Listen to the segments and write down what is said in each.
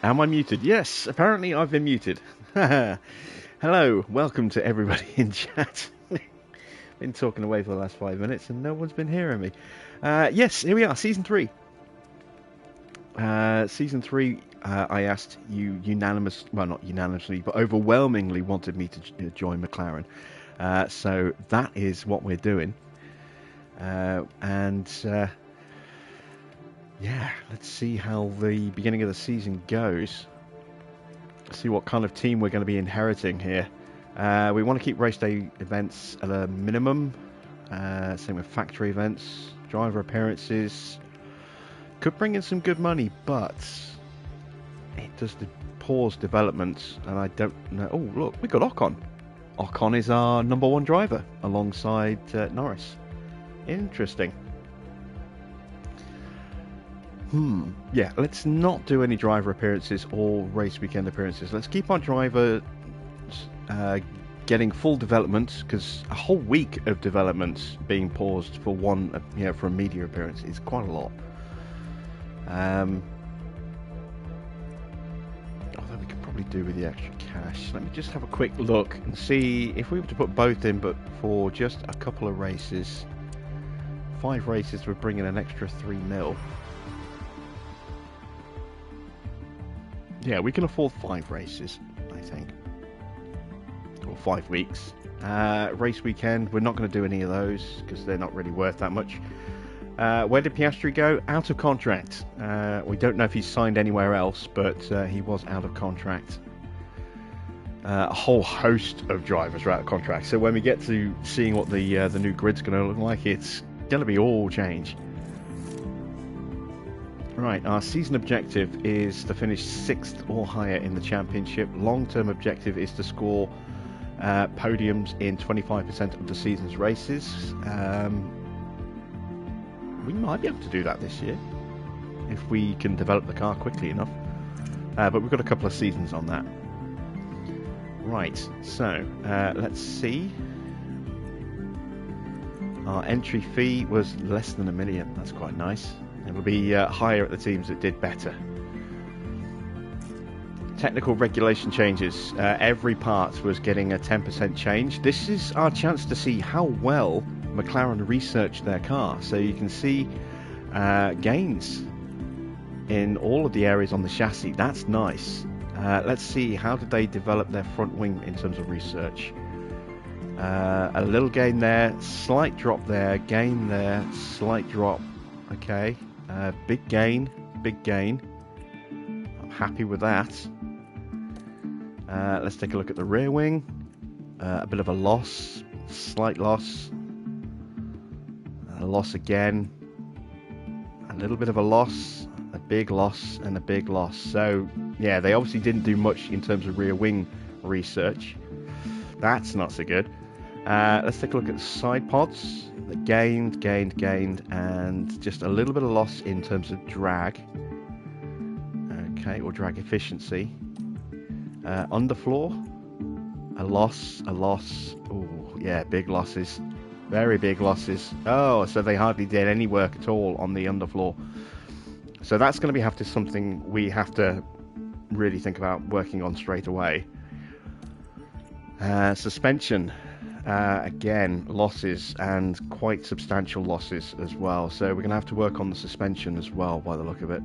Am I muted? Yes, apparently I've been muted. Hello, welcome to everybody in chat. Been talking away for the last 5 minutes and no one's been hearing me. Yes, here we are, season 3. Season 3, I asked you not unanimously, but overwhelmingly wanted me to join McLaren. So that is what we're doing. Yeah, let's see how the beginning of the season goes. See what kind of team we're going to be inheriting here. We want to keep race day events at a minimum. Same with factory events, driver appearances. Could bring in some good money, but it does pause development, and I don't know. Oh, look, we got Ocon. Ocon is our number 1 driver alongside Norris. Interesting. Yeah, let's not do any driver appearances or race weekend appearances. Let's keep our driver getting full development, because a whole week of development being paused for for a media appearance is quite a lot. Although we could probably do with the extra cash. Let me just have a quick look and see if we were to put both in, but for just a couple of races. 5 races would bring in an extra 3 mil. Yeah, we can afford 5 races, I think. Or 5 weeks. Race weekend, we're not going to do any of those because they're not really worth that much. Where did Piastri go? Out of contract. We don't know if he's signed anywhere else, but he was out of contract. A whole host of drivers are out of contract. So when we get to seeing what the new grid's going to look like, it's going to be all change. Right, our season objective is to finish 6th or higher in the championship. Long-term objective is to score podiums in 25% of the season's races. We might be able to do that this year if we can develop the car quickly enough. But we've got a couple of seasons on that. Right, so let's see. Our entry fee was less than $1 million. That's quite nice. It'll be higher at the teams that did better. Technical regulation changes. Every part was getting a 10% change. This is our chance to see how well McLaren researched their car. So you can see gains in all of the areas on the chassis. That's nice. Let's see, how did they develop their front wing in terms of research? A little gain there, slight drop there, gain there, slight drop. Okay, big gain, big gain. I'm happy with that. Let's take a look at the rear wing. A bit of a loss, slight loss. A loss again. A little bit of a loss, a big loss, and a big loss. So, yeah, they obviously didn't do much in terms of rear wing research. That's not so good. Let's take a look at the side pods. They gained, and just a little bit of loss in terms of drag. Okay, or drag efficiency. Underfloor, a loss. Oh, yeah, big losses. Very big losses. Oh, so they hardly did any work at all on the underfloor. So that's going to be something we have to really think about working on straight away. Suspension. Again, losses, and quite substantial losses as well. So we're going to have to work on the suspension as well, by the look of it.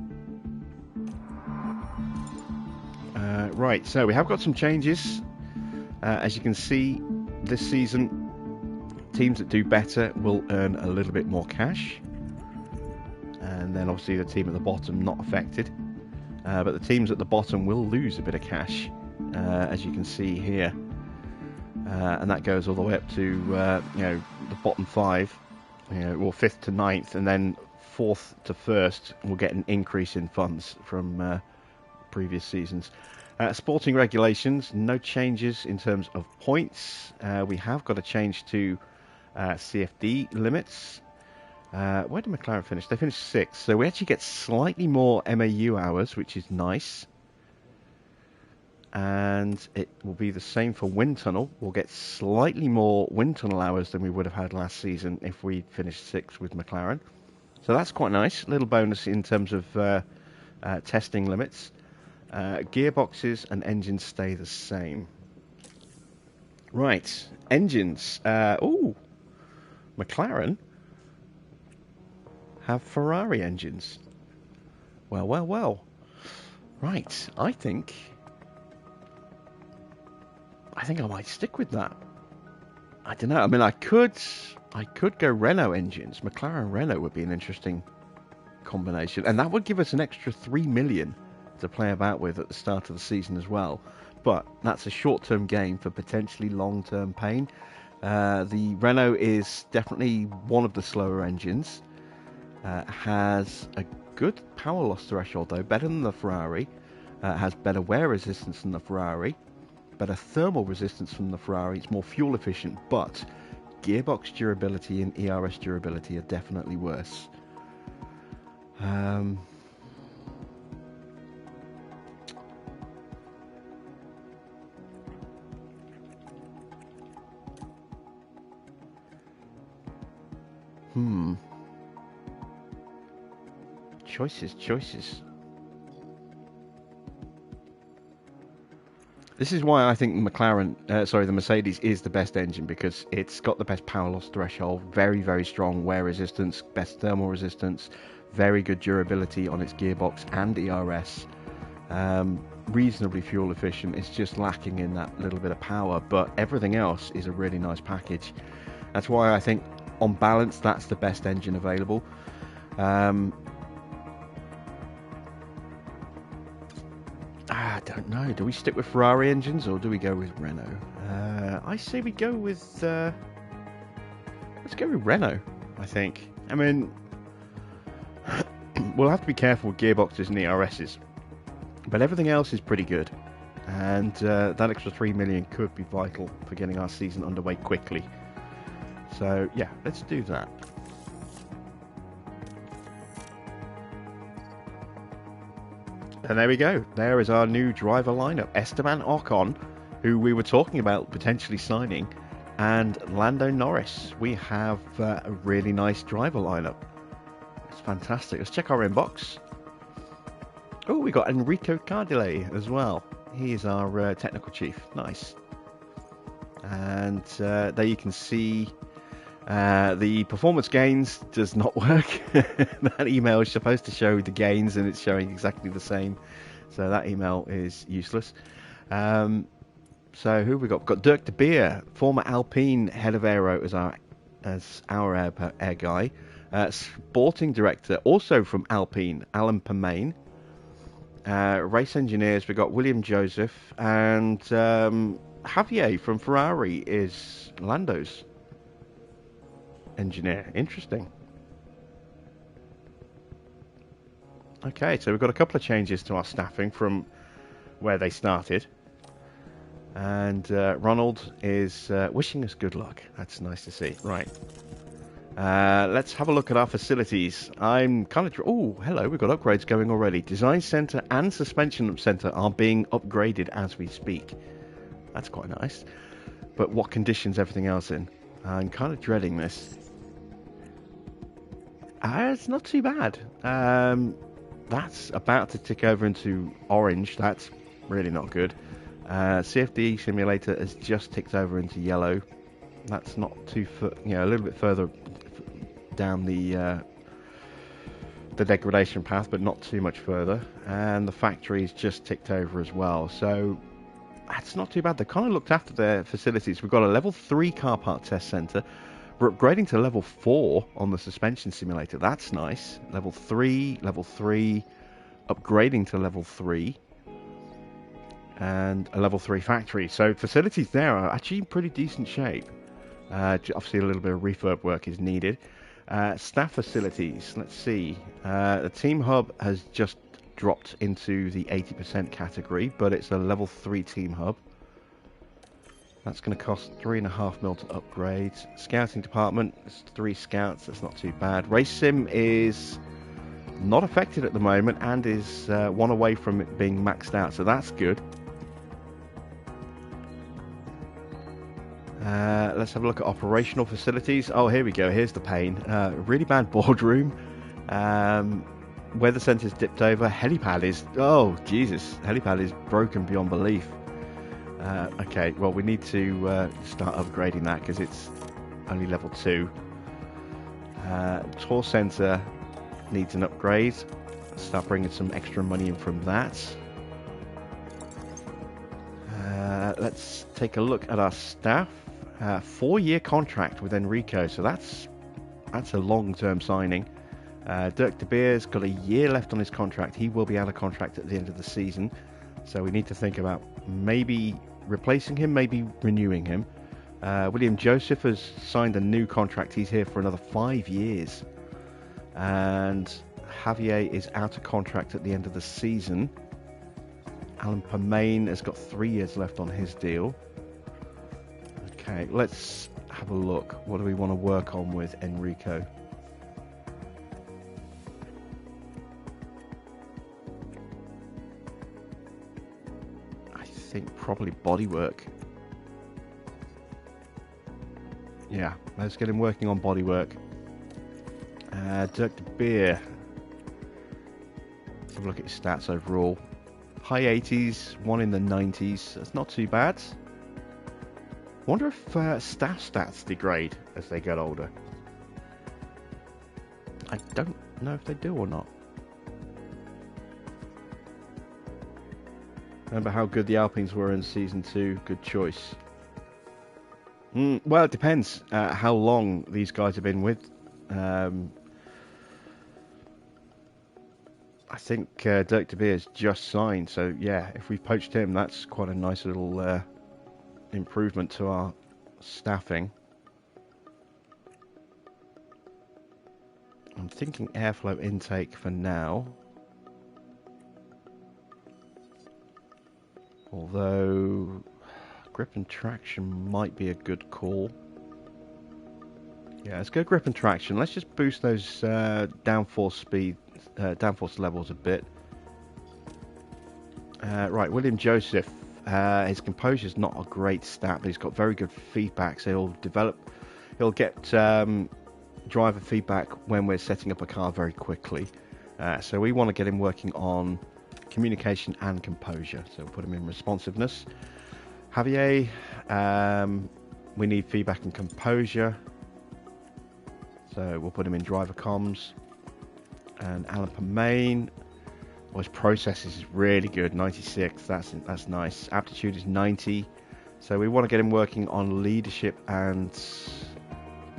Right, so we have got some changes. As you can see, this season, teams that do better will earn a little bit more cash. And then obviously the team at the bottom not affected. But the teams at the bottom will lose a bit of cash, as you can see here. And that goes all the way up to the bottom 5, or 5th to 9th, and then 4th to 1st will get an increase in funds from previous seasons. Sporting regulations, no changes in terms of points. We have got a change to CFD limits. Where did McLaren finish? They finished 6th, so we actually get slightly more MAU hours, which is nice. And it will be the same for wind tunnel. We'll get slightly more wind tunnel hours than we would have had last season if we finished 6th with McLaren. So that's quite nice. Little bonus in terms of testing limits. Gearboxes and engines stay the same. Right, engines. McLaren have Ferrari engines. Well, well, well. Right, I think I might stick with that. I don't know. I mean, I could go Renault engines. McLaren Renault would be an interesting combination, and that would give us an extra 3 million to play about with at the start of the season as well. But that's a short-term gain for potentially long-term pain. The Renault is definitely one of the slower engines. Has a good power loss threshold though, better than the Ferrari. Has better wear resistance than the Ferrari, better thermal resistance from the Ferrari. It's more fuel efficient, but gearbox durability and ERS durability are definitely worse. Choices. This is why I think the Mercedes is the best engine, because it's got the best power loss threshold, very, very strong wear resistance, best thermal resistance, very good durability on its gearbox and ERS, reasonably fuel efficient. It's just lacking in that little bit of power, but everything else is a really nice package. That's why I think, on balance, that's the best engine available. I don't know. Do we stick with Ferrari engines or do we go with Renault? I say we go with... let's go with Renault, I think. I mean, we'll have to be careful with gearboxes and ERSs, but everything else is pretty good. And that extra 3 million could be vital for getting our season underway quickly. So, yeah, let's do that. And there we go. There is our new driver lineup. Esteban Ocon, who we were talking about potentially signing, and Lando Norris. We have a really nice driver lineup. It's fantastic. Let's check our inbox. Oh, we got Enrico Cardile as well. He is our technical chief. Nice. And there you can see the performance gains does not work. That email is supposed to show the gains and it's showing exactly the same. So that email is useless. So who have we got? We've got Dirk de Beer, former Alpine head of aero as our air guy. Sporting director, also from Alpine, Alan Permain. Race engineers, we've got William Joseph, and Javier from Ferrari is Lando's engineer. Interesting. Okay, so we've got a couple of changes to our staffing from where they started. And Ronald is wishing us good luck. That's nice to see. Right. Let's have a look at our facilities. I'm kind of... Oh, hello. We've got upgrades going already. Design Centre and Suspension Centre are being upgraded as we speak. That's quite nice. But what conditions everything else in? I'm kind of dreading this. It's not too bad. That's about to tick over into orange. That's really not good. CFD simulator has just ticked over into yellow. That's not too, a little bit further down the degradation path, but not too much further. And the factory's just ticked over as well. So that's not too bad. They kind of looked after their facilities. We've got a level 3 car park test centre. We're upgrading to level 4 on the suspension simulator. That's nice. Level 3, upgrading to level 3. And a level 3 factory. So facilities there are actually in pretty decent shape. Obviously a little bit of refurb work is needed. Staff facilities, let's see. The team hub has just dropped into the 80% category, but it's a level 3 team hub. That's going to cost 3.5 mil to upgrade. Scouting department, it's 3 scouts, that's not too bad. Race sim is not affected at the moment and is one away from it being maxed out, so that's good. Let's have a look at operational facilities. Oh, here we go. Here's the pain. Really bad boardroom. Weather centre's dipped over. Helipad is... Oh, Jesus. Helipad is broken beyond belief. Okay, well, we need to start upgrading that because it's only level 2. Tour centre needs an upgrade. Start bringing some extra money in from that. Let's take a look at our staff. 4-year contract with Enrico, so that's a long-term signing. Dirk de Beer's got a year left on his contract. He will be out of contract at the end of the season, so we need to think about maybe replacing him, maybe renewing him. William Joseph has signed a new contract. He's here for another 5 years, and Javier is out of contract at the end of the season. Alan Permain has got 3 years left on his deal. Okay, let's have a look. What do we want to work on with Enrico? I think probably bodywork. Yeah, let's get him working on bodywork. Dirk de Beer. Let's have a look at his stats overall. High 80s, 1 in the 90s. That's not too bad. Wonder if staff stats degrade as they get older. I don't know if they do or not. Remember how good the Alpines were in Season 2? Good choice. Well, it depends how long these guys have been with. I think Dirk de Beer's just signed, so yeah, if we've poached him, that's quite a nice little improvement to our staffing. I'm thinking airflow intake for now. Although grip and traction might be a good call. Yeah, let's go grip and traction. Let's just boost those downforce levels a bit. Right, William Joseph. His composure's not a great stat, but he's got very good feedback, so he'll get driver feedback when we're setting up a car very quickly. So we want to get him working on communication and composure, so we'll put him in responsiveness. Javier, we need feedback and composure, so we'll put him in driver comms. And Alan Permain, well, his processes is really good, 96, that's nice. Aptitude is 90, so we want to get him working on leadership and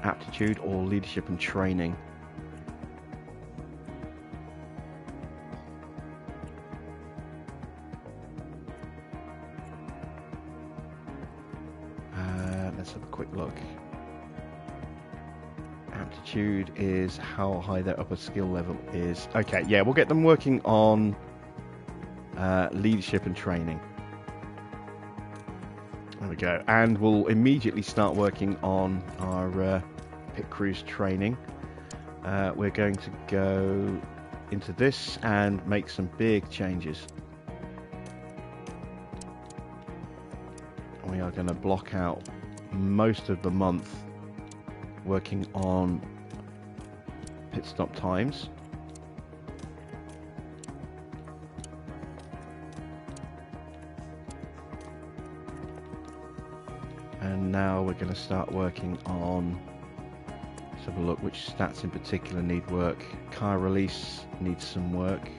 aptitude, or leadership and training. Let's have a quick look. Aptitude is how high their upper skill level is. Okay, yeah, we'll get them working on leadership and training. There we go. And we'll immediately start working on our pit crews training. We're going to go into this and make some big changes. We are going to block out most of the month working on pit stop times. And now we're going to start working on, let's have a look which stats in particular need work. Car release needs some work.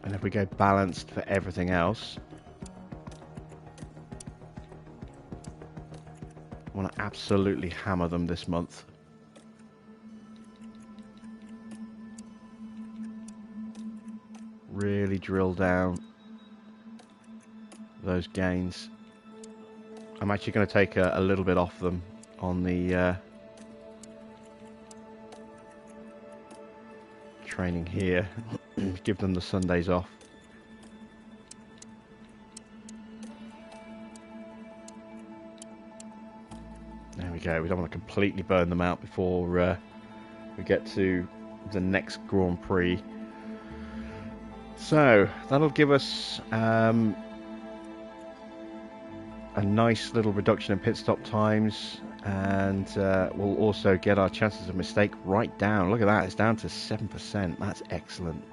And if we go balanced for everything else, I want to absolutely hammer them this month. Really drill down those gains. I'm actually going to take a little bit off them on the training here. Give them the Sundays off. There we go. We don't want to completely burn them out before we get to the next Grand Prix. So that'll give us a nice little reduction in pit stop times, and we'll also get our chances of mistake right down. Look at that, it's down to 7%. That's excellent.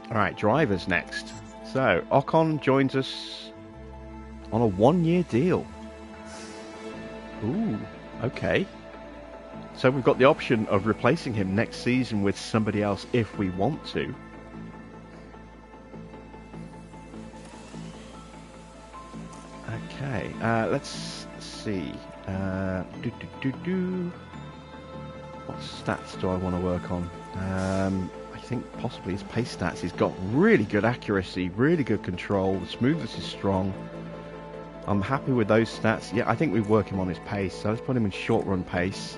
Alright, drivers next. So Ocon joins us on a 1-year deal. Ooh, okay. So we've got the option of replacing him next season with somebody else if we want to. Okay, let's see. What stats do I want to work on? I think possibly his pace stats. He's got really good accuracy, really good control. The smoothness is strong. I'm happy with those stats. Yeah, I think we work him on his pace. So let's put him in short run pace.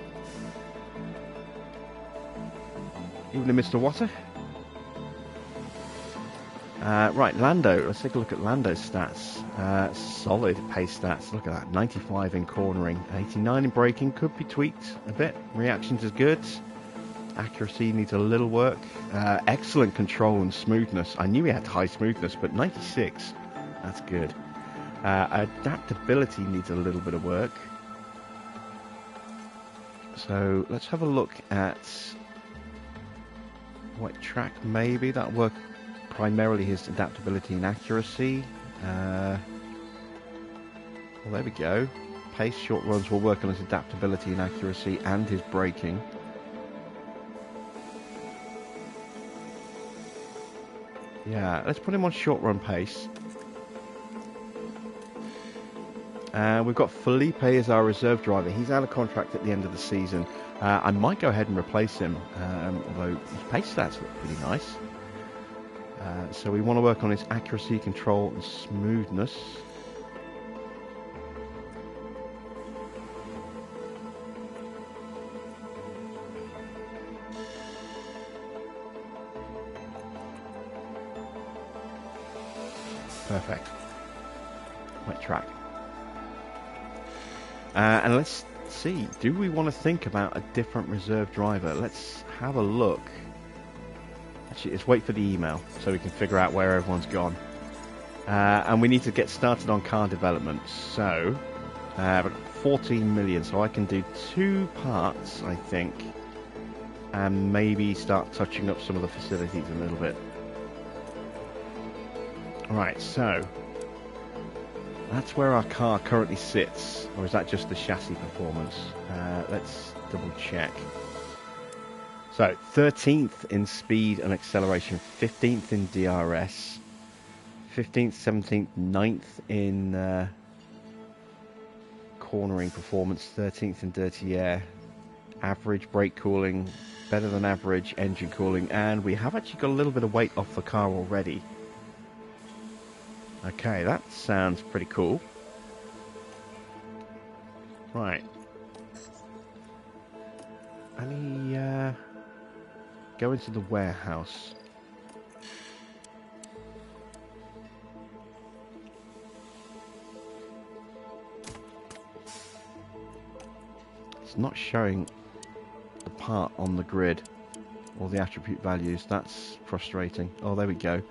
Evening, Mr. Water. Right, Lando. Let's take a look at Lando's stats. Solid pace stats. Look at that. 95 in cornering. 89 in braking. Could be tweaked a bit. Reactions is good. Accuracy needs a little work. Excellent control and smoothness. I knew he had high smoothness, but 96. That's good. Adaptability needs a little bit of work. So let's have a look at wet track. Maybe that'll work. Primarily his adaptability and accuracy. Well, there we go. Pace short runs will work on his adaptability and accuracy and his braking. Yeah, let's put him on short run pace. We've got Felipe as our reserve driver. He's out of contract at the end of the season. I might go ahead and replace him, although his pace stats look pretty nice. So we want to work on his accuracy, control and smoothness. Perfect. Wet track. And let's see, do we want to think about a different reserve driver? Let's have a look. Actually, let's wait for the email so we can figure out where everyone's gone. And we need to get started on car development. So, I've got 14 million, so I can do 2 parts, I think. And maybe start touching up some of the facilities a little bit. Alright, so that's where our car currently sits. Or is that just the chassis performance? Let's double check. So, 13th in speed and acceleration, 15th in DRS, 15th, 17th, 9th in cornering performance, 13th in dirty air, average brake cooling, better than average engine cooling, and we have actually got a little bit of weight off the car already. Okay, that sounds pretty cool. Right. Any, go into the warehouse. It's not showing the part on the grid or the attribute values. That's frustrating. Oh, there we go.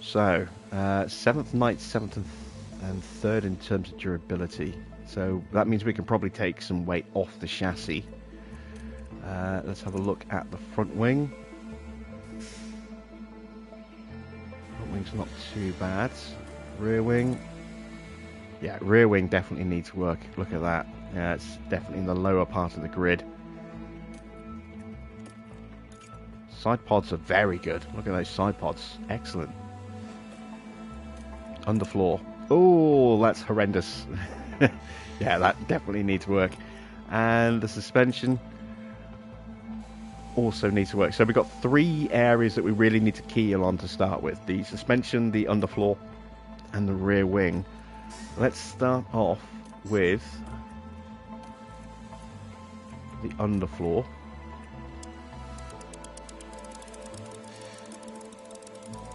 So, 7th, 9th, 7th and 3rd in terms of durability. So that means we can probably take some weight off the chassis. Let's have a look at the front wing. Front wing's not too bad. Rear wing. Yeah, rear wing definitely needs work. Look at that. Yeah, it's definitely in the lower part of the grid. Side pods are very good. Look at those side pods. Excellent. Underfloor. Oh, that's horrendous. Yeah, that definitely needs work. And the suspension also needs to work. So we've got 3 areas that we really need to keel on to start with. The suspension, the underfloor, and the rear wing. Let's start off with the underfloor.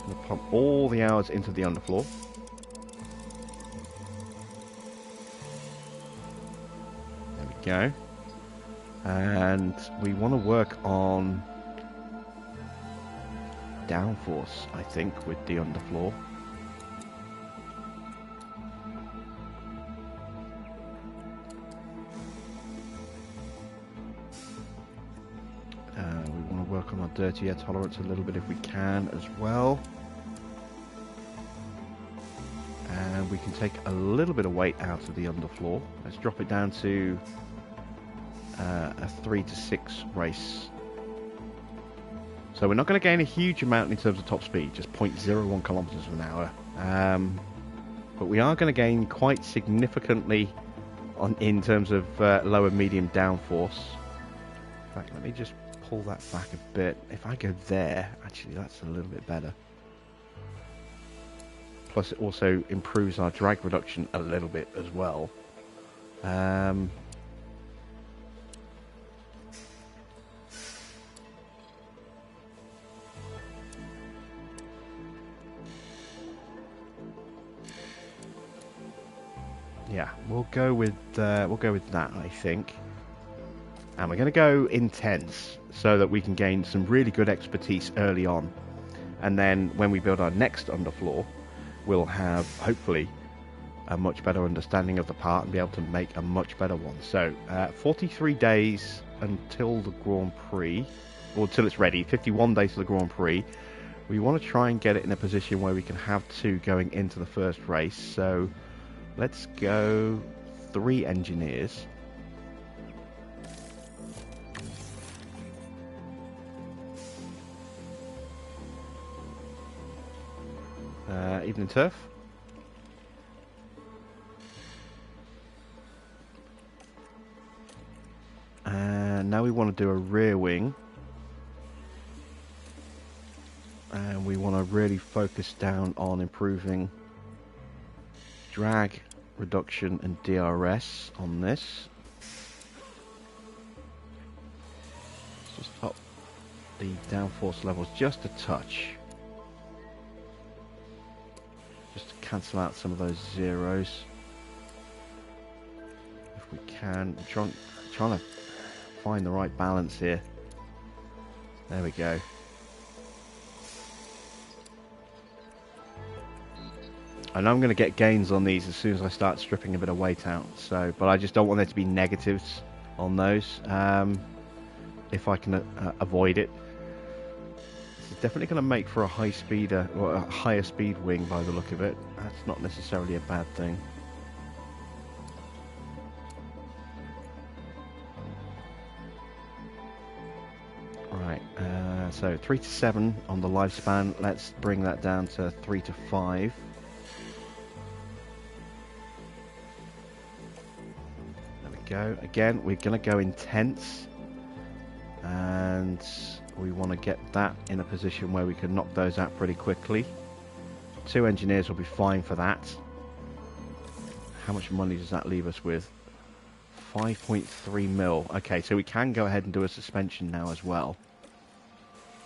We'll pump all the hours into the underfloor. There we go. And we want to work on downforce, I think, with the underfloor. We want to work on our dirty air tolerance a little bit if we can as well. And we can take a little bit of weight out of the underfloor. Let's drop it down to a 3 to 6 race. So we're not going to gain a huge amount in terms of top speed, just 0.01 kilometers an hour. But we are going to gain quite significantly in terms of lower medium downforce. In fact, let me just pull that back a bit. If I go there, actually that's a little bit better. Plus it also improves our drag reduction a little bit as well. Yeah, we'll go with that, I think. And we're going to go intense so that we can gain some really good expertise early on. And then when we build our next underfloor, we'll have hopefully a much better understanding of the part and be able to make a much better one. So 43 days until the Grand Prix, or until it's ready. 51 days to the Grand Prix. We want to try and get it in a position where we can have 2 going into the first race. So let's go 3 engineers. Evening turf. And now we want to do a rear wing. And we want to really focus down on improving drag reduction and DRS on this. Let's just up the downforce levels just a touch. Just to cancel out some of those zeros. If we can. I'm trying to find the right balance here. There we go. I know I'm going to get gains on these as soon as I start stripping a bit of weight out. So, but I just don't want there to be negatives on those. If I can avoid it. It's definitely going to make for a high speeder or a higher speed wing by the look of it. That's not necessarily a bad thing. Right, so 3 to 7 on the lifespan. Let's bring that down to 3 to 5. There we go. Again, we're going to go intense. And we want to get that in a position where we can knock those out pretty quickly. 2 engineers will be fine for that. How much money does that leave us with? 5.3 mil. Okay, so we can go ahead and do a suspension now as well.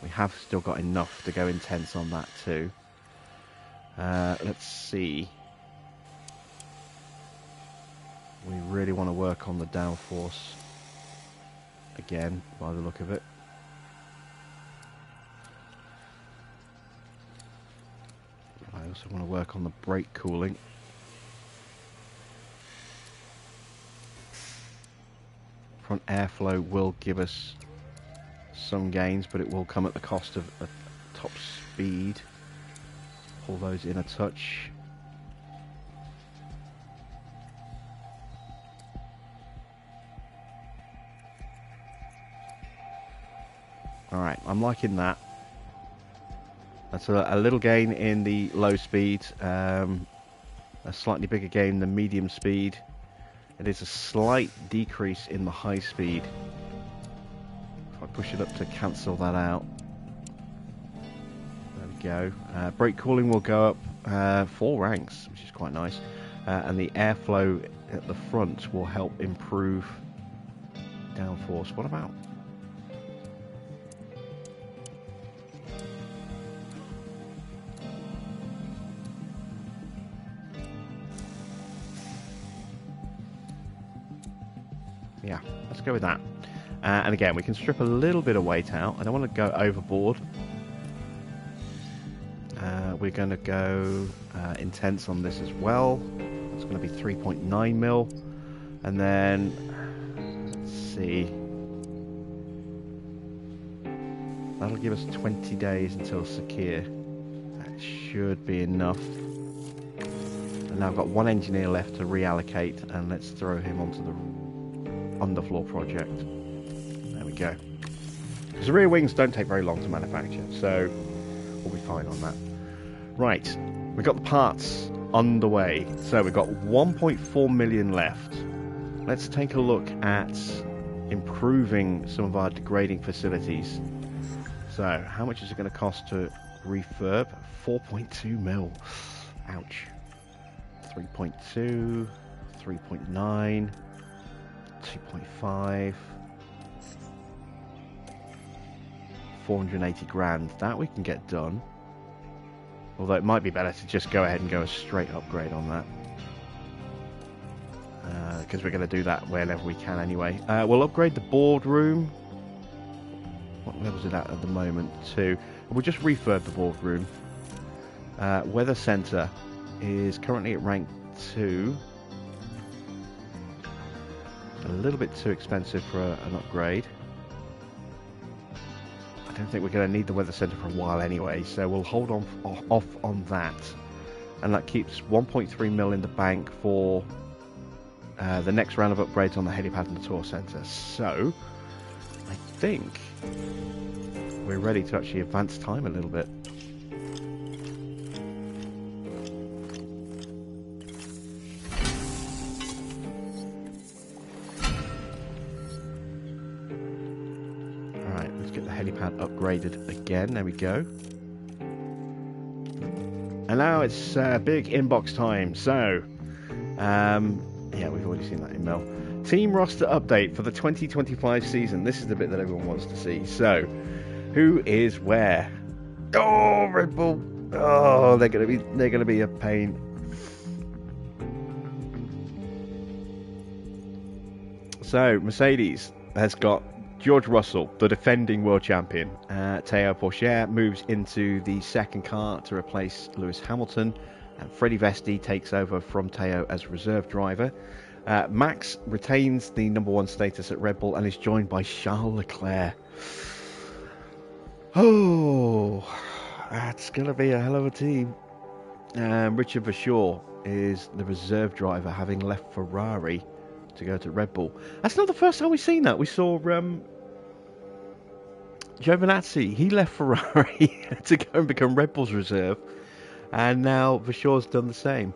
We have still got enough to go intense on that too. Let's see. We really want to work on the downforce again, by the look of it. I also want to work on the brake cooling. Front airflow will give us some gains, but it will come at the cost of a top speed. Pull those in a touch. Alright, I'm liking that. That's a little gain in the low speed, a slightly bigger gain in the medium speed. It is a slight decrease in the high speed. If I push it up to cancel that out. There we go. Brake cooling will go up 4 ranks, which is quite nice. And the airflow at the front will help improve downforce. What about... Yeah, let's go with that. And again, we can strip a little bit of weight out. I don't want to go overboard. We're going to go intense on this as well. It's going to be 3.9 mil. And then, let's see. That'll give us 20 days until Sakhir. That should be enough. And now I've got one engineer left to reallocate, and let's throw him onto the underfloor project. There we go. Because the rear wings don't take very long to manufacture, so we'll be fine on that. Right, we've got the parts underway. So we've got 1.4 million left. Let's take a look at improving some of our degrading facilities. So, how much is it going to cost to refurb? 4.2 mil. Ouch. 3.2, 3.9, 2.5, 480 grand. That we can get done. Although it might be better to just go ahead and go a straight upgrade on that. Because we're going to do that whenever we can anyway. We'll upgrade the boardroom. What level is it at the moment? 2. We'll just refurb the boardroom. Weather Centre is currently at rank 2. A little bit too expensive for an upgrade. I don't think we're going to need the Weather Centre for a while anyway, so we'll hold off on that. And that keeps 1.3 mil in the bank for the next round of upgrades on the helipad and the tour centre. So, I think we're ready to actually advance time a little bit. Alright, let's get the helipad upgraded again. There we go. And now it's big inbox time. So, yeah, we've already seen that email. Team roster update for the 2025 season. This is the bit that everyone wants to see. So, who is where? Oh, Red Bull. Oh, they're gonna be a pain. So, Mercedes has got George Russell, the defending world champion. Théo Pourchaire moves into the second car to replace Lewis Hamilton. And Freddie Vesti takes over from Théo as reserve driver. Max retains the number 1 status at Red Bull and is joined by Charles Leclerc. Oh, that's going to be a hell of a team. Richard Verschoor is the reserve driver, having left Ferrari to go to Red Bull. That's not the first time we've seen that. We saw Giovinazzi. He left Ferrari to go and become Red Bull's reserve. And now Verschoor's done the same.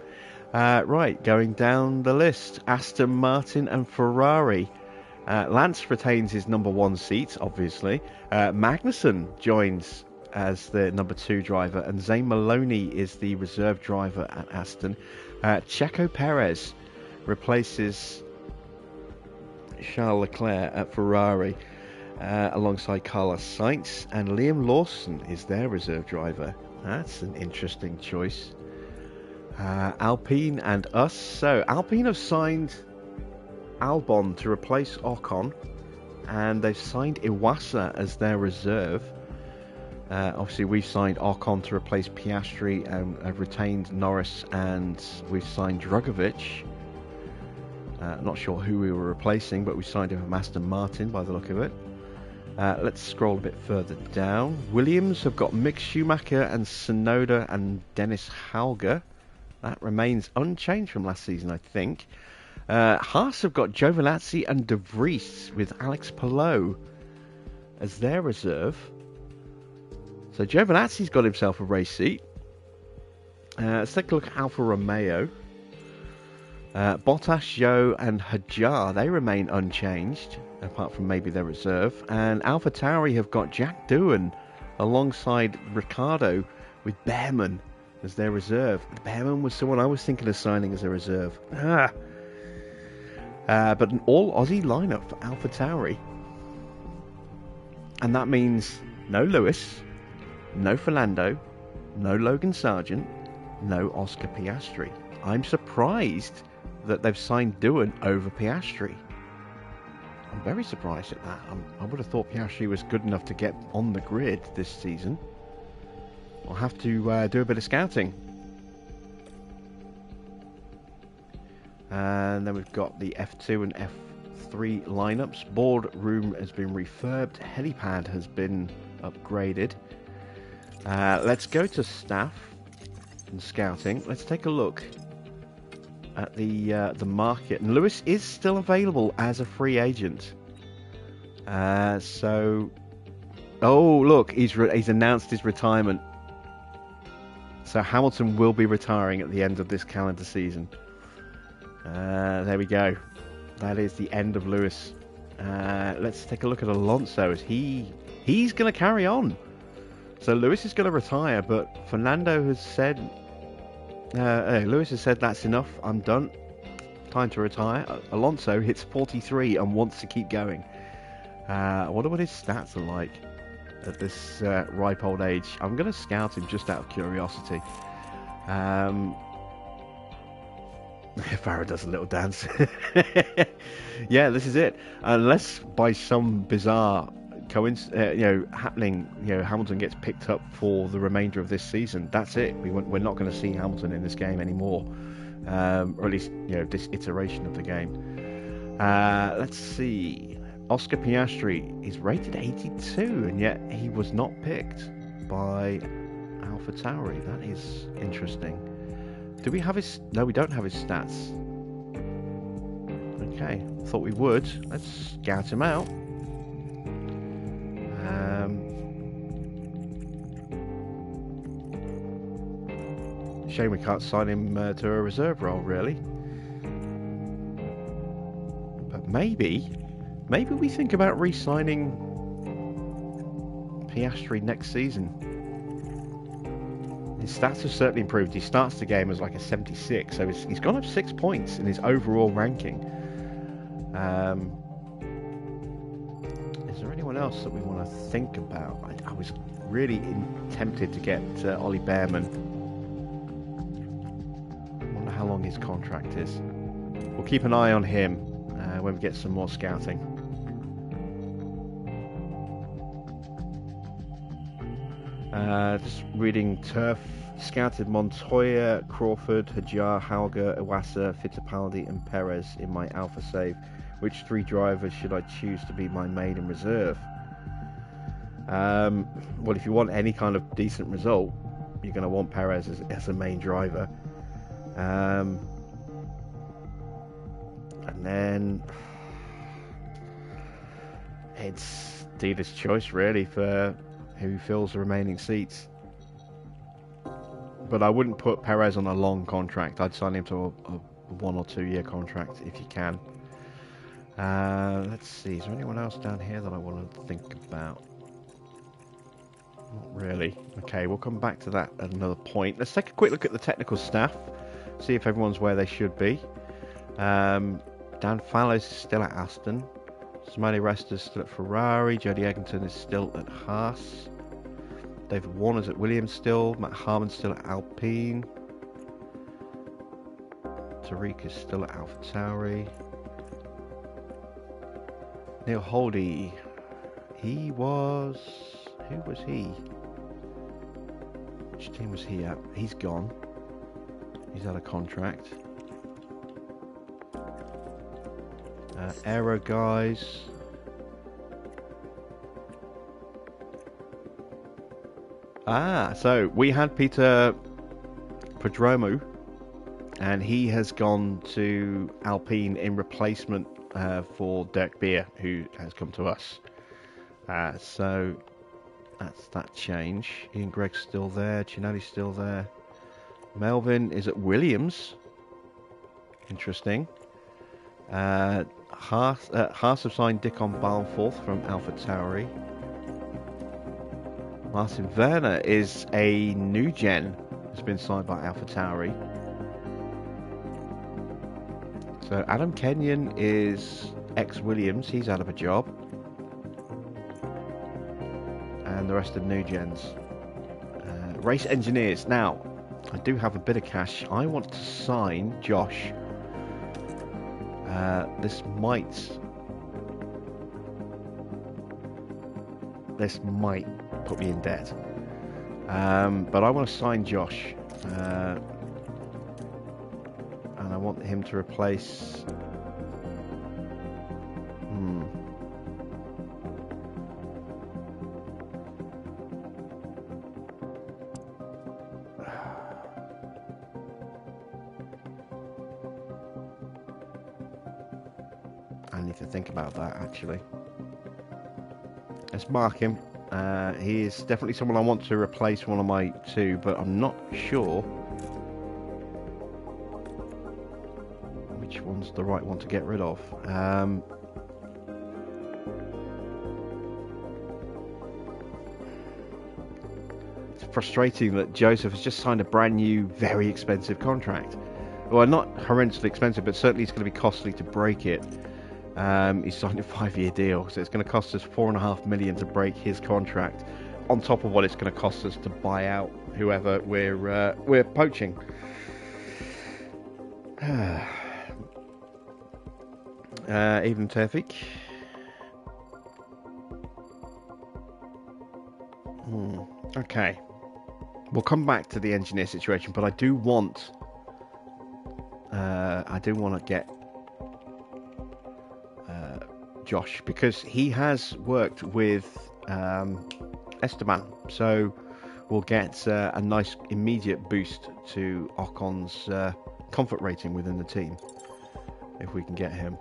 Right, going down the list. Aston Martin and Ferrari. Lance retains his number 1 seat, obviously. Magnussen joins as the number 2 driver. And Zane Maloney is the reserve driver at Aston. Checo Perez replaces Charles Leclerc at Ferrari. Alongside Carlos Sainz. And Liam Lawson is their reserve driver. That's an interesting choice. Alpine and us. So, Alpine have signed Albon to replace Ocon, and they've signed Iwasa as their reserve. Obviously, we've signed Ocon to replace Piastri, and have retained Norris, and we've signed Drugovich. Not sure who we were replacing, but we signed him from Aston Martin by the look of it. Let's scroll a bit further down. Williams have got Mick Schumacher and Tsunoda and Dennis Hauger. That remains unchanged from last season, I think. Haas have got Giovinazzi and De Vries with Alex Palou as their reserve. So Giovinazzi's got himself a race seat. Let's take a look at Alfa Romeo. Bottas, Zhou and Hajar, they remain unchanged, apart from maybe their reserve. And AlphaTauri have got Jack Doohan alongside Ricciardo with Behrman as their reserve. Behrman was someone I was thinking of signing as a reserve. But an all Aussie lineup for AlphaTauri. And that means no Lewis, no Fernando, no Logan Sargent, no Oscar Piastri. I'm surprised that they've signed Doohan over Piastri. I'm very surprised at that. I would have thought Piastri was good enough to get on the grid this season. I'll have to do a bit of scouting. And then we've got the F2 and F3 lineups. Boardroom has been refurbed. Helipad has been upgraded. Let's go to staff and scouting. Let's take a look at the market. And Lewis is still available as a free agent. So, oh look, he's announced his retirement. So Hamilton will be retiring at the end of this calendar season. There we go. That is the end of Lewis. Let's take a look at Alonso. He's going to carry on. So Lewis is going to retire, but Fernando has said, Lewis has said that's enough. I'm done. Time to retire. Alonso hits 43 and wants to keep going. I wonder what his stats are like at this ripe old age. I'm going to scout him just out of curiosity. Farah does a little dance. Yeah, this is it. Unless by some bizarre happening, Hamilton gets picked up for the remainder of this season. That's it. We're not going to see Hamilton in this game anymore, or at least this iteration of the game. Let's see. Oscar Piastri is rated 82, and yet he was not picked by AlphaTauri. That is interesting. Do we have his... No, we don't have his stats. Okay, thought we would. Let's scout him out. Shame we can't sign him to a reserve role, really. But maybe we think about re-signing Piastri next season. His stats have certainly improved. He starts the game as like a 76, so he's gone up 6 points in his overall ranking. Is there anyone else that we want to think about? I was really tempted to get Ollie Behrman. I wonder how long his contract is. We'll keep an eye on him when we get some more scouting. Just reading Turf. Scouted Montoya, Crawford, Hajar, Hauger, Iwasa, Fittipaldi and Perez in my Alpha save. Which 3 drivers should I choose to be my maiden reserve? Well, if you want any kind of decent result, you're going to want Perez as a main driver. And then it's dealer's choice really for who fills the remaining seats. But I wouldn't put Perez on a long contract. I'd sign him to a 1 or 2 year contract if you can. Let's see, is there anyone else down here that I want to think about? Not really. Okay, we'll come back to that at another point. Let's take a quick look at the technical staff, see if everyone's where they should be. Dan Fallows is still at Aston. Smiley Rester's still at Ferrari. Jody Egginton is still at Haas. David Warner's at Williams still. Matt Harmon's still at Alpine. Tariq is still at AlphaTauri. Neil Holdy. He was... Who was he? Which team was he at? He's gone. He's out of contract. Aero guys. So we had Peter Prodromou, and he has gone to Alpine in replacement for Dirk Beer, who has come to us. So that's that change. Ian Gregg's still there. Cinelli's still there. Melvin is at Williams. Interesting. Haas have signed Dickon Balforth from AlphaTauri. Martin Werner is a new gen. Has been signed by AlphaTauri. So Adam Kenyon is ex-Williams. He's out of a job. And the rest are new gens. Race engineers. Now, I do have a bit of cash. I want to sign Josh. This might this might put me in debt. But I want to sign Josh. And I want him to replace... I need to think about that, actually. Let's mark him. He is definitely someone I want to replace one of my two, but I'm not sure which one's the right one to get rid of. It's frustrating that Joseph has just signed a brand new, very expensive contract. Well, not horrendously expensive, but certainly it's going to be costly to break it. He's signed a 5-year deal, so it's going to cost us $4.5 million to break his contract, on top of what it's going to cost us to buy out whoever we're poaching. Even Tevfik. Okay, we'll come back to the engineer situation, but I do want to get Josh, because he has worked with Esteban, so we'll get a nice immediate boost to Ocon's comfort rating within the team if we can get him.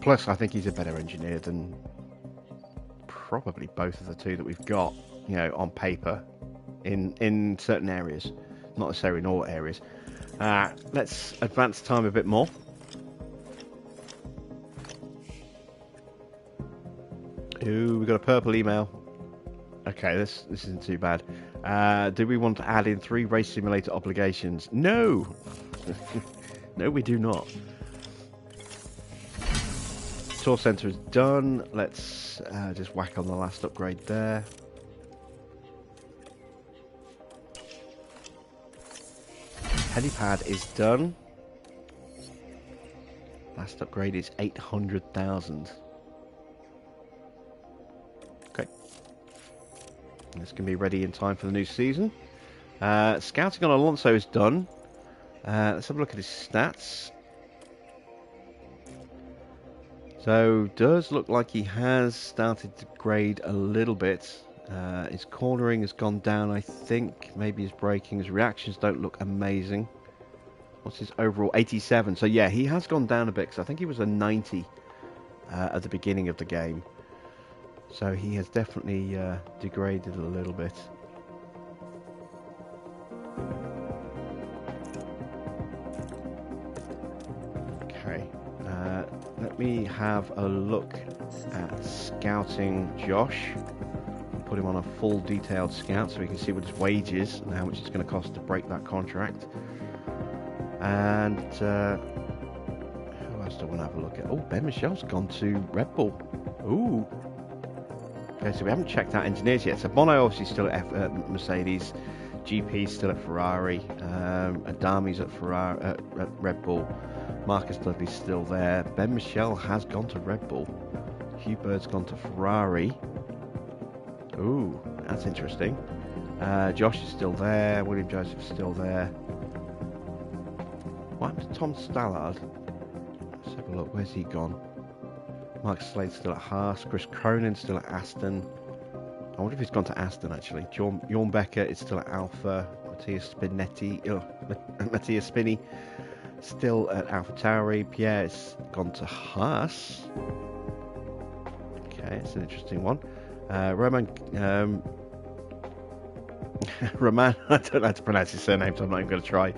Plus, I think he's a better engineer than probably both of the two that we've got, you know, on paper in certain areas, not necessarily in all areas. Let's advance time a bit more. Ooh, we got a purple email. Okay, this isn't too bad. Do we want to add in 3 race simulator obligations? No! No, we do not. Tour center is done. Let's just whack on the last upgrade there. Helipad is done. Last upgrade is 800,000. Okay. This can be ready in time for the new season. Scouting on Alonso is done. Let's have a look at his stats. So, does look like he has started to grade a little bit. His cornering has gone down, I think. Maybe his braking, his reactions don't look amazing. What's his overall? 87. So yeah, he has gone down a bit, because I think he was a 90 at the beginning of the game. So he has definitely degraded a little bit. Okay. Let me have a look at scouting Josh. Put him on a full detailed scout so we can see what his wage is and how much it's going to cost to break that contract. And who else do I want to have a look at? Oh, Ben Michel's gone to Red Bull. Ooh. Okay, so we haven't checked out engineers yet. So Bono obviously still at Mercedes. GP's still at Ferrari. Adami's at Red Bull. Marcus Dudley's still there. Ben Michel has gone to Red Bull. Hugh Bird's gone to Ferrari. Ooh, that's interesting. Josh is still there. William Joseph's still there. What happened to Tom Stallard? Let's have a look. Where's he gone? Mark Slade's still at Haas. Chris Cronin's still at Aston. I wonder if he's gone to Aston, actually. Jorn Becker is still at Alpha. Mattias Spinney still at AlphaTauri. Pierre's gone to Haas. Okay, it's an interesting one. Roman, I don't know how to pronounce his surname, so I'm not even going to try.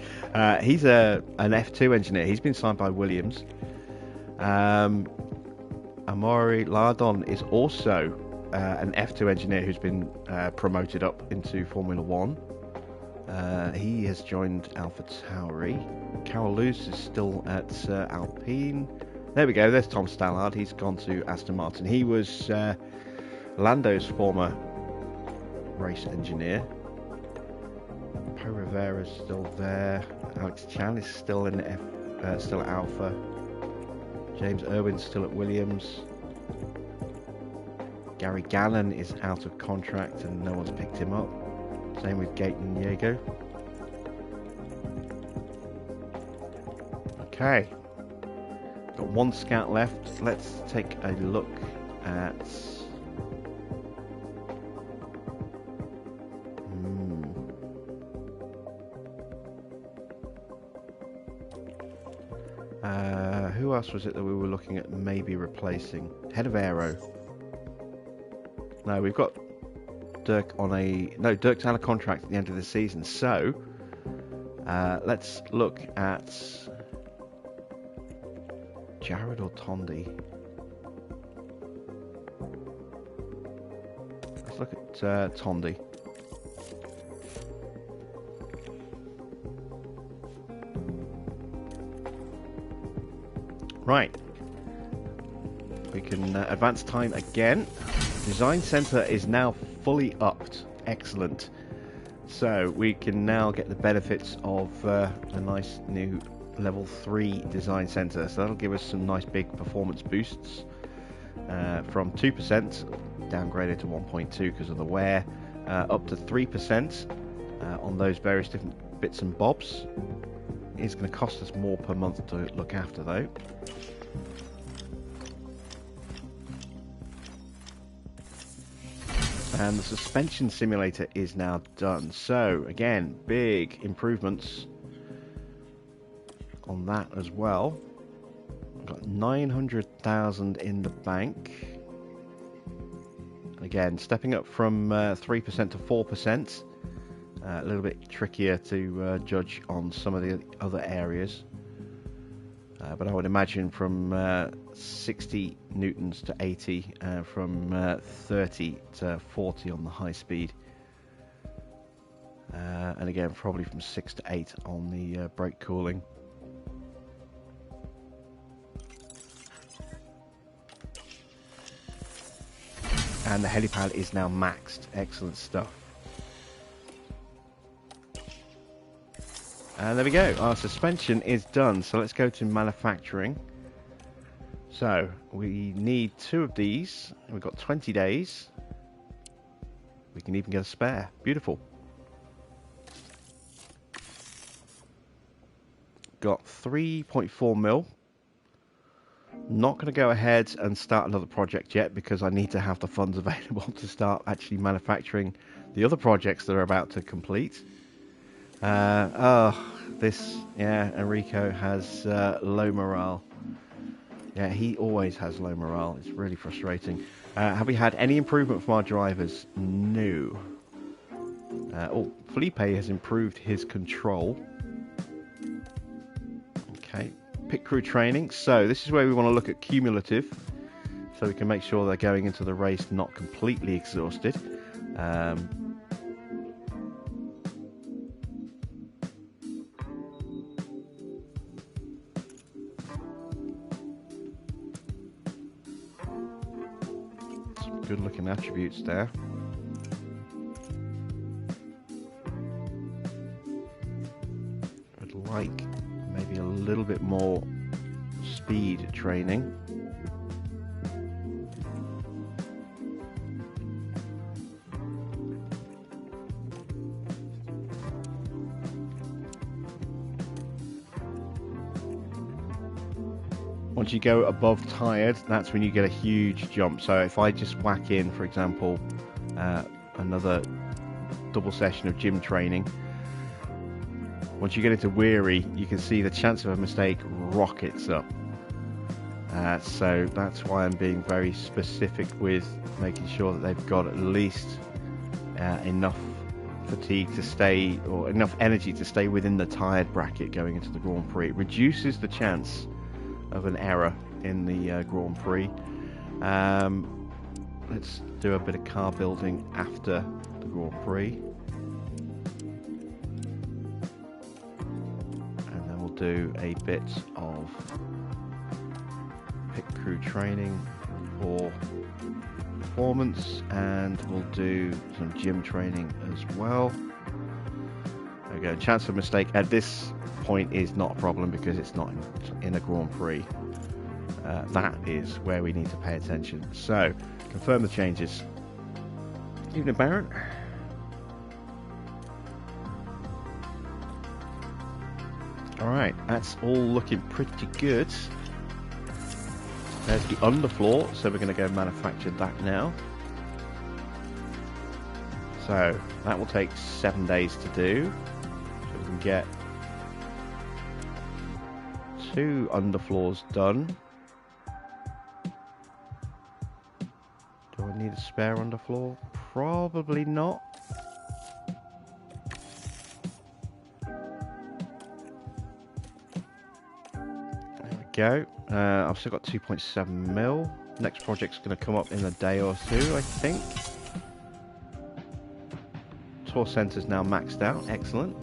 He's an F2 engineer. He's been signed by Williams. Amaury Lardon is also an F2 engineer who's been promoted up into Formula 1. He has joined AlphaTauri. Carol Lewis is still at Alpine. There we go, there's Tom Stallard. He's gone to Aston Martin. He was Lando's former race engineer. Po Rivera's still there. Alex Chan is still in still at Alpha. James Irwin's still at Williams. Gary Gallen is out of contract and no one's picked him up. Same with Gaten Diego. Okay. Got one scout left. Let's take a look at... who else was it that we were looking at maybe replacing? Head of Aero. No, we've got Dirk on a... No, Dirk's out of contract at the end of the season. So, let's look at... Jared or Tondi? Let's look at Tondi. Right. We can advance time again. Design Center is now fully upped. Excellent. So we can now get the benefits of a nice new level 3 Design Center. So that'll give us some nice big performance boosts from 2% downgraded to 1.2 because of the wear, up to 3% on those various different bits and bobs. It's going to cost us more per month to look after though. And the suspension simulator is now done. So again, big improvements on that as well. We've got 900,000 in the bank. Again, stepping up from 3% to 4%. A little bit trickier to judge on some of the other areas. But I would imagine from 60 newtons to 80, from 30 to 40 on the high speed. And again, probably from 6 to 8 on the brake cooling. And the helipad is now maxed. Excellent stuff. And there we go, our suspension is done. So let's go to manufacturing. So we need 2 of these. We've got 20 days. We can even get a spare. Beautiful. Got 3.4 mil. Not going to go ahead and start another project yet because I need to have the funds available to start actually manufacturing the other projects that are about to complete. Enrico has low morale. Yeah, he always has low morale. It's really frustrating. Have we had any improvement from our drivers? No. Felipe has improved his control. Okay, pit crew training. So this is where we want to look at cumulative, so we can make sure they're going into the race not completely exhausted. Good looking attributes there. I'd like maybe a little bit more speed training. Once you go above tired, that's when you get a huge jump. So if I just whack in, for example, another double session of gym training, once you get into weary, you can see the chance of a mistake rockets up. So that's why I'm being very specific with making sure that they've got at least enough fatigue to stay, or enough energy to stay within the tired bracket going into the Grand Prix. It reduces the chance of an error in the Grand Prix. Let's do a bit of car building after the Grand Prix, and then we'll do a bit of pit crew training for performance, and we'll do some gym training as well. There we go. Chance of mistake at this point is not a problem because it's not in a Grand Prix. That is where we need to pay attention. So Confirm the changes. Evening, Baron. Alright, that's all looking pretty good. There's the underfloor, so we're going to go manufacture that now. So, that will take 7 days to do. So we can get 2 underfloors done. Do I need a spare underfloor? Probably not. Go. I've still got 2.7 mil. Next project's going to come up in a day or two, I think. Tour centre's now maxed out. Excellent.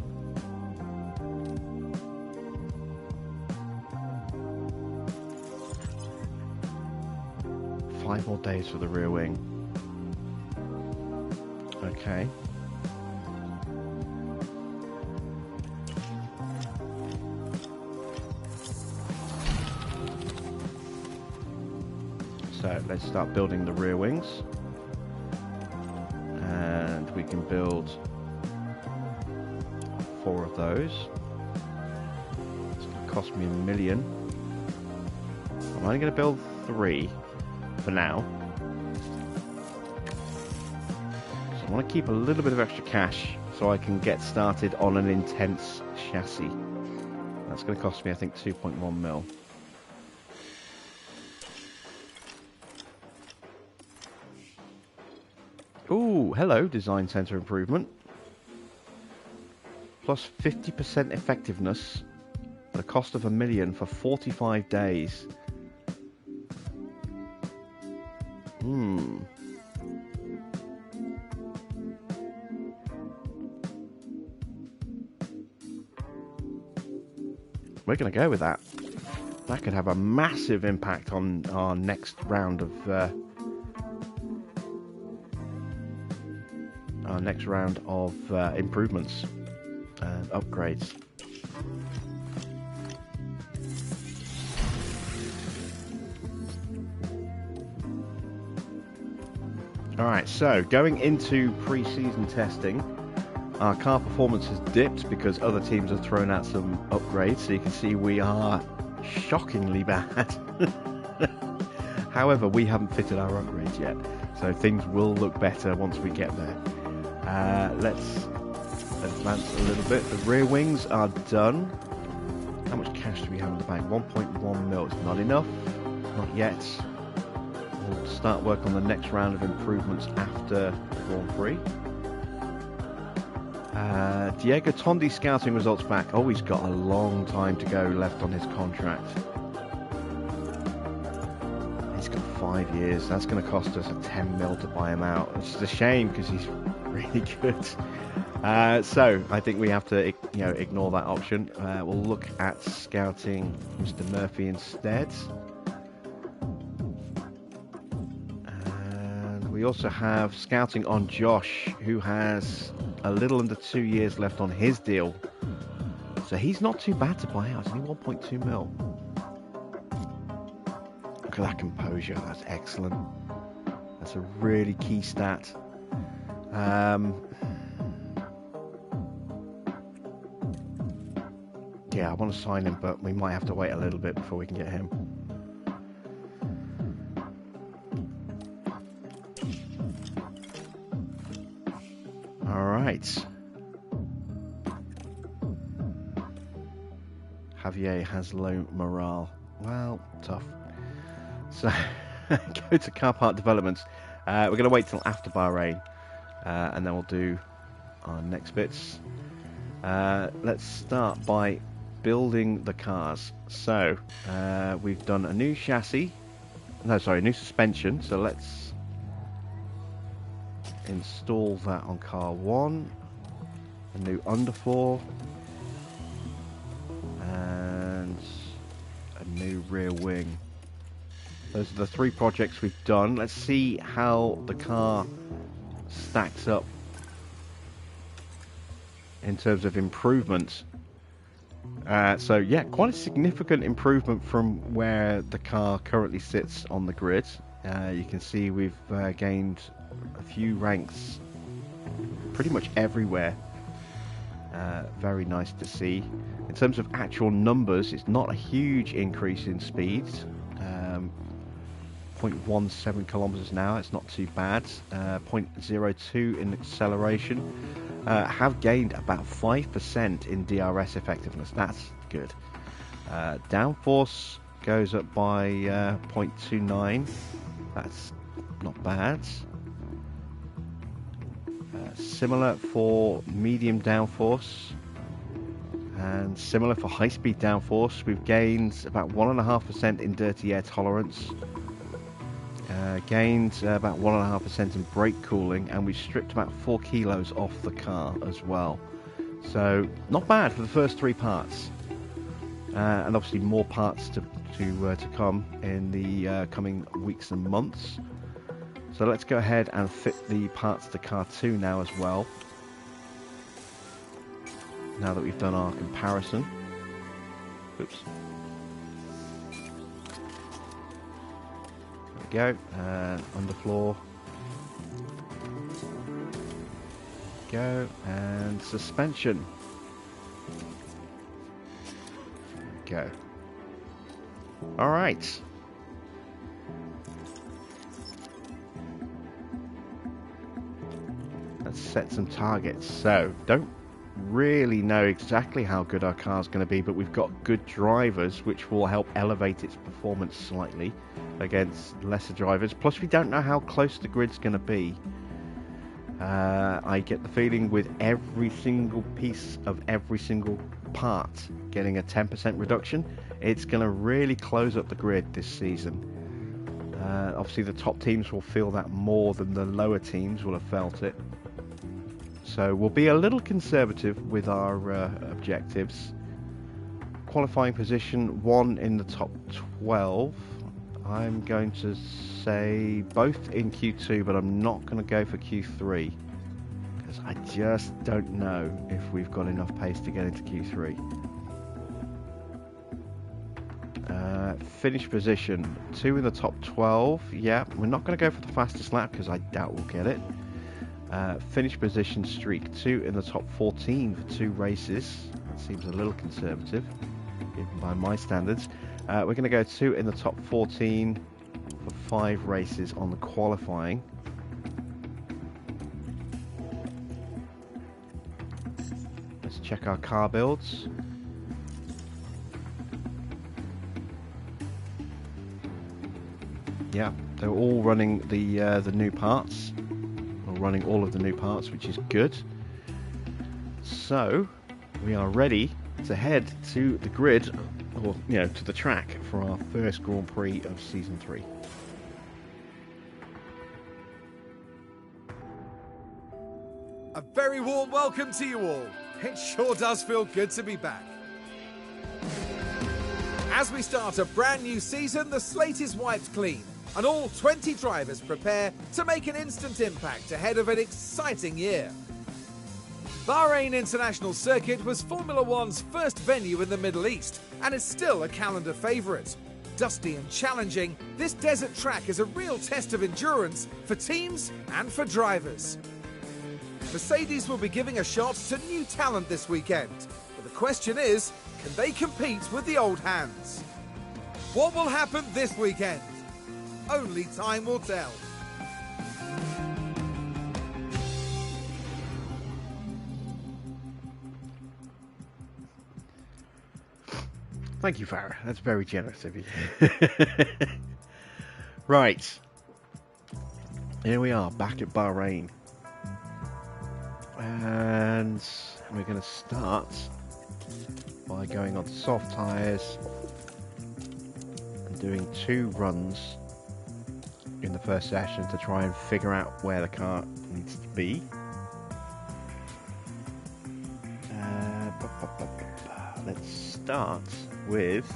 Five more days for the rear wing. Okay. So let's start building the rear wings, and we can build 4 of those. It's going to cost me $1 million. I'm only going to build 3 for now. So I want to keep a little bit of extra cash so I can get started on an intense chassis. That's going to cost me, I think, 2.1 mil. Ooh, hello, design center improvement. Plus 50% effectiveness at a cost of $1 million for 45 days. We're going to go with that. That could have a massive impact on our next round of improvements and upgrades. Alright, so going into pre-season testing, our car performance has dipped because other teams have thrown out some upgrades, so you can see we are shockingly bad. However, we haven't fitted our upgrades yet, so things will look better once we get there. Let's advance a little bit. The rear wings are done. How much cash do we have in the bank? 1.1 mil. It's not enough. Not yet. We'll start work on the next round of improvements after Grand Prix. Diego Tondi scouting results back. Oh, he's got a long time to go left on his contract. He's got 5 years. That's going to cost us a 10 mil to buy him out. It's just a shame because he's really good. So I think we have to, ignore that option. We'll look at scouting Mr. Murphy instead. And we also have scouting on Josh, who has a little under 2 years left on his deal. So he's not too bad to buy out. It's only 1.2 mil. Look at that composure. That's excellent. That's a really key stat. Yeah, I want to sign him, but we might have to wait a little bit before we can get him. All right. Javier has low morale. Well, tough. So, go to car park developments. We're going to wait till after Bahrain, and then we'll do our next bits. Let's start by building the cars. So, we've done a new chassis. No, sorry, new suspension. So let's install that on car 1. A new underfloor. And a new rear wing. Those are the 3 projects we've done. Let's see how the car stacks up in terms of improvements. So yeah, quite a significant improvement from where the car currently sits on the grid. You can see we've gained a few ranks pretty much everywhere. Very nice to see. In terms of actual numbers, it's not a huge increase in speed. 0.17 kilometers an hour, it's not too bad. 0.02 in acceleration. Have gained about 5% in DRS effectiveness. That's good. Downforce goes up by 0.29. That's not bad. Similar for medium downforce, and similar for high-speed downforce. We've gained about 1.5% in dirty air tolerance, gained about 1.5% in brake cooling, and we've stripped about 4 kilos off the car as well. So not bad for the first 3 parts, and obviously more parts to come in the coming weeks and months. So let's go ahead and fit the parts to car 2 now as well. Now that we've done our comparison. Oops. There we go. Underfloor. Go. And suspension. Go. Alright. Let's set some targets. So, don't really know exactly how good our car's going to be, but we've got good drivers which will help elevate its performance slightly against lesser drivers. Plus, we don't know how close the grid's going to be. I get the feeling with every single piece of every single part getting a 10% reduction, it's going to really close up the grid this season. Obviously, the top teams will feel that more than the lower teams will have felt it. So we'll be a little conservative with our objectives. Qualifying position 1 in the top 12. I'm going to say both in Q2, but I'm not going to go for Q3 because I just don't know if we've got enough pace to get into Q3. Finish position 2 in the top 12. Yeah, we're not going to go for the fastest lap because I doubt we'll get it. Finish position streak 2 in the top 14 for 2 races. That seems a little conservative, even by my standards. We're going to go 2 in the top 14 for 5 races on the qualifying. Let's check our car builds. Yeah, they're all running the new parts. Running all of the new parts, which is good. So we are ready to head to the grid, or to the track for our first Grand Prix of season 3. A very warm welcome to you all. It sure does feel good to be back. As we start a brand new season, the slate is wiped clean, and all 20 drivers prepare to make an instant impact ahead of an exciting year. Bahrain International Circuit was Formula One's first venue in the Middle East and is still a calendar favourite. Dusty and challenging, this desert track is a real test of endurance for teams and for drivers. Mercedes will be giving a shot to new talent this weekend, but the question is, can they compete with the old hands? What will happen this weekend? Only time will tell. Thank you, Farah. That's very generous of you. Right. Here we are, back at Bahrain. And we're going to start by going on soft tyres and doing 2 runs in the first session to try and figure out where the car needs to be. Let's start with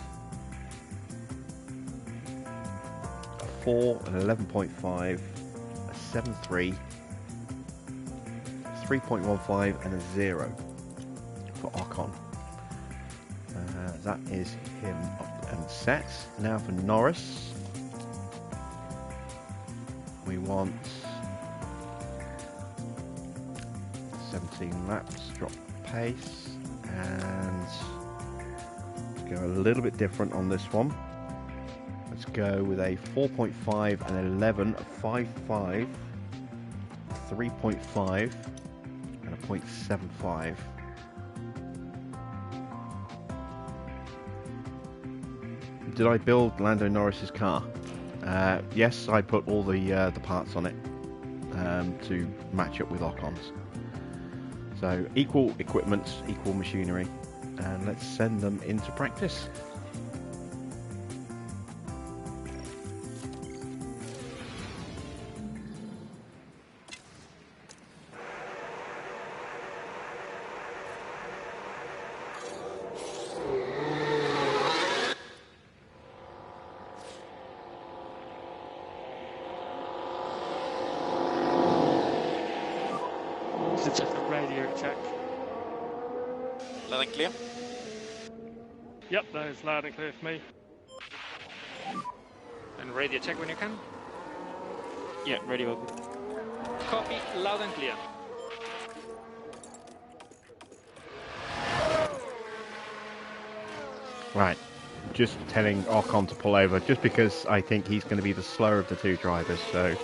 a 4, an 11.5, a 7.3, 3.15 and a 0 for Ocon. That is him up and set. Now for Norris. want 17 laps, drop pace, and go a little bit different on this one. Let's go with a 4.5 and 11, a 5.5, 3.5, and a 0.75. Did I build Lando Norris's car? Yes, I put all the parts on it to match up with Ocon's. So equal equipment, equal machinery, and let's send them into practice. It's a radio check. Loud and clear. Yep, that is loud and clear for me. And radio check when you can. Yeah, radio. Copy, loud and clear. Right, just telling Ocon to pull over, just because I think he's going to be the slower of the two drivers. So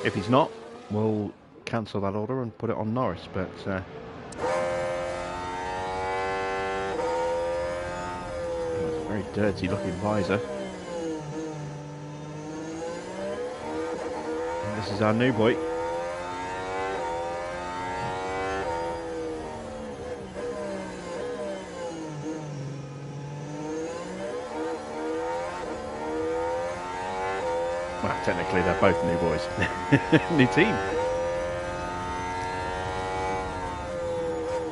if he's not, we'll cancel that order and put it on Norris. But it's a very dirty looking visor. And this is our new boy. Well, technically they're both new boys. New team.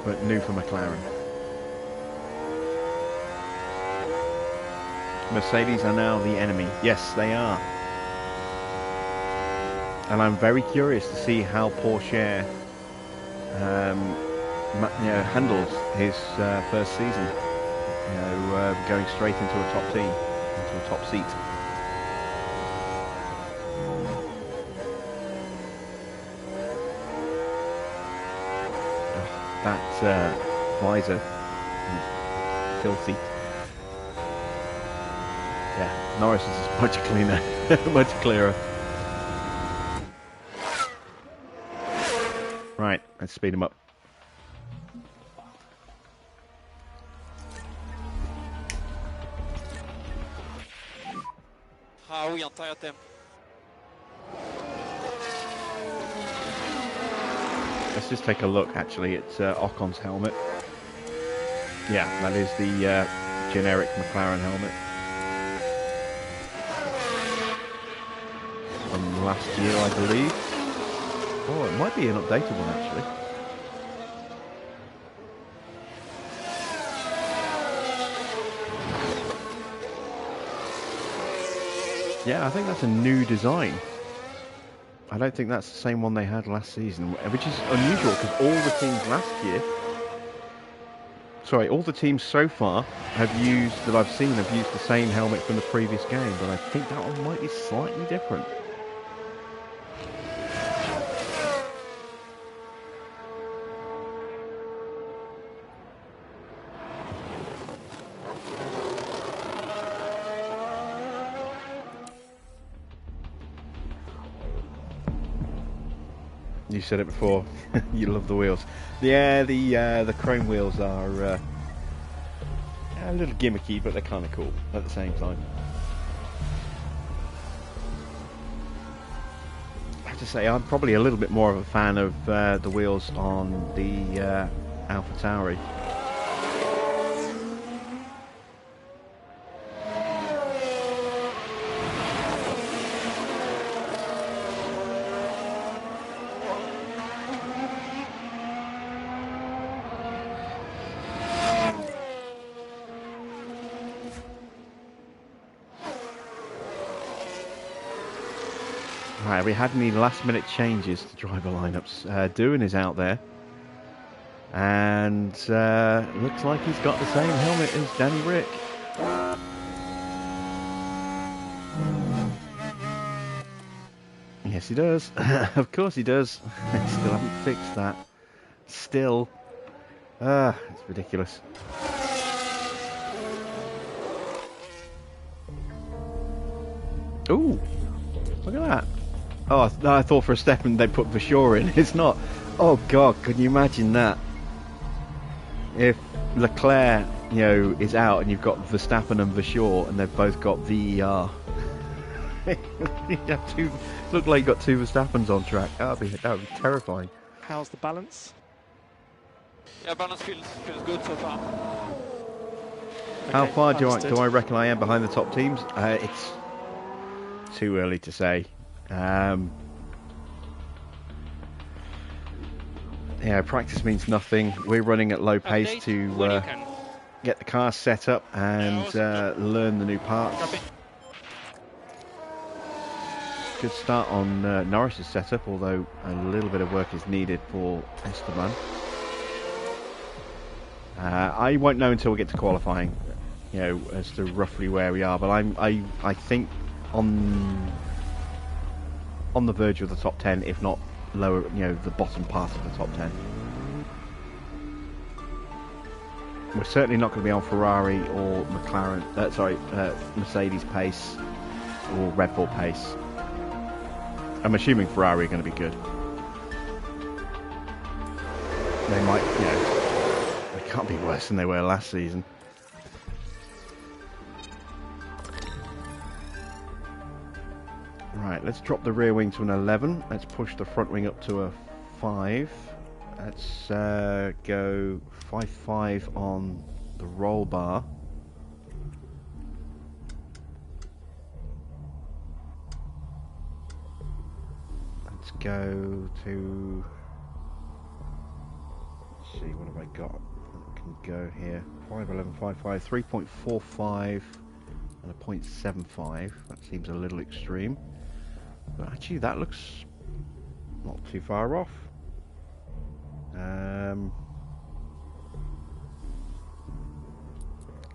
But new for McLaren. Mercedes are now the enemy. Yes, they are. And I'm very curious to see how Porsche handles his first season. Going straight into a top team, into a top seat. That visor is filthy. Yeah, Norris is much cleaner, much clearer. Right, let's speed him up. Ah oui, en tire temp. Let's just take a look actually at Ocon's helmet. Yeah, that is the generic McLaren helmet from last year, I believe. Oh, it might be an updated one actually. Yeah, I think that's a new design. I don't think that's the same one they had last season, which is unusual because all the teams last year, all the teams so far have used, that I've seen, have used the same helmet from the previous game, but I think that one might be slightly different. You said it before. You love the wheels. Yeah, the chrome wheels are a little gimmicky, but they're kind of cool at the same time. I have to say, I'm probably a little bit more of a fan of the wheels on the AlphaTauri. Right, have we had any last minute changes to driver lineups? Doohan is out there. And looks like he's got the same helmet as Danny Rick. Yes, he does. Of course he does. Still haven't fixed that. Still. It's ridiculous. Ooh, look at that. Oh, I thought for a second they put Vasseur in. It's not. Oh, God, can you imagine that? If Leclerc, is out and you've got Verstappen and Vasseur and they've both got VER. You have two. Look like you've got two Verstappens on track. That would be terrifying. How's the balance? Yeah, balance feels good so far. How Okay, far do understood. I reckon I am behind the top teams? It's too early to say. Practice means nothing. We're running at low pace Update to when you can. get the car set up and learn the new parts. Copy. Good start on Norris's setup, although a little bit of work is needed for Esteban. I won't know until we get to qualifying, as to roughly where we are. But I think on the verge of the top 10, if not lower, the bottom part of the top 10. We're certainly not going to be on Ferrari or McLaren. Mercedes pace or Red Bull pace. I'm assuming Ferrari are going to be good. They might, they can't be worse than they were last season. Right, let's drop the rear wing to an 11. Let's push the front wing up to a 5. Let's go 5.5 on the roll bar. Let's go to... Let's see, what have I got? I can go here. 5.11, 5.5, 3.45 and a 0.75. That seems a little extreme. But actually that looks not too far off.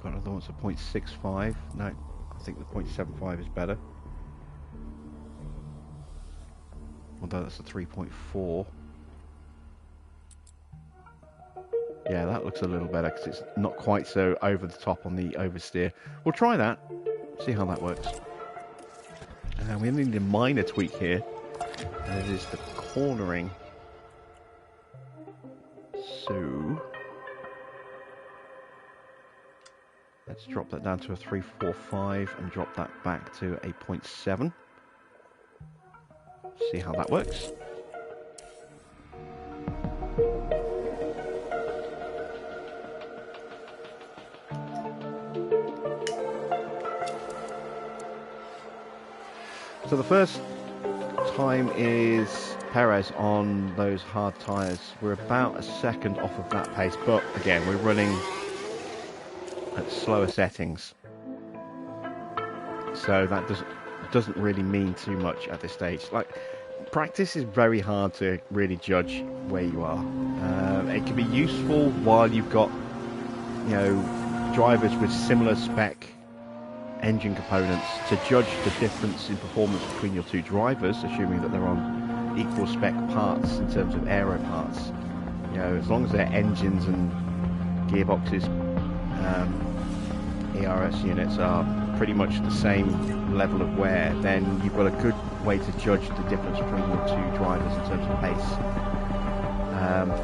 Got another one's a 0.65. No, I think the 0.75 is better. Although that's a 3.4. Yeah, that looks a little better because it's not quite so over the top on the oversteer. We'll try that, see how that works. We need a minor tweak here, and it is the cornering. So let's drop that down to a 3.45 and drop that back to a 0.7. See how that works. So the first time is Perez on those hard tyres. We're about a second off of that pace, but again, we're running at slower settings. So that doesn't really mean too much at this stage. Like, practice is very hard to really judge where you are. It can be useful while you've got, drivers with similar spec engine components to judge the difference in performance between your two drivers, assuming that they're on equal spec parts in terms of aero parts. As long as their engines and gearboxes, ERS units are pretty much the same level of wear, then you've got a good way to judge the difference between your two drivers in terms of pace.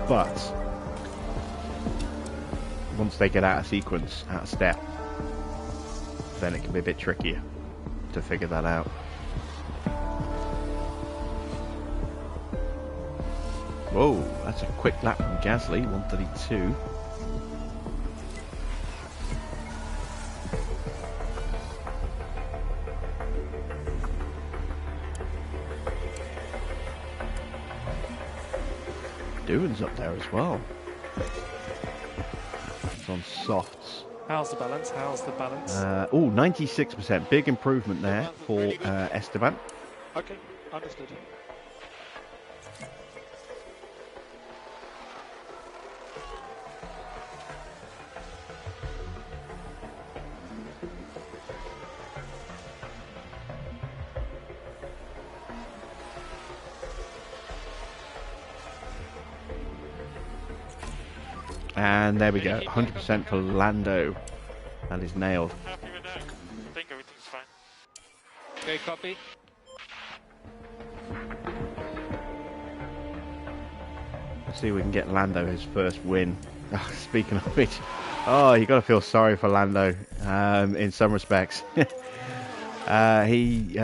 But once they get out of sequence, out of step, then it can be a bit trickier to figure that out. Whoa, that's a quick lap from Gasly, 132. Doohan's up there as well. It's on softs. How's the balance? 96%. Big improvement there for Esteban. Okay, understood. And there we go, 100% for Lando. That is nailed. Happy with that? I think everything's fine. Okay, copy. Let's see if we can get Lando his first win. Oh, speaking of which, oh, you got to feel sorry for Lando in some respects. He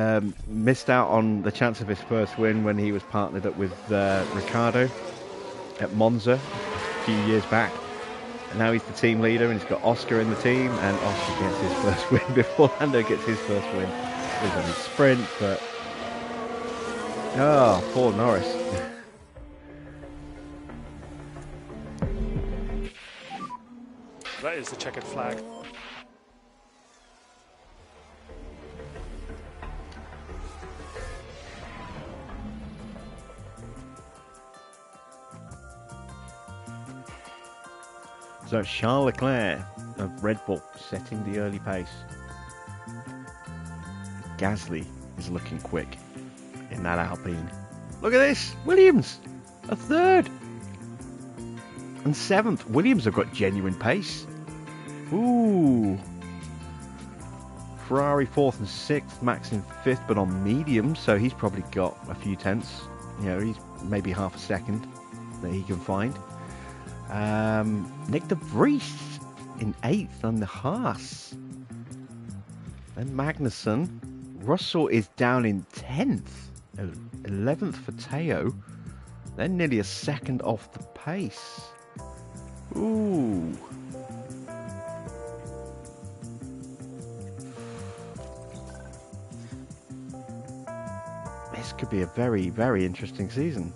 missed out on the chance of his first win when he was partnered up with Ricciardo at Monza a few years back. And now he's the team leader and he's got Oscar in the team, and Oscar gets his first win before Lando gets his first win. It was only sprint, but oh, poor Norris. That is the checkered flag. So Charles Leclerc of Red Bull setting the early pace. Gasly is looking quick in that Alpine. Look at this! Williams! A third! And 7th. Williams have got genuine pace. Ooh. Ferrari 4th and 6th. Max in 5th, but on medium, so he's probably got a few tenths. You know, he's maybe half a second that he can find. Nick de Vries in 8th on the Haas. Then Magnussen. Russell is down in 10th. 11th for Teo. Then nearly a second off the pace. Ooh. This could be a very, very interesting season.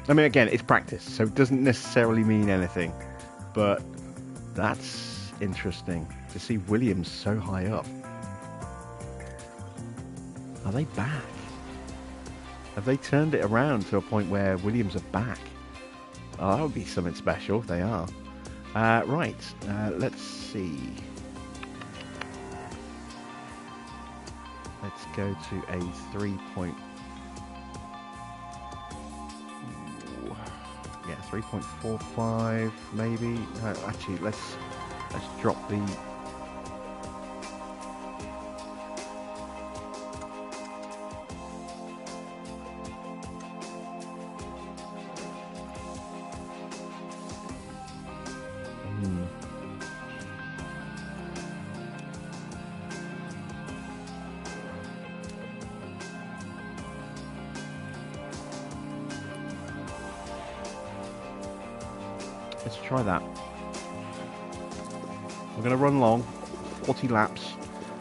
I mean, again, it's practice, so it doesn't necessarily mean anything. But that's interesting to see Williams so high up. Are they back? Have they turned it around to a point where Williams are back? Oh, that would be something special if they are. Right, let's see. Let's go to a 3. Yeah, 3.45 maybe. Actually, let's drop the. Let's try that. We're going to run long, 40 laps.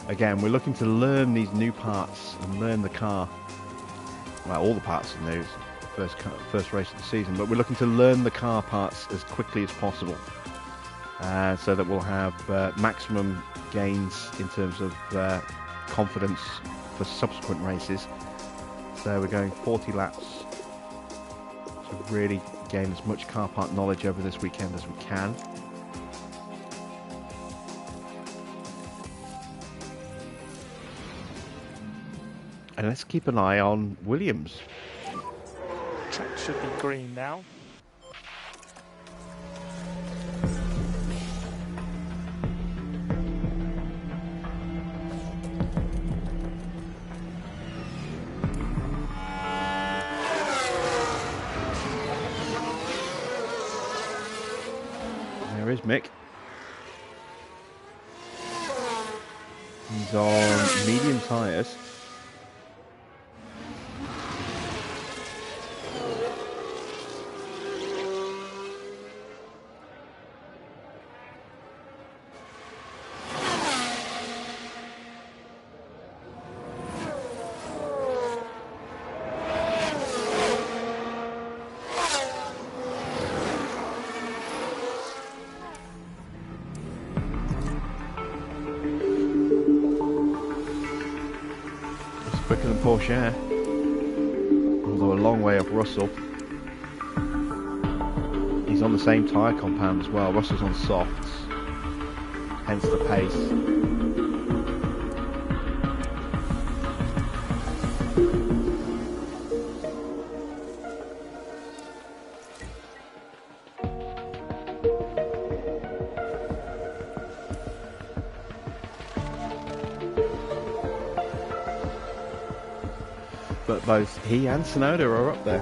Again, we're looking to learn these new parts and learn the car. Well, all the parts are new. It's the first race of the season, but we're looking to learn the car parts as quickly as possible, so that we'll have maximum gains in terms of confidence for subsequent races. So we're going 40 laps to really gain as much car part knowledge over this weekend as we can. And let's keep an eye on Williams. Track should be green now. There is Mick. He's on medium tyres. Quicker than Porsche, although a long way off Russell. He's on the same tyre compound as well. Russell's on softs, hence the pace. but both he and Tsunoda are up there.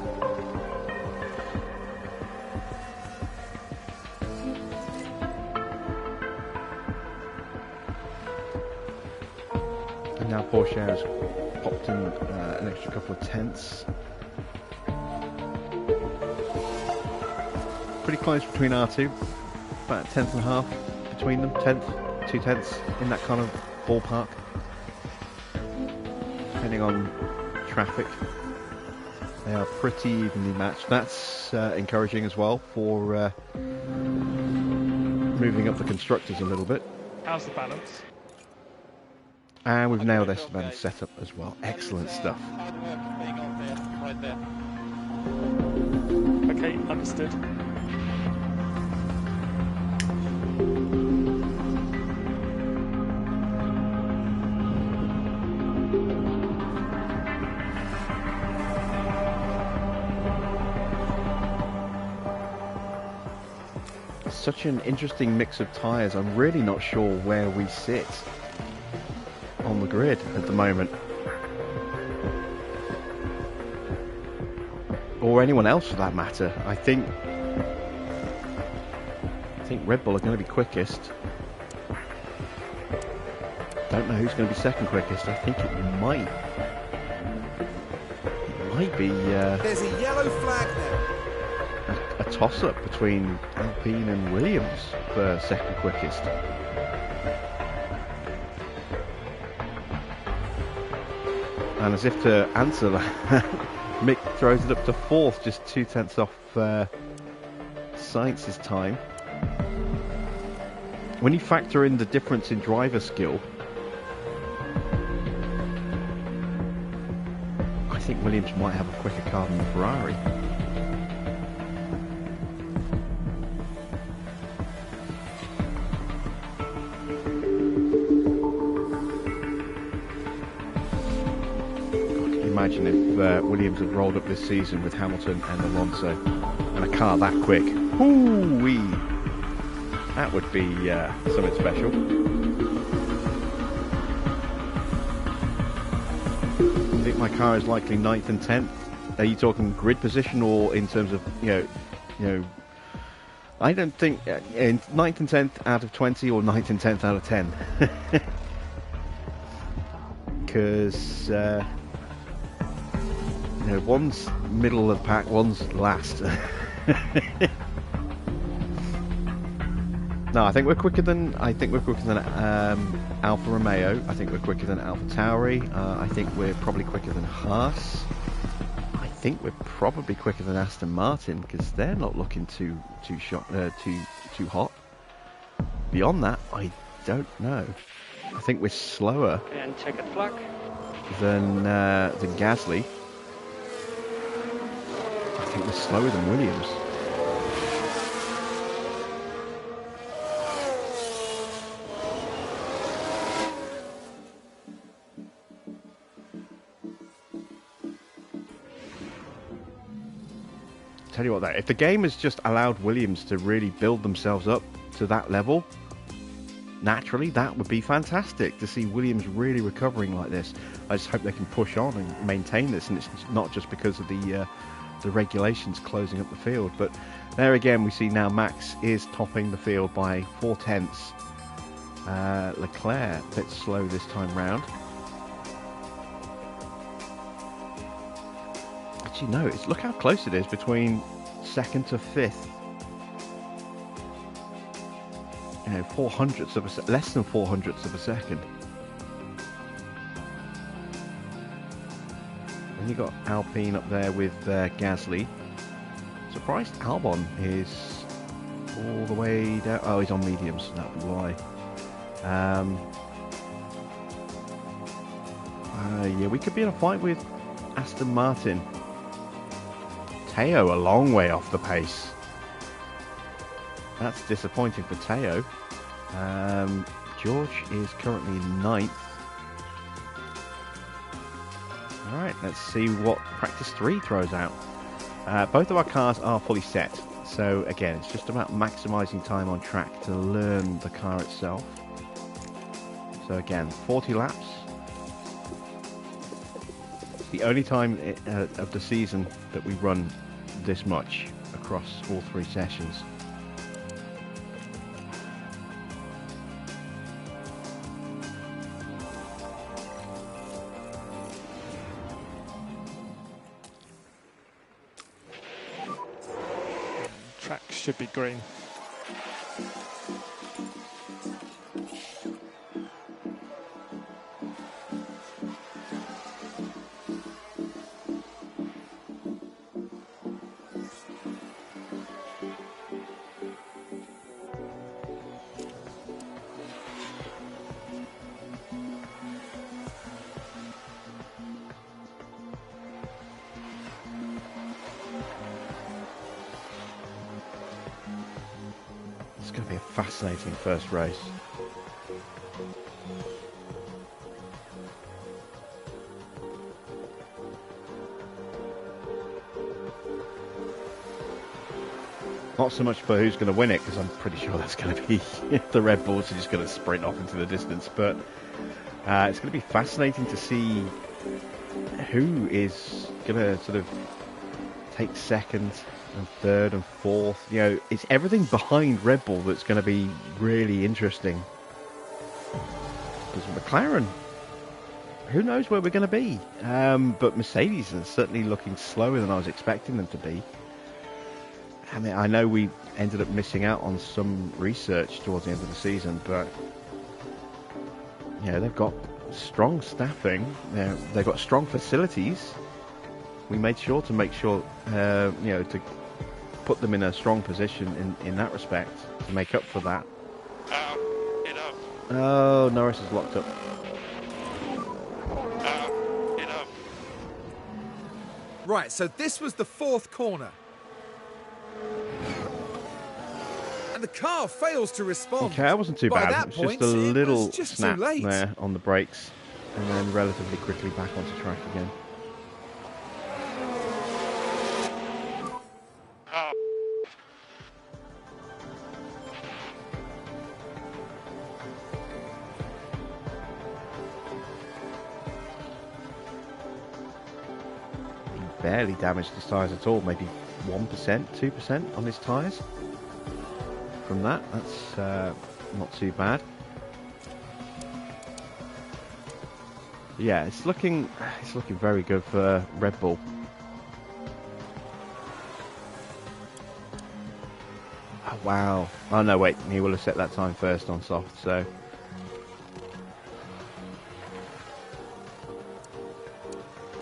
And now Porsche has popped in an extra couple of tenths. Pretty close between R2, about a tenth and a half between them, 2 tenths in that kind of ballpark, depending on traffic. They are pretty evenly matched. That's encouraging as well for moving up the constructors a little bit. How's the balance? And we've nailed Esteban's setup as well. Excellent stuff. Right there. Okay, understood. Such an interesting mix of tyres. I'm really not sure where we sit on the grid at the moment, or anyone else for that matter. I think Red Bull are going to be quickest. Don't know who's going to be second quickest. I think it might be There's a yellow flag now. a toss-up between Alpine and Williams for second quickest. And as if to answer that, Mick throws it up to fourth, just 2 tenths off Sainz's time. When you factor in the difference in driver skill, I think Williams might have a quicker car than the Ferrari. Imagine if Williams had rolled up this season with Hamilton and Alonso and a car that quick. Ooh-wee. That would be something special. I think my car is likely 9th and 10th. Are you talking grid position or in terms of, you know, I don't think in 9th and 10th out of 20 or 9th and 10th out of 10. Because one's middle of the pack, one's last. No, I think we're quicker than Alfa Romeo. I think we're quicker than Alfa Tauri. I think we're probably quicker than Haas. I think we're probably quicker than Aston Martin because they're not looking too hot. Beyond that, I don't know. I think we're slower And checkered flag. than Gasly. I think we're slower than Williams. Tell you what, if the game has just allowed Williams to really build themselves up to that level, naturally, that would be fantastic to see Williams really recovering like this. I just hope they can push on and maintain this, and it's not just because of the regulations closing up the field. But there again, we see now Max is topping the field by 4 tenths. Leclerc a bit slow this time round. Actually, no, look how close it is between second to fifth. 400ths of a less than 400ths of a second. Then you got Alpine up there with Gasly. Surprised Albon is all the way down. Oh, he's on mediums, so that would be why. Yeah, we could be in a fight with Aston Martin. Teo a long way off the pace. That's disappointing for Teo. George is currently 9th. Alright, let's see what practice 3 throws out. Both of our cars are fully set. So again, it's just about maximising time on track to learn the car itself. So again, 40 laps. the only time of the season that we run this much across all 3 sessions. Track should be green. It's going to be a fascinating first race. Not so much for who's going to win it, because I'm pretty sure that's going to be the Red Bulls are just going to sprint off into the distance, but it's going to be fascinating to see who is going to sort of take second and third and fourth. You know, it's everything behind Red Bull that's going to be really interesting. Because McLaren, who knows where we're going to be? But Mercedes is certainly looking slower than I was expecting them to be. I mean, I know we ended up missing out on some research towards the end of the season, but yeah, they've got strong staffing. They've got strong facilities. We made sure to to put them in a strong position in that respect to make up for that. Get up. Oh, Norris is locked up. Get up. Right, so this was the 4th corner. And the car fails to respond. Okay, that wasn't too By bad. that It was point, just a it was little just snap too late. there on the brakes, and then relatively quickly back onto track again. He barely damaged his tyres at all, maybe 1%, 2% on his tyres. From that's not too bad. Yeah, it's looking very good for Red Bull. Oh, wow. Oh no, wait, he will have set that time first on soft, so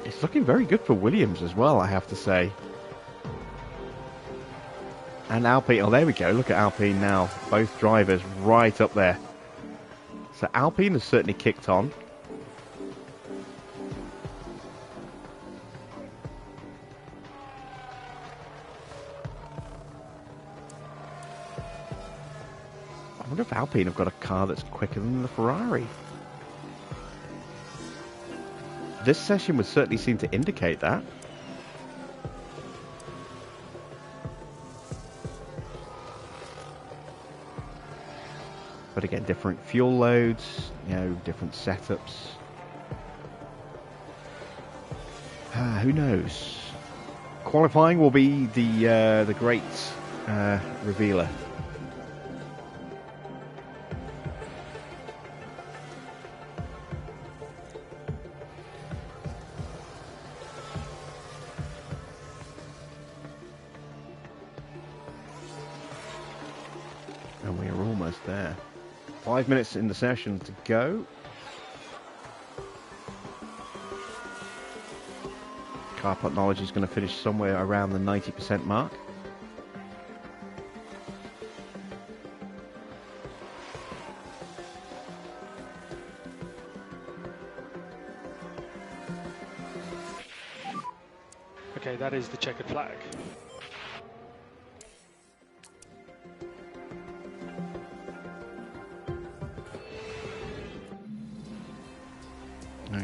it's looking very good for Williams as well, I have to say. And Alpine, oh there we go, look at Alpine now. Both drivers right up there. So Alpine has certainly kicked on. I wonder if Alpine have got a car that's quicker than the Ferrari. This session would certainly seem to indicate that. But again, different fuel loads, different setups. Who knows? Qualifying will be the great revealer. And we are almost there. 5 minutes in the session to go. Car part knowledge is going to finish somewhere around the 90% mark. Okay, that is the checkered flag.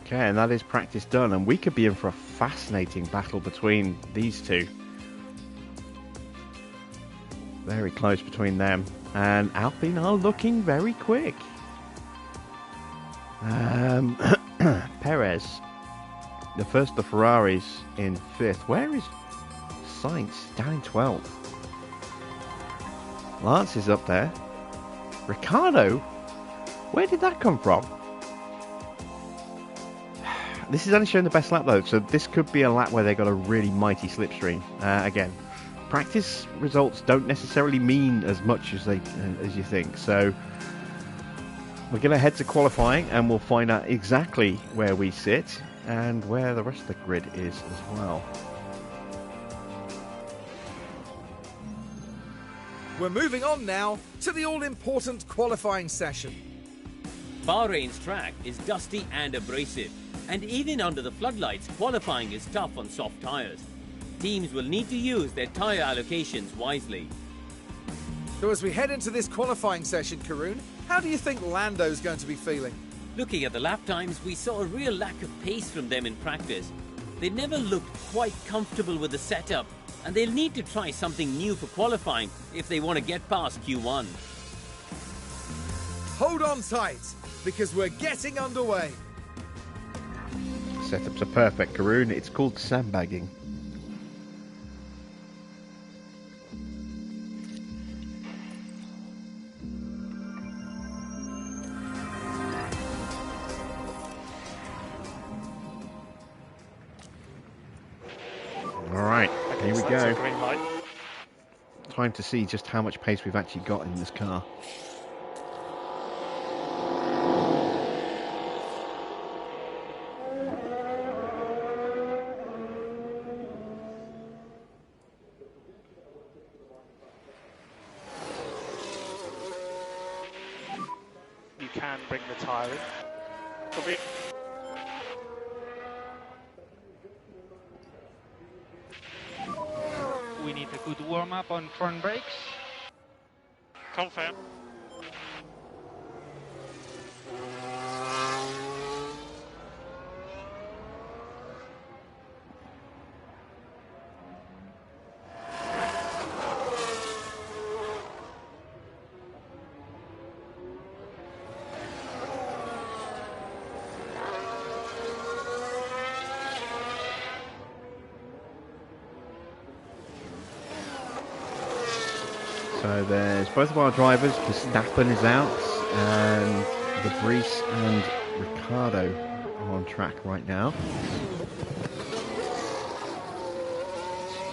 Okay, and that is practice done, and we could be in for a fascinating battle between these two. Very close between them, and Alpine are looking very quick. Perez the Ferraris in 5th. Where is Sainz? Down in 12th. Lance is up there. Ricardo? Where did that come from? This is only showing the best lap though, so this could be a lap where they got a really mighty slipstream. Again, practice results don't necessarily mean as much as you think. So we're going to head to qualifying and we'll find out exactly where we sit and where the rest of the grid is as well. We're moving on now to the all-important qualifying session. Bahrain's track is dusty and abrasive, and even under the floodlights, qualifying is tough on soft tyres. Teams will need to use their tyre allocations wisely. So as we head into this qualifying session, Karun, how do you think Lando's going to be feeling? Looking at the lap times, we saw a real lack of pace from them in practice. They never looked quite comfortable with the setup, and they'll need to try something new for qualifying if they want to get past Q1. Hold on tight, because we're getting underway. Setups are perfect, Karun. It's called sandbagging. Alright, here we go. Green light. Time to see just how much pace we've actually got in this car. You can bring the tyre in. Copy. We need a good warm-up on front brakes. Confirm. So there's both of our drivers. Verstappen is out, and the Prix and Ricardo are on track right now.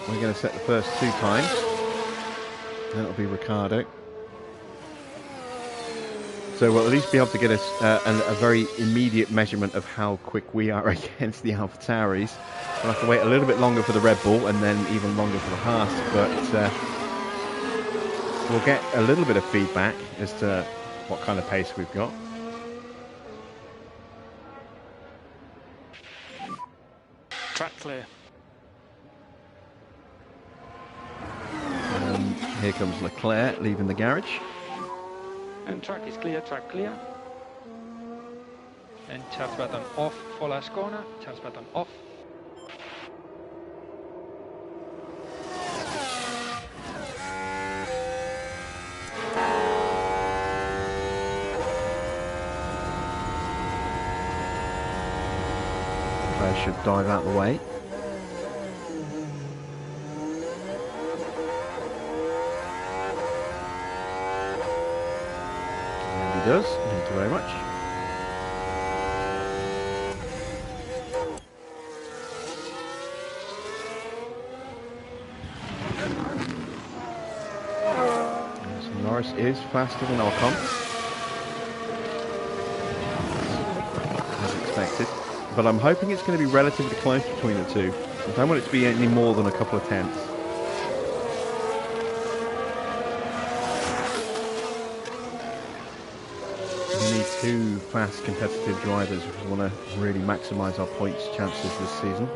We're going to set the first 2 times. That'll be Ricardo. So we'll at least be able to get a very immediate measurement of how quick we are against the AlphaTauris. We'll have to wait a little bit longer for the Red Bull and then even longer for the Haas, but we'll get a little bit of feedback as to what kind of pace we've got. Track clear. And here comes Leclerc leaving the garage. And track is clear, track clear. And charge button off for last corner, charge button off. Should dive out the way. And he does. Thank you very much. So Norris is faster than Ocon, as expected. But I'm hoping it's going to be relatively close between the two. I don't want it to be any more than a couple of tenths. We need 2 fast, competitive drivers if we want to really maximise our points chances this season.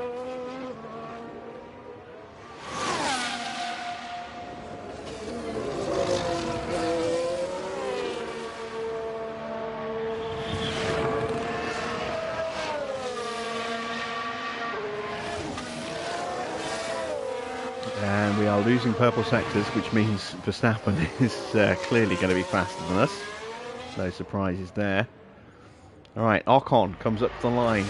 And we are losing purple sectors, which means Verstappen is clearly going to be faster than us. No surprises there. Alright, Ocon comes up the line.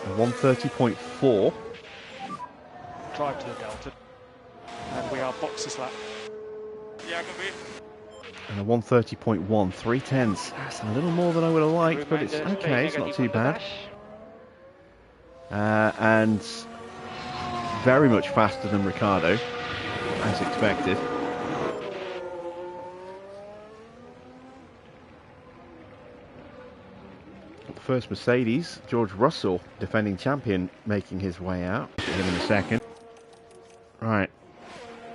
130.4. Drive to the Delta. And we are boxes lap. Yeah, can be. And a 130.1, 3/10. That's a little more than I would have liked, but it's okay, it's not too bad. And very much faster than Ricciardo, as expected. First Mercedes, George Russell, defending champion, making his way out. In a second. Right.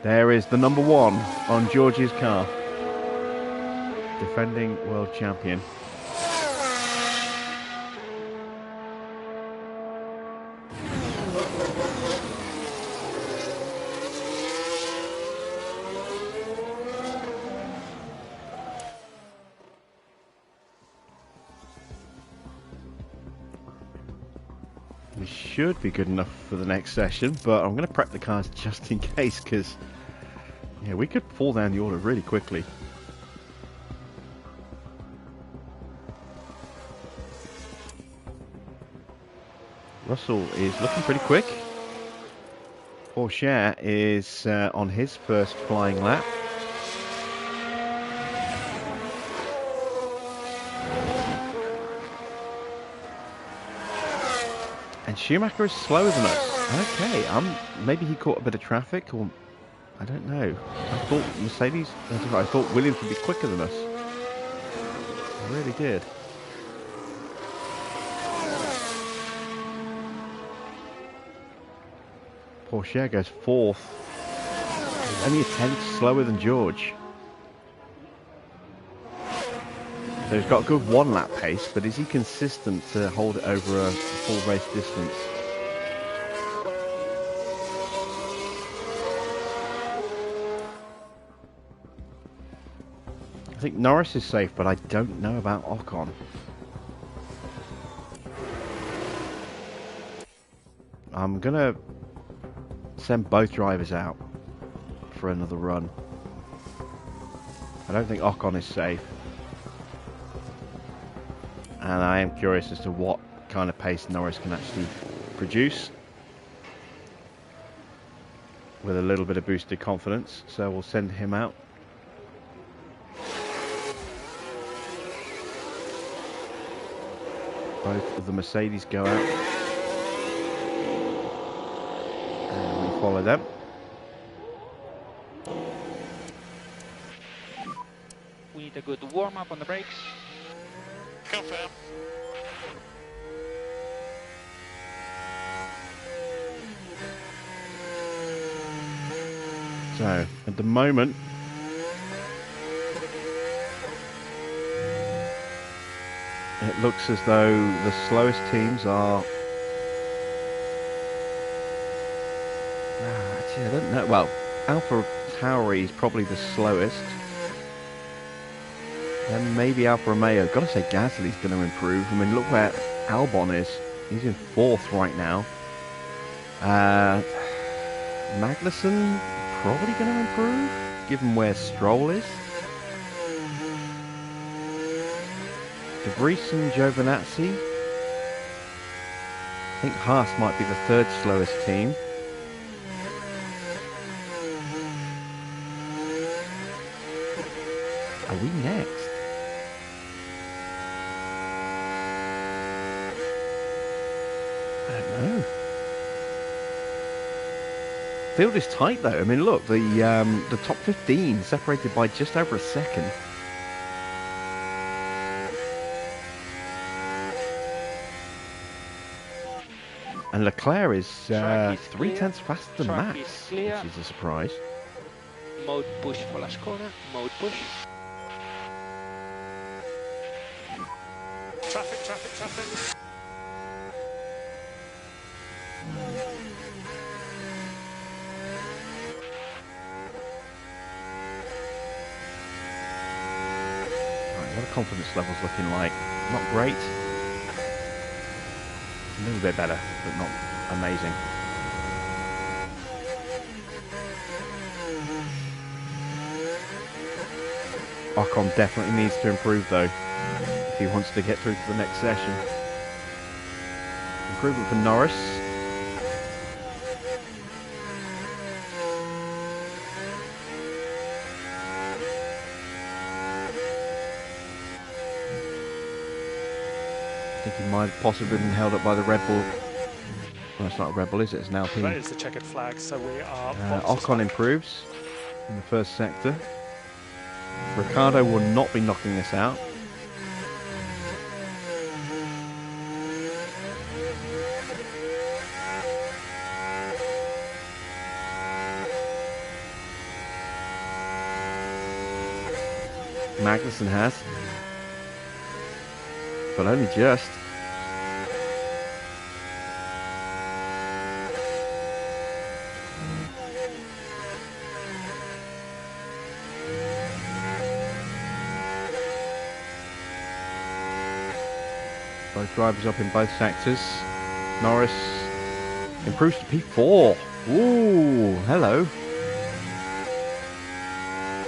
There is the number 1 on George's car. Defending world champion. We should be good enough for the next session, but I'm going to prep the cars just in case, because yeah, we could fall down the order really quickly. Russell is looking pretty quick. Porsche is on his first flying lap. And Schumacher is slower than us. Okay, maybe he caught a bit of traffic, or I don't know. I thought I thought Williams would be quicker than us. I really did. Porsche goes 4th. He's only a 10th slower than George. So he's got a good 1 lap pace, but is he consistent to hold it over a full race distance? I think Norris is safe, but I don't know about Ocon. I'm gonna send both drivers out for another run. I don't think Ocon is safe. And I am curious as to what kind of pace Norris can actually produce with a little bit of boosted confidence. So we'll send him out. Both of the Mercedes go out. And we follow them. We need a good warm-up on the brakes. Confirm. So, at the moment, it looks as though the slowest teams are... actually, I don't know. Well, Alpha Tauri is probably the slowest. Then maybe Alfa Romeo. Gotta say, Gasly's going to improve. I mean, look where Albon is. He's in 4th right now. Magnussen probably going to improve, given where Stroll is. De Vries and Giovinazzi. I think Haas might be the 3rd slowest team. Are we next? I don't know. Field is tight though. I mean, look, the top 15 separated by just over a second. And Leclerc is 3/10 faster than Max, which is a surprise. Mode push for last corner. Mode push. Traffic, traffic, traffic. Right, what are confidence levels looking like? Not great. A little bit better, but not amazing. Ocon definitely needs to improve though, if he wants to get through to the next session. improvement for Norris. I think he might have possibly been held up by the Red Bull. Well, it's not a Red Bull, is it? It's an Alpine. That is the checkered flag, so we are... Ocon improves in the first sector. Ricardo will not be knocking this out. Magnussen has, but only just. Both drivers up in both sectors. Norris improves to P4. Ooh, hello.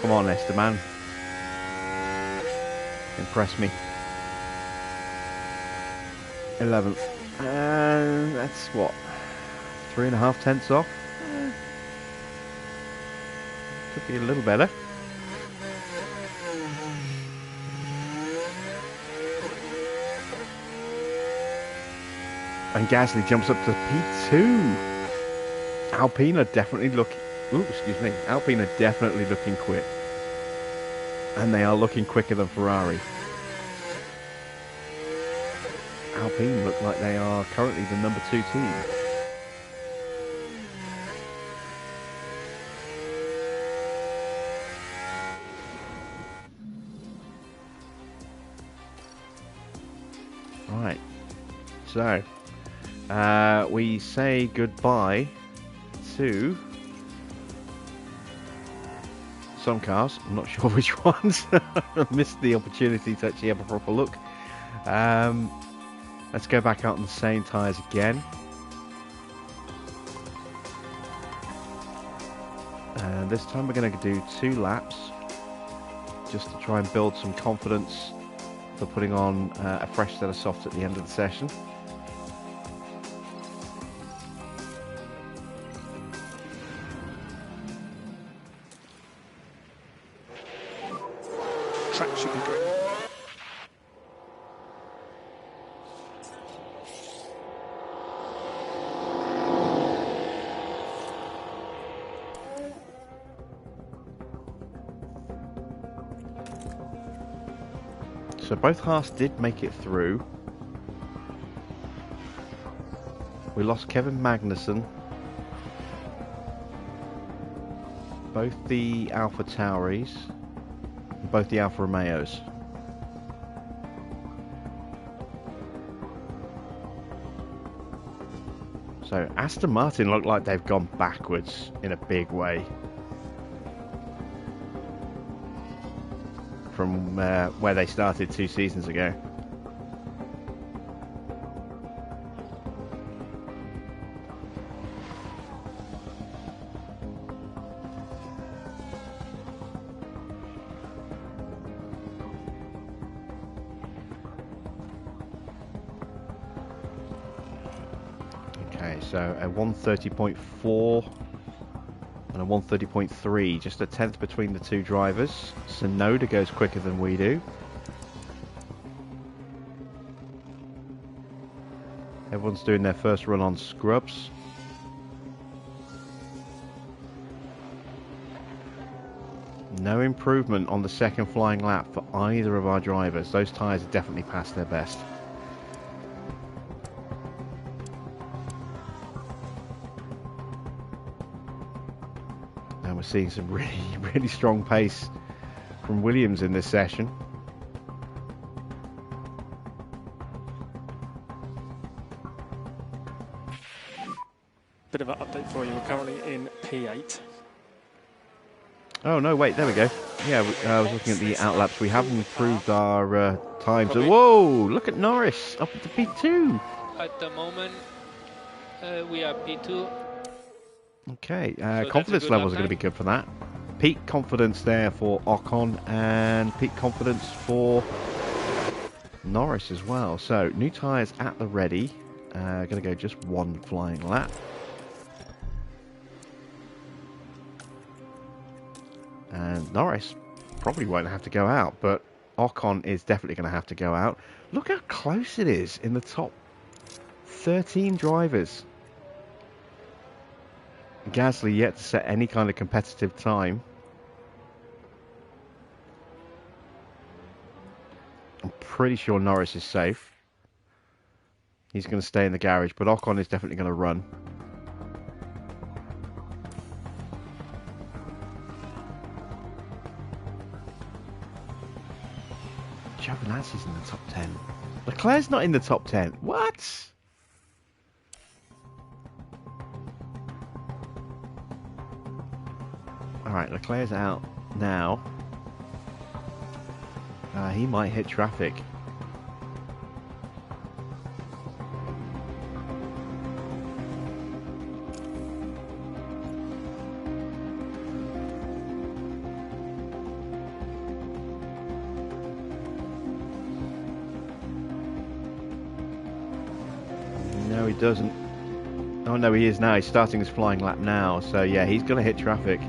Come on, Esteban. Impress me. 11th. And that's what? 3.5 tenths off? Could be a little better. And Gasly jumps up to P2. Alpine are definitely looking... Ooh, excuse me. Alpine are definitely looking quick. And they are looking quicker than Ferrari. Alpine look like they are currently the number 2 team. Right. So, we say goodbye to some cars. I'm not sure which ones. I missed the opportunity to actually have a proper look. Let's go back out on the same tyres again. And this time we're going to do 2 laps just to try and build some confidence for putting on a fresh set of softs at the end of the session. Track should be good. So both Haas did make it through. We lost Kevin Magnussen. Both the Alpha Tauris. Both the Alfa Romeos. So Aston Martin look like they've gone backwards in a big way from where they started 2 seasons ago. So a 130.4 and a 130.3, just a tenth between the 2 drivers. Tsunoda goes quicker than we do. Everyone's doing their first run on scrubs. No improvement on the second flying lap for either of our drivers. Those tyres are definitely past their best. We're seeing some really strong pace from Williams in this session. Bit of an update for you. We're currently in P8. Oh no, wait, there we go. Yeah, I was looking at the outlaps. We have improved our times. Whoa, look at Norris up to P2. At the moment, we are P2. Okay, So confidence levels are lap going to be good for that. Peak confidence there for Ocon and peak confidence for Norris as well. So, new tyres at the ready. Going to go just one flying lap. And Norris probably won't have to go out, but Ocon is definitely going to have to go out. Look how close it is in the top 13 drivers. Gasly yet to set any kind of competitive time. I'm pretty sure Norris is safe. He's going to stay in the garage, but Ocon is definitely going to run. Giovanazzi's in the top 10. Leclerc's not in the top 10. What? Alright, Leclerc's out now. He might hit traffic. No, he doesn't. Oh no, he is now. He's starting his flying lap now. So yeah, he's going to hit traffic.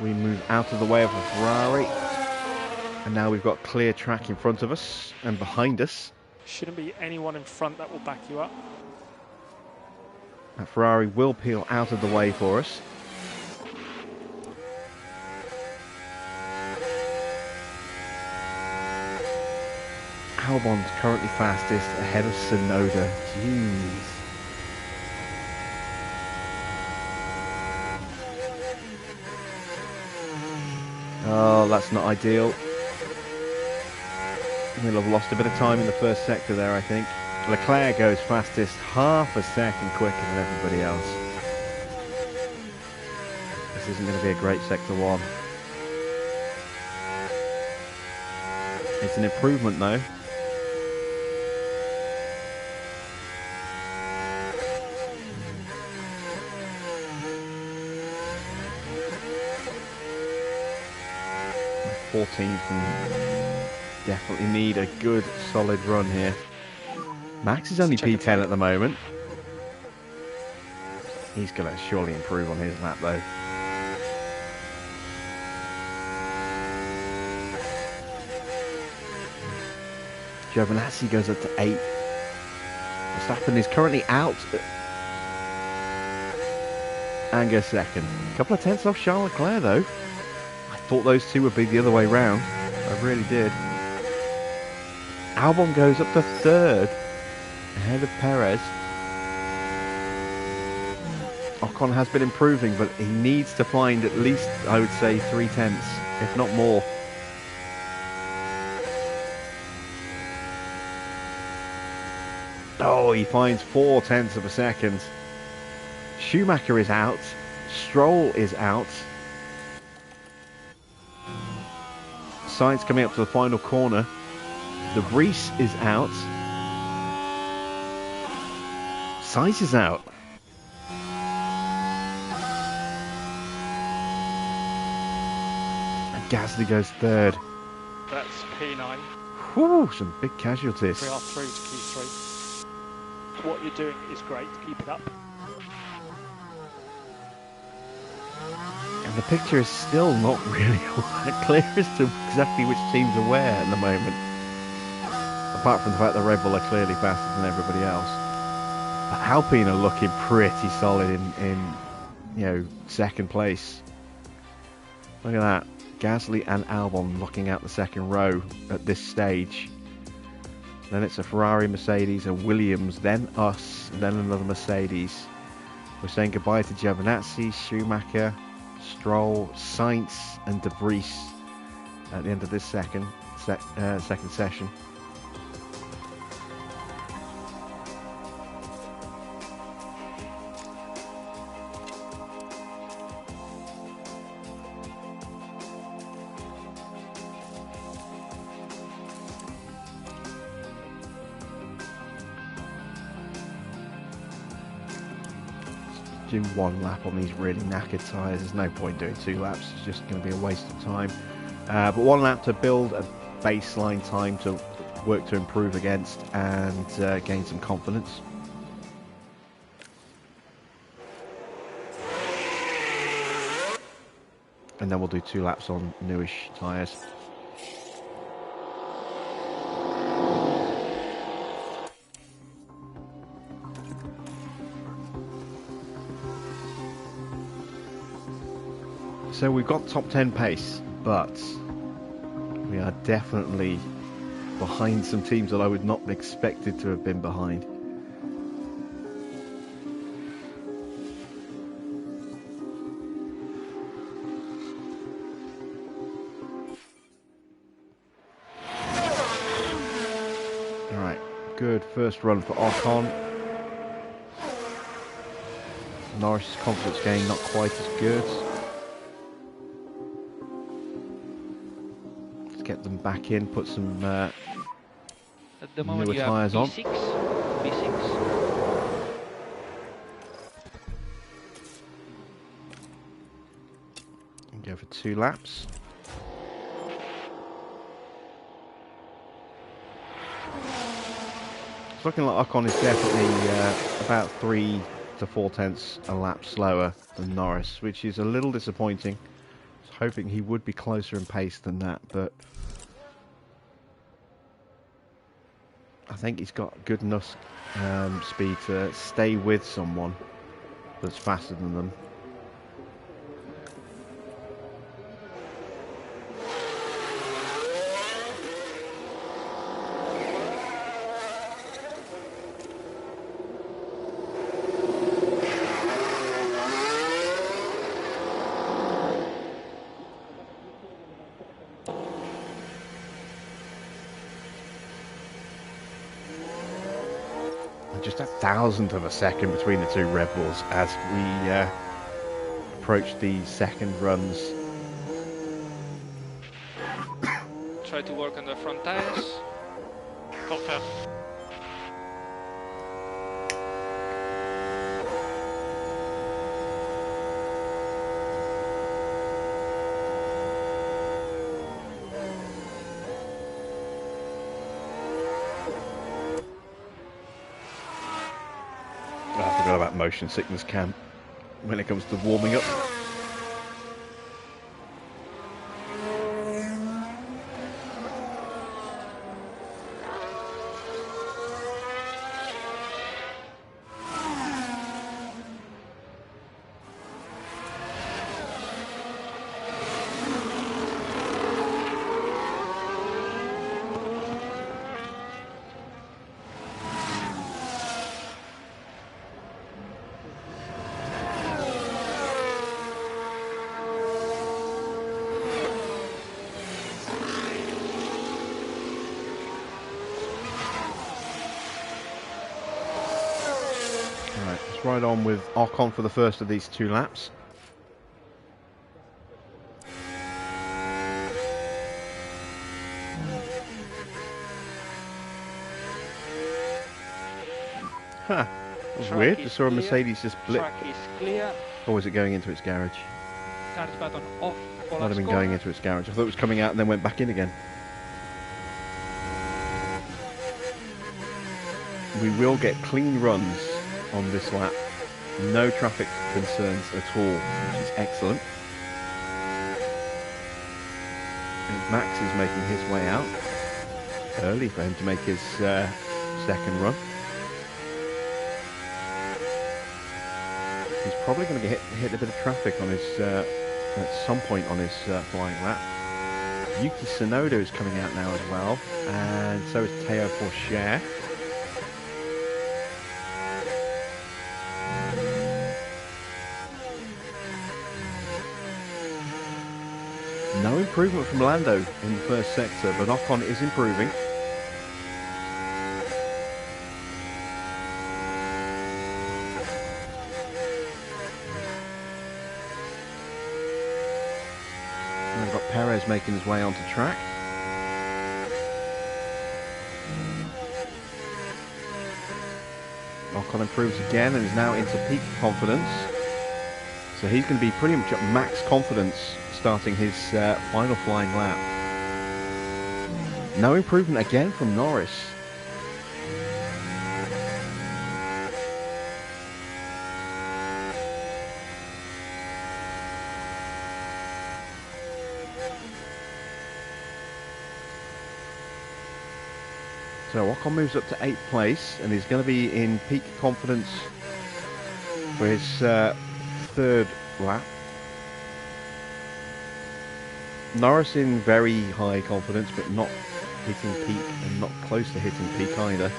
We move out of the way of a Ferrari, and now we've got clear track in front of us and behind us. Shouldn't be anyone in front that will back you up. That Ferrari will peel out of the way for us. Albon's currently fastest, ahead of Tsunoda. Jeez. Oh, that's not ideal. We'll have lost a bit of time in the first sector there, I think. Leclerc goes fastest, half a second quicker than everybody else. This isn't going to be a great sector one. It's an improvement though. My 14th and definitely need a good solid run here. Max is only P10 at the moment. He's going to surely improve on his lap though. Giovinazzi goes up to 8. Verstappen is currently out and goes second. A couple of tenths off Charles Leclerc though. I thought those two would be the other way round. I really did. Albon goes up to 3rd, ahead of Perez. Ocon has been improving, but he needs to find at least, I would say, 3 tenths, if not more. Oh, he finds 4 tenths of a second. Schumacher is out. Stroll is out. Sainz coming up to the final corner. De Vries is out. Sainz is out. And Gasly goes 3rd. That's P9. Whew, some big casualties. We are through to Q3. What you're doing is great. Keep it up. And the picture is still not really clear as to exactly which teams are where at the moment. Apart from the fact that Red Bull are clearly faster than everybody else. But Alpine are looking pretty solid in you know, 2nd place. Look at that. Gasly and Albon looking out the 2nd row at this stage. Then it's a Ferrari, Mercedes, a Williams, then us, and then another Mercedes. We're saying goodbye to Giovinazzi, Schumacher, Stroll, Sainz, and De Vries at the end of this second session. do 1 lap on these really knackered tyres. There's no point doing 2 laps. It's just going to be a waste of time. But 1 lap to build a baseline time to work to improve against and gain some confidence. And then we'll do 2 laps on newish tyres. So we've got top 10 pace, but we are definitely behind some teams that I would not have expected to have been behind. Alright, good first run for Ocon. Norris's confidence gain not quite as good. Get them back in, put some At the moment newer you have tyres on. B6. And go for 2 laps. It's looking like Ocon is definitely about 3 to 4 tenths a lap slower than Norris, which is a little disappointing. I was hoping he would be closer in pace than that, but I think he's got good enough speed to stay with someone that's faster than them. Just a thousandth of a second between the 2 Red Bulls as we approach the second runs. Try to work on the front tires. Confirm. I forgot about motion sickness cam when it comes to warming up. Right on with Ocon for the first of these 2 laps. Huh, that was weird. I saw a Mercedes just blip. Track is clear. Or was it going into its garage? Start button off. Might have been going into its garage. I thought it was coming out and then went back in again. We will get clean runs on this lap. No traffic concerns at all, which is excellent. And Max is making his way out. Early for him to make his second run. He's probably going to get hit a bit of traffic on his at some point on his flying lap. Yuki Tsunoda is coming out now as well, and so is Théo Pourchaire. No improvement from Lando in the first sector, but Ocon is improving. And we've got Perez making his way onto track. Ocon improves again and is now into peak confidence. So he's going to be pretty much at max confidence starting his final flying lap. No improvement again from Norris. So Ocon moves up to 8th place, and he's going to be in peak confidence for his 3rd lap. Norris in very high confidence, but not hitting peak and not close to hitting peak either.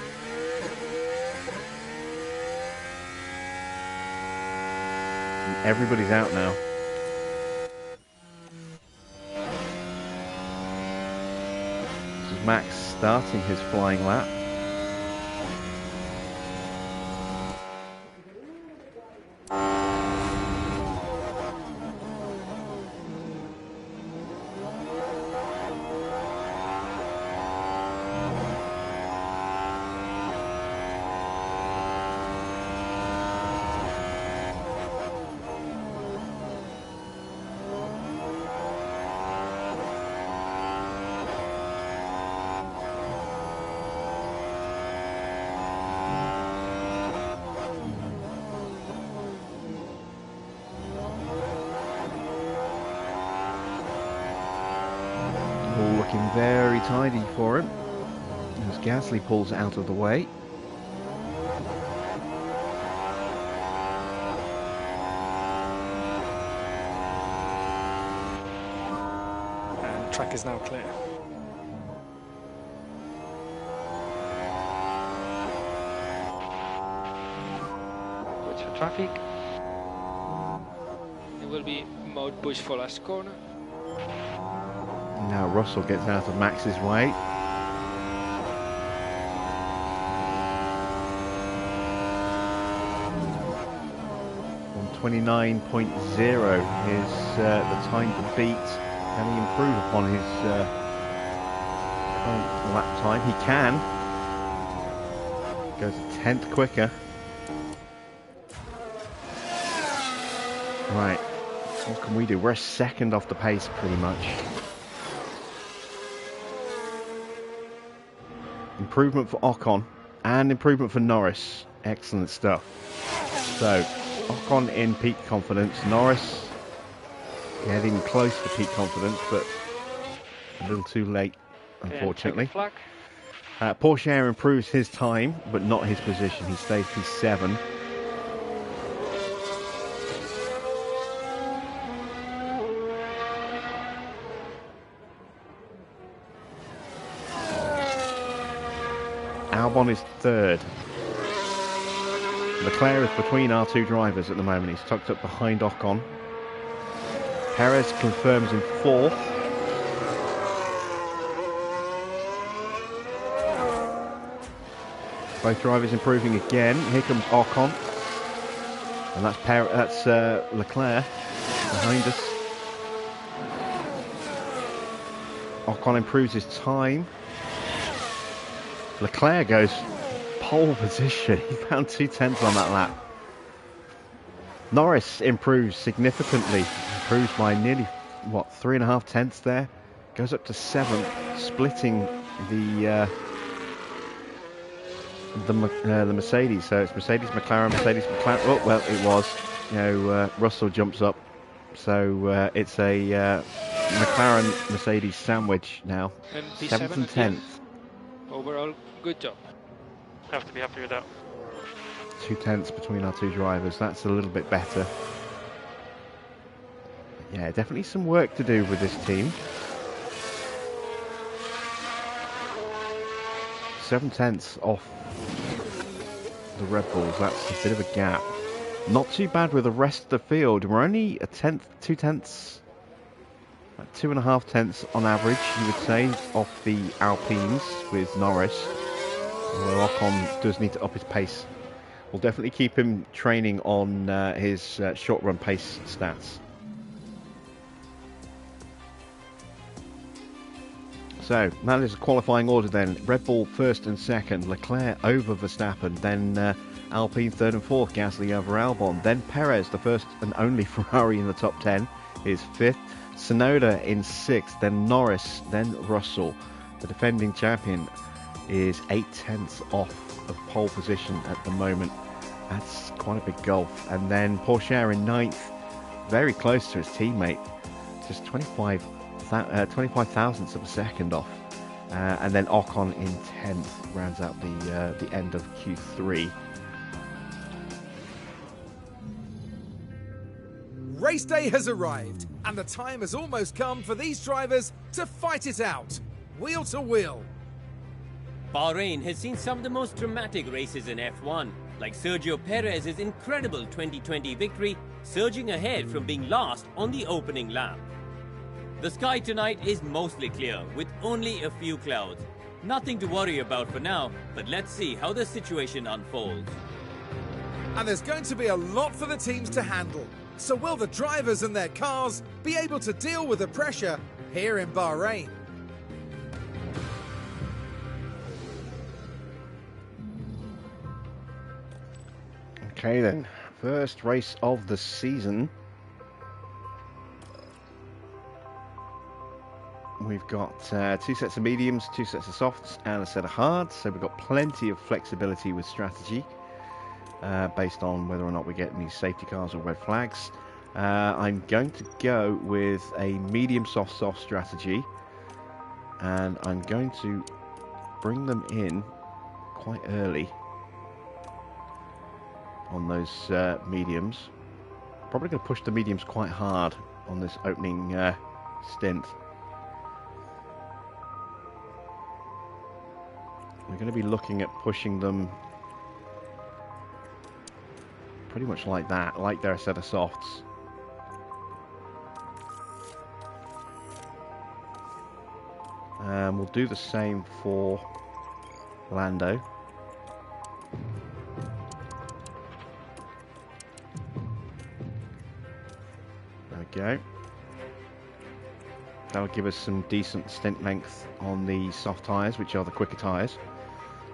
And everybody's out now. This is Max starting his flying lap. Very tidy for him as Gasly pulls out of the way. And track is now clear. Watch for traffic. It will be mode push for last corner. Now Russell gets out of Max's way. On 29.0 is the time to beat. Can he improve upon his current lap time? He can. Goes a tenth quicker. Right. What can we do? We're a second off the pace pretty much. Improvement for Ocon and improvement for Norris. Excellent stuff. So, Ocon in peak confidence. Norris getting close to peak confidence, but a little too late, unfortunately. Porsche improves his time, but not his position. He stays P7. Albon is 3rd. Leclerc is between our two drivers at the moment. He's tucked up behind Ocon. Perez confirms in 4th. Both drivers improving again. Here comes Ocon. And that's Leclerc behind us. Ocon improves his time. Leclerc goes pole position. He found 2/10 on that lap. Norris improves significantly. Improves by nearly, 3.5 tenths there. Goes up to 7th, splitting the Mercedes. So it's Mercedes, McLaren, Mercedes, McLaren. Oh, well, it was. Russell jumps up. So it's a McLaren Mercedes sandwich now. 7th and 10th. Overall, good job. Have to be happy with that. 2/10 between our two drivers. That's a little bit better. Yeah, definitely some work to do with this team. 7/10 off the Red Bulls. That's a bit of a gap. Not too bad with the rest of the field. We're only a tenth, 2/10, 2.5 tenths on average, you would say, off the Alpines with Norris. Although Ocon does need to up his pace. We'll definitely keep him training on his short run pace stats. So that is a qualifying order then. Red Bull 1st and 2nd, Leclerc over Verstappen, then Alpine third and fourth, Gasly over Albon. Then Perez, the first and only Ferrari in the top 10, is fifth. Tsunoda in sixth, then Norris, then Russell. The defending champion is 8/10 off of pole position at the moment. That's quite a big gulf. And then Porsche in ninth, very close to his teammate, just 25 thousandths of a second off. And then Ocon in 10th rounds out the end of Q3. Race day has arrived, and the time has almost come for these drivers to fight it out, wheel to wheel. Bahrain has seen some of the most dramatic races in F1, like Sergio Perez's incredible 2020 victory, surging ahead from being last on the opening lap. The sky tonight is mostly clear, with only a few clouds. Nothing to worry about for now, but let's see how the situation unfolds. And there's going to be a lot for the teams to handle. So will the drivers and their cars be able to deal with the pressure here in Bahrain? Okay then, first race of the season. We've got two sets of mediums, two sets of softs, and a set of hards. So we've got plenty of flexibility with strategy based on whether or not we get any safety cars or red flags. I'm going to go with a medium soft strategy, and I'm going to bring them in quite early on those mediums. Probably going to push the mediums quite hard on this opening stint. We're going to be looking at pushing them pretty much like that, like they're a set of softs. And we'll do the same for Lando. There we go. That'll give us some decent stint length on the soft tyres, which are the quicker tyres,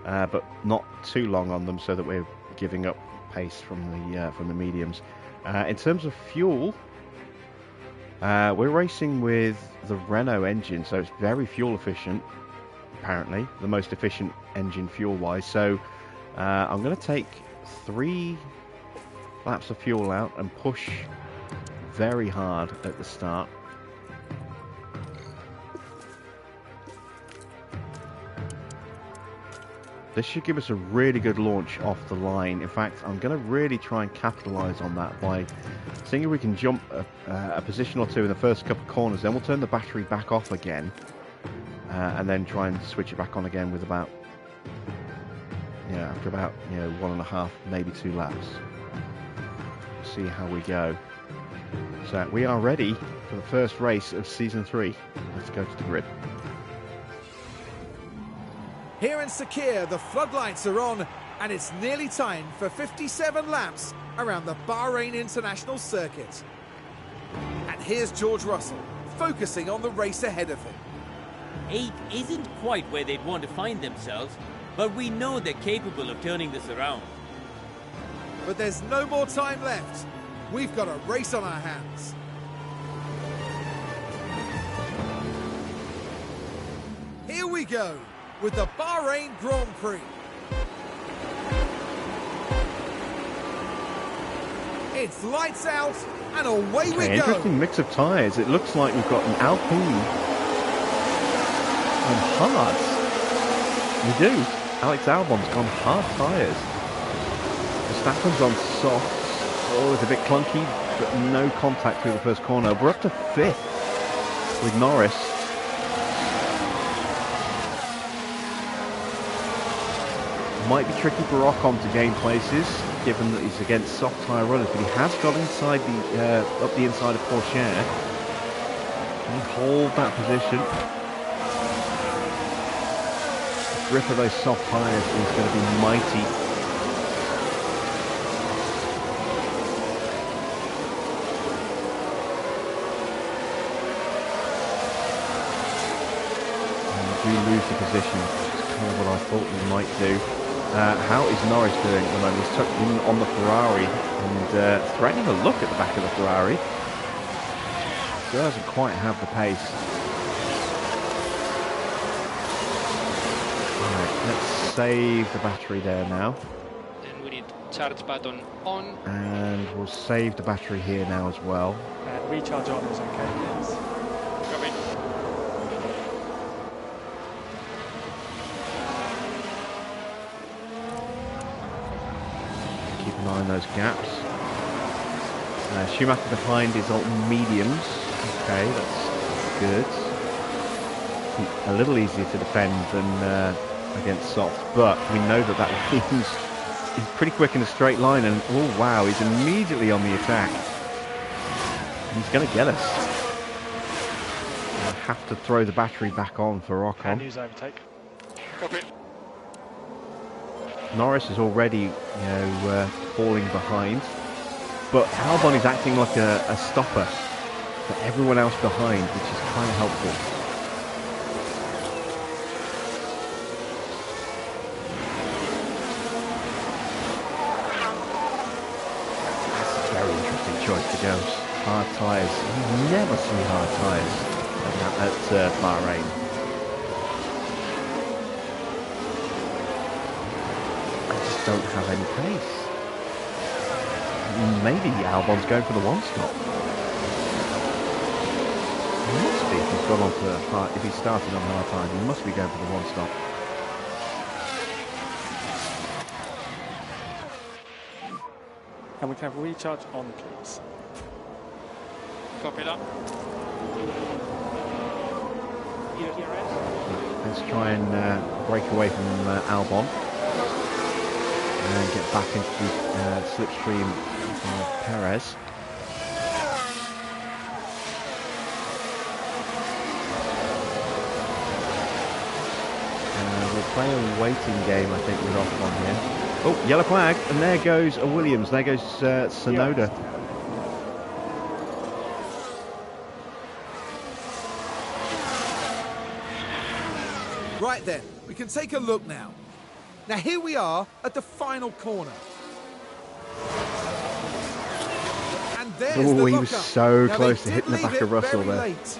but not too long on them, so that we're giving up pace from the mediums. In terms of fuel, we're racing with the Renault engine, so it's very fuel efficient. Apparently, the most efficient engine fuel-wise. So I'm going to take 3 laps of fuel out and push very hard at the start. This should give us a really good launch off the line. In fact, I'm going to really try and capitalise on that by seeing if we can jump a position or two in the first couple of corners. Then we'll turn the battery back off again, and then try and switch it back on again with about, after about 1.5, maybe 2 laps. See how we go. So we are ready for the first race of season 3. Let's go to the grid. Here in Sakhir, the floodlights are on, and it's nearly time for 57 laps around the Bahrain International Circuit. And here's George Russell, focusing on the race ahead of him. 8 isn't quite where they'd want to find themselves, but we know they're capable of turning this around. But there's no more time left. We've got a race on our hands. Here we go with the Bahrain Grand Prix. It's lights out and away we go. Interesting mix of tyres. It looks like we've got an Alpine and hards. We do. Alex Albon's gone hard tyres. Verstappen's on softs. Oh, it's a bit clunky, but no contact through the first corner. We're up to 5th with Norris. Might be tricky for Ocon to gain places, given that he's against soft tyre runners, but he has got inside up the inside of Porsche. Can he hold that position? The grip of those soft tyres is going to be mighty. And we do lose the position, which is kind of what I thought we might do. How is Norris doing at the moment? He's tucked in on the Ferrari and threatening a look at the back of the Ferrari. Doesn't quite have the pace. Right, let's save the battery there now. Then we need charge button on. And we'll save the battery here now as well. And recharge on is okay, yes. Copy. Keep an eye on those gaps. Schumacher behind is on mediums. Okay, that's good. A little easier to defend than against soft, but we know that that means he's pretty quick in a straight line, and oh wow, he's immediately on the attack. He's going to get us. I'll have to throw the battery back on for And Ocon. use overtake. Copy. Norris is already, falling behind, but Albon is acting like a stopper for everyone else behind, which is kind of helpful. That's a very interesting choice to go. Hard tyres. You never see hard tyres at Bahrain. Don't have any pace. Maybe Albon's going for the one stop. He must be if he's gone on to hard. If he's starting on hard time, he must be going for the one stop. And we can have recharge on, please. Copy that. Let's try and break away from Albon and get back into the slipstream of Perez. We'll play a waiting game, I think, with Ocon here. Oh, yellow flag, and there goes a Williams. There goes Sonoda. Right then, we can take a look now. Now here we are at the final corner. And there's the Oh, he lookup. was so Now, close they to did hitting the leave back it of Russell very there. late.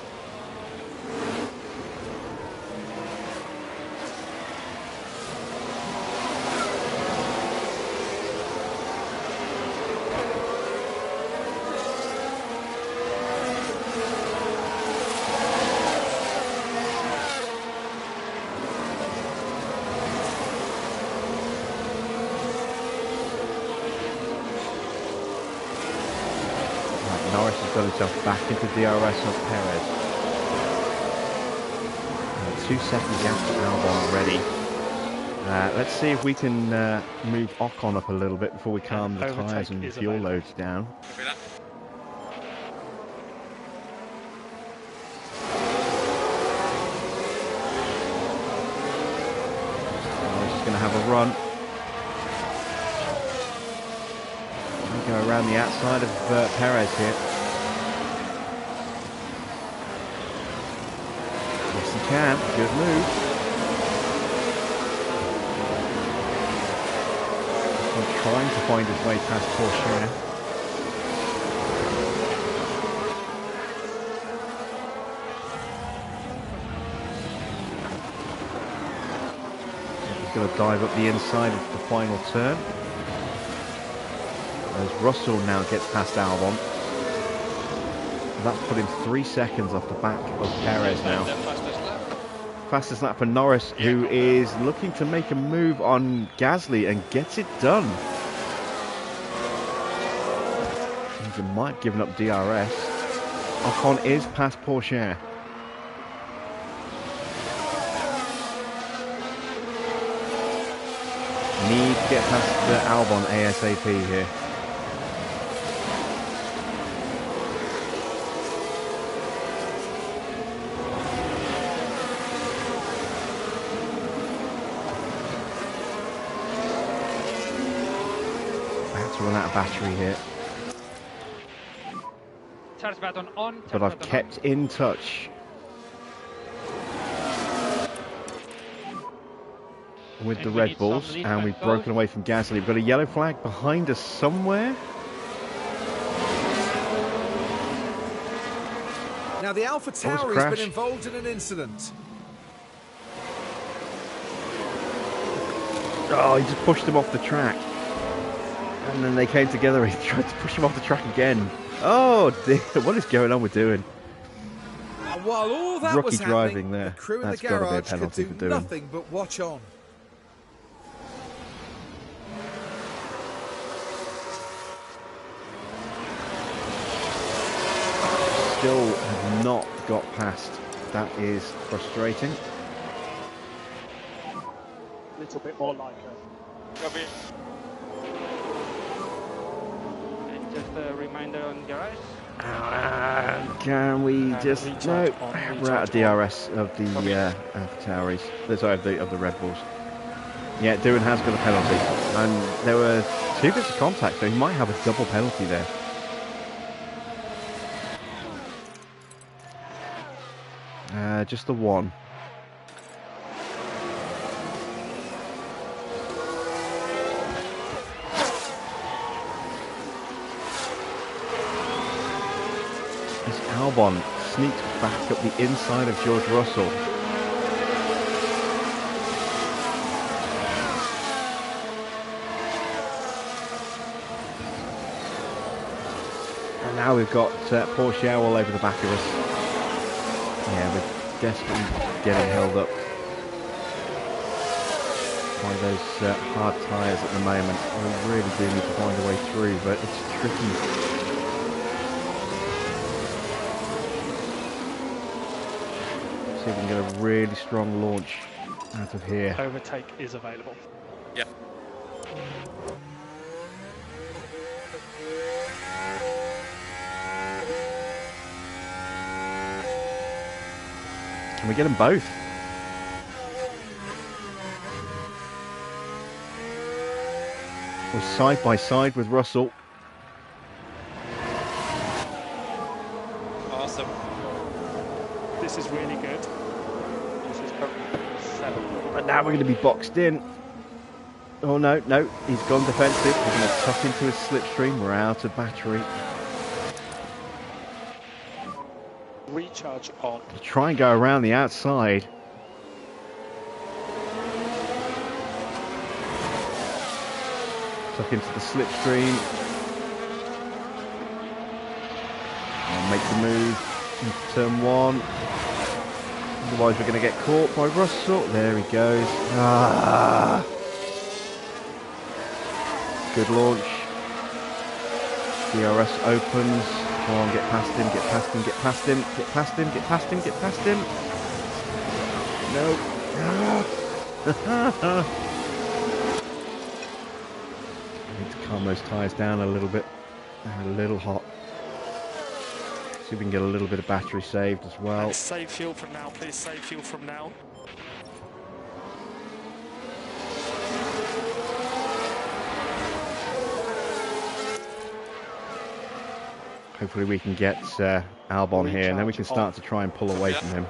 Norris has got himself back into DRS of Perez. 2 second gap to Albon already. Let's see if we can move Ocon up a little bit before we calm the Overtake tyres and is fuel available. loads down. Copy that. Norris is going to have a run. Go around the outside of Perez here. Yes, he can. Good move. He's trying to find his way past Porsche. He's going to dive up the inside of the final turn. As Russell now gets past Albon. That's put him 3 seconds off the back of Perez now. The fastest lap. Fastest lap for Norris, who is looking to make a move on Gasly and gets it done. He might have given up DRS. Ocon is past Porsche. Need to get past the Albon ASAP here. To run out of battery here, Charge button on. but I've kept in touch. with the we Red need Bulls, some lead and back we've goal. broken away from Gasly. We've got a yellow flag behind us somewhere. Now the Alpha was Tauri's crash. been involved in an incident. Oh, he just pushed him off the track. And then they came together, he tried to push him off the track again. Oh dear, what is going on with doing? And while all that Rookie was driving happening, there. the crew in That's the gotta be a garage could penalty do for doing. nothing but watch on. Still have not got past. That is frustrating. A little bit more like a... Copy. And just a reminder on garage. Can we just... No, recharge on, we're out of DRS of the Tauris. Sorry, of the Red Bulls. Yeah, Doohan has got a penalty. And there were 2 bits of contact, so he might have a double penalty there. Just the one. As Albon sneaks back up the inside of George Russell. And now we've got Porsche all over the back of us. Yeah, we're desperately getting held up by those hard tyres at the moment. We really do need to find a way through, but it's tricky. See if we can get a really strong launch out of here. Overtake is available. Yeah. Can we get them both? We're side by side with Russell. Awesome. This is really good. This is probably 7. And now we're going to be boxed in. Oh no, he's gone defensive. We're going to tuck into his slipstream. We're out of battery. Recharge on. Try and go around the outside. Tuck into the slipstream. And make the move into turn 1. Otherwise we're going to get caught by Russell. There he goes. Ah. Good launch. DRS opens. Come on, get past him, get past him, get past him, get past him, get past him, get past him. No. I need to calm those tyres down a little bit. They're a little hot. See if we can get a little bit of battery saved as well. And save fuel from now, please. Save fuel from now. Hopefully we can get Albon here, and then we can start to try and pull away from him.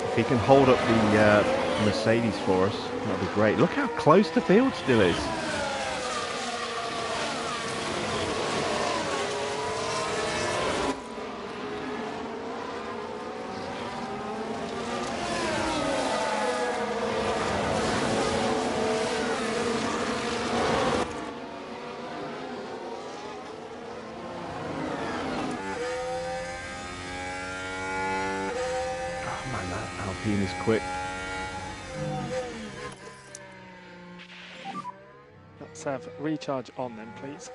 If he can hold up the Mercedes for us, that'd be great. Look how close the field still is. Alpine is quick. Let's have recharge on then, please.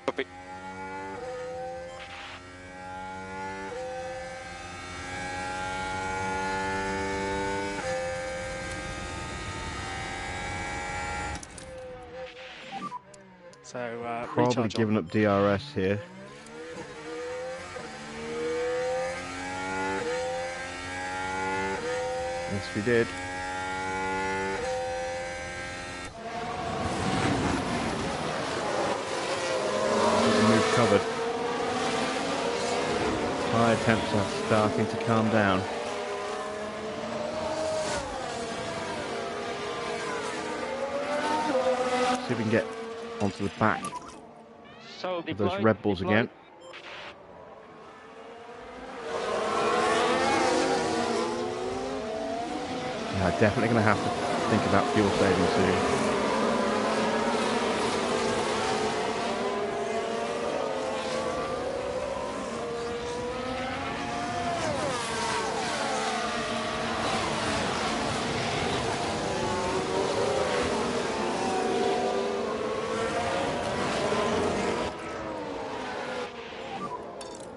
Copy. So Probably recharge giving on. up DRS here. Yes, we did. Move covered. Tyre temps are starting to calm down. See if we can get onto the back So of those Red Bulls again. Yeah, definitely going to have to think about fuel saving soon.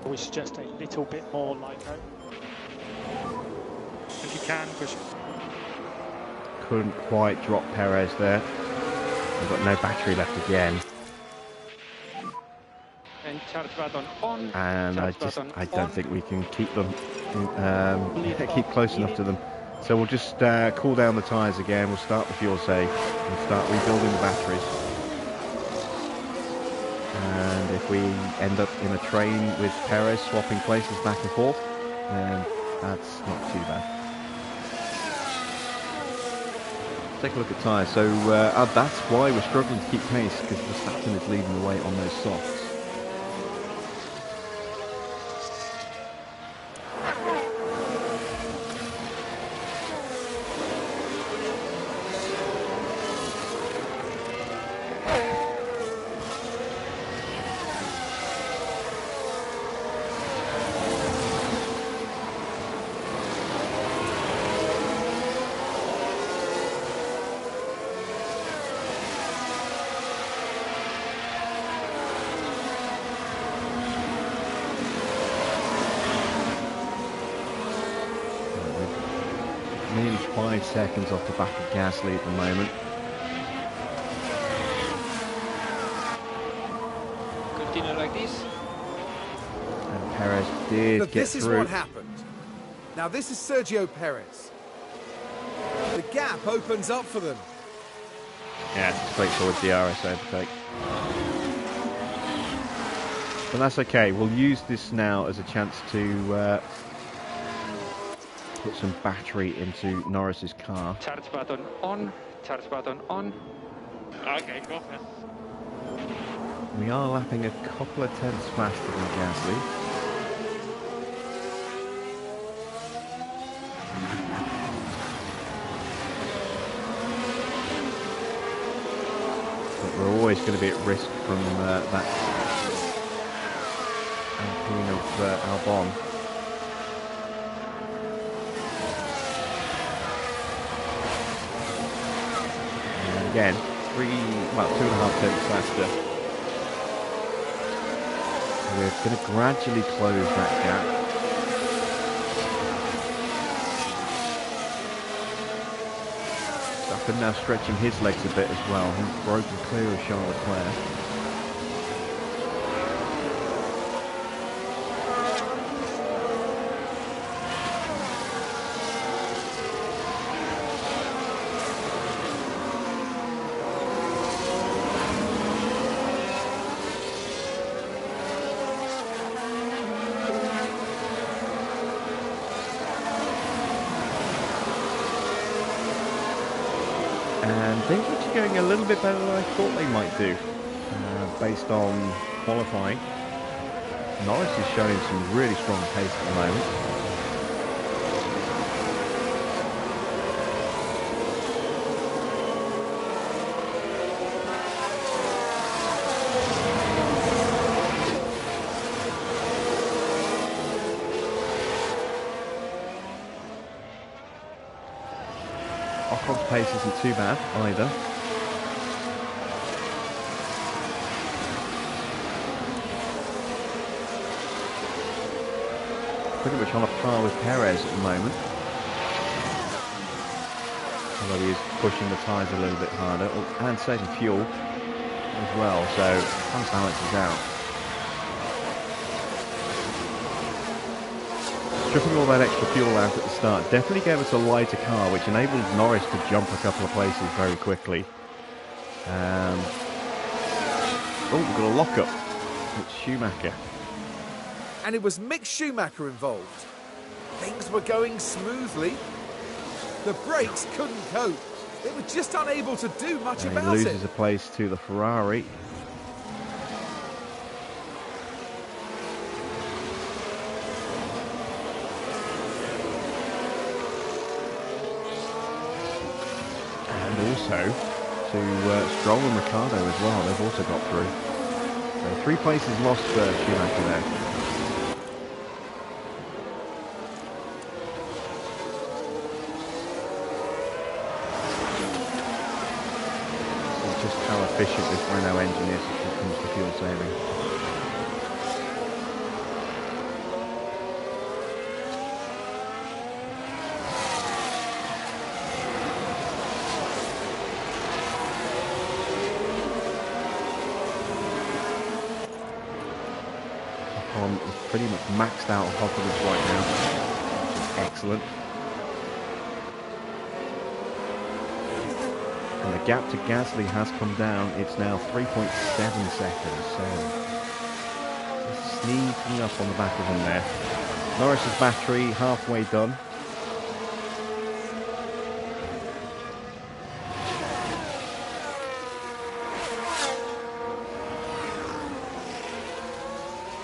We suggest a little bit more light out. If you can, push it. Couldn't quite drop Perez there. We've got no battery left again. And charge button on. And I don't think we can keep them, keep close enough to them. So we'll just cool down the tyres again. We'll start the fuel save and start rebuilding the batteries. And if we end up in a train with Perez swapping places back and forth, then that's not too bad. Take a look at tyres. So that's why we're struggling to keep pace, because Verstappen is leading the way on those softs. Nearly 5 seconds off the back of Gasly at the moment. Continue like this. And Perez did But get this is through. what happened. Now this is Sergio Perez. The gap opens up for them. Yeah, it's a straightforward DRS overtake. But that's okay. We'll use this now as a chance to put some battery into Norris's car. Charge button on. Charge button on. Okay, go fast. We are lapping a couple of tenths faster than Gasly. But we're always going to be at risk from that Alpine of Albon. Again, 2.5 tenths faster. We're going to gradually close that gap. Verstappen now stretching his legs a bit as well. He's broken clear of Charles Leclerc. And things are actually going a little bit better than I thought they might do, based on qualifying. Norris is showing some really strong pace at the moment. Ocon's pace isn't too bad either. Pretty much on a par with Perez at the moment. Although he is pushing the tyres a little bit harder and saving fuel as well, so it kind of balances out. Stripping all that extra fuel out at the start definitely gave us a lighter car, which enabled Norris to jump a couple of places very quickly. Oh, we've got a lock-up. It's Schumacher. And it was Mick Schumacher involved. Things were going smoothly. The brakes couldn't cope. It was just unable to do much And about he it. loses a place to the Ferrari. And also to Stroll and Ricciardo as well. They've also got through. So 3 places lost for Schumacher there. Just how efficient this Renault engine is when it comes to fuel saving. Ocon is pretty much maxed out of confidence right now, which is excellent. And the gap to Gasly has come down. It's now 3.7 seconds. So just sneaking up on the back of him there. Norris's battery halfway done.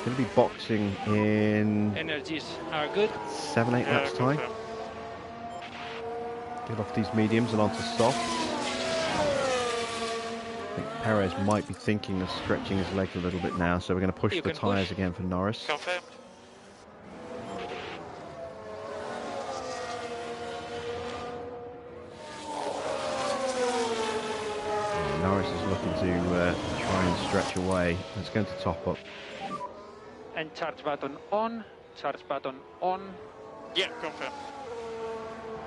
Going to be boxing in Energies are good. 7-8 laps time. Confirm. Get off these mediums and onto soft. I think Perez might be thinking of stretching his legs a little bit now, so we're going to push You the can tyres push. again for Norris. Confirmed. Norris is looking to try and stretch away. It's going to top up. And charge button on. Charge button on. Yeah, confirmed.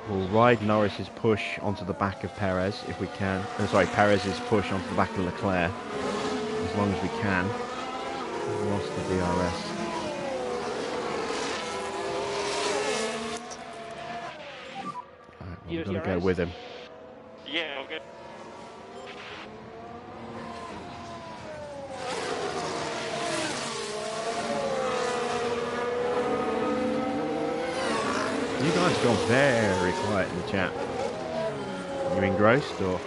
We'll ride Norris's push onto the back of Perez if we can. Perez's push onto the back of Leclerc as long as we can. We lost the DRS. Right, well, we're going to go with him. Yeah, okay. You guys have gone very quiet in the chat. Are you engrossed or?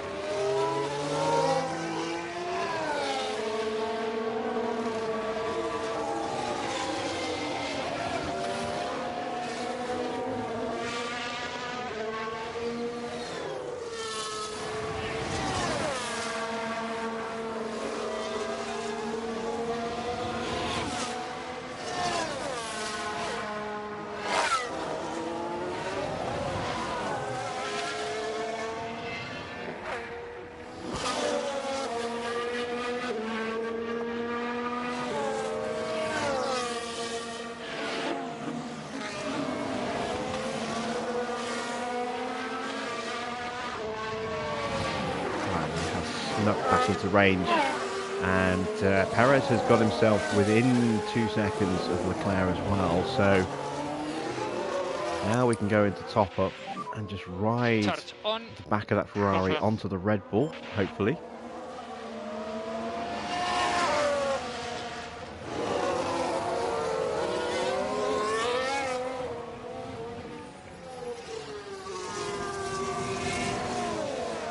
Back into range, and Perez has got himself within 2 seconds of Leclerc as well, so now we can go into top up and just ride the back of that Ferrari onto the Red Bull, hopefully.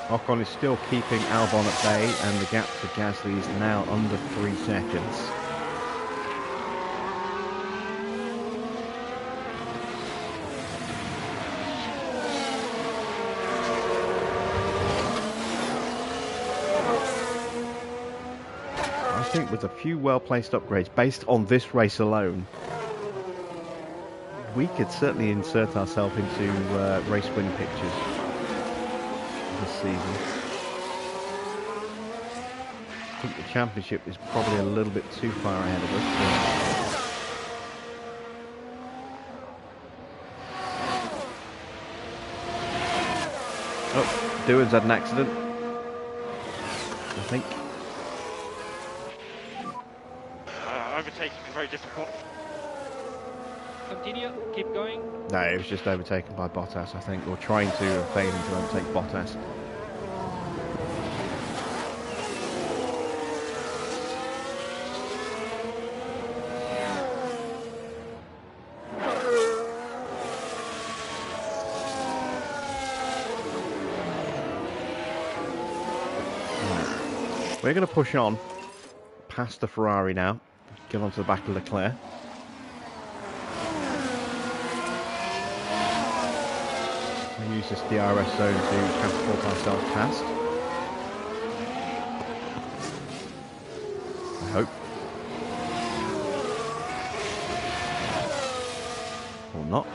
Ocon is still keeping Albon at bay, and the gap to Gasly is now under 3 seconds. I think with a few well-placed upgrades based on this race alone, we could certainly insert ourselves into race win pictures this season. I think the championship is probably a little bit too far ahead of us. Oh, Doohan's had an accident, I think. Overtaking is very difficult. Continue, keep going. No, it was just overtaken by Bottas, I think, or trying to, failing to overtake Bottas. We're going to push on past the Ferrari now. Get onto the back of Leclerc. We use this DRS zone to catapult ourselves past. I hope. Or not.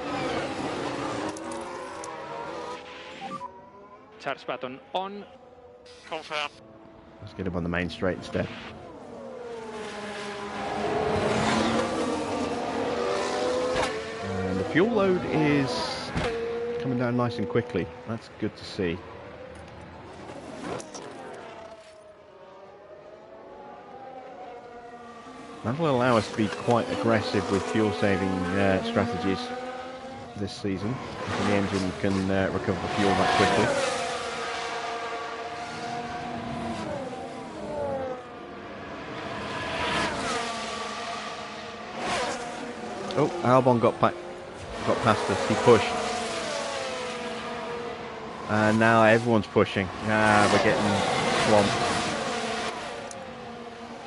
Charge button on. Confirm. Let's get him on the main straight instead. And the fuel load is coming down nice and quickly. That's good to see. That will allow us to be quite aggressive with fuel-saving strategies this season. If the engine can recover the fuel that quickly. Oh, Albon got past us. He pushed. And now everyone's pushing. We're getting swamped.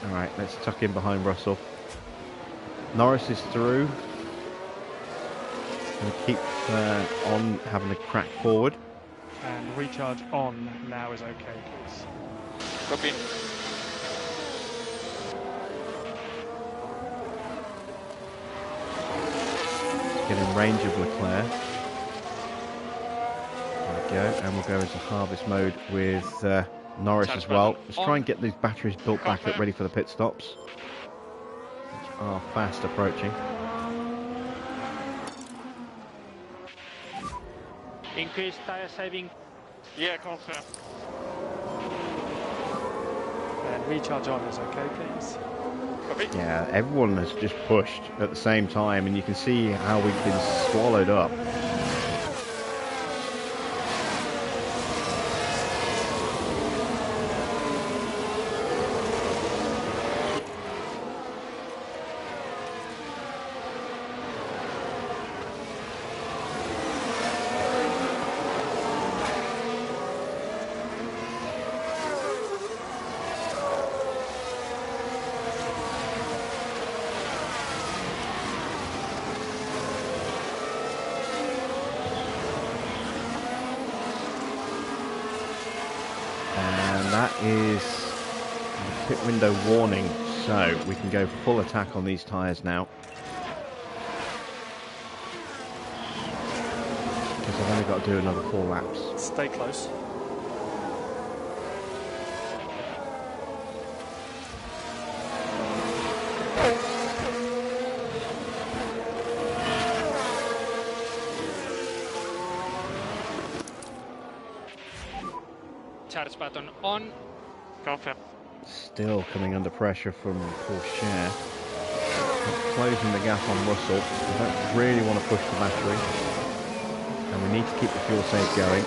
Alright, let's tuck in behind Russell. Norris is through. Going to keep on having a crack forward. And recharge on now is okay, please. Copy. Get in range of Leclerc. There we go, and we'll go into harvest mode with Norris as well. Let's try and get these batteries built back up ready for the pit stops, which are fast approaching. Increase tire saving. Yeah, confirm. And recharge on is okay, please. Copy. Yeah, everyone has just pushed at the same time, and you can see how we've been swallowed up. That is a pit window warning, so we can go full attack on these tyres now. Because I've only got to do another 4 laps. Stay close. Charge button on. Confirm. Still coming under pressure from Porsche. Closing the gap on Russell. We don't really want to push the battery. And we need to keep the fuel save going.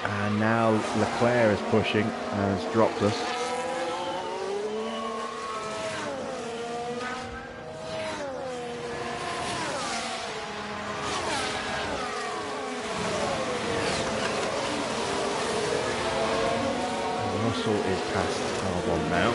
And now Leclerc is pushing and has dropped us. Russell is past Albon now.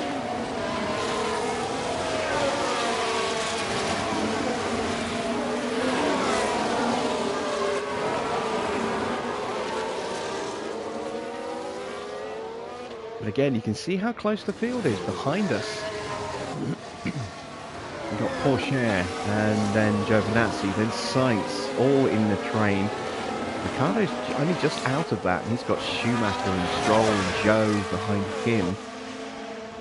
But again, you can see how close the field is behind us. We've got Porsche and then Giovinazzi, then Sainz, all in the train. Ricciardo's only just out of that, and he's got Schumacher and Stroll and Zhou behind him.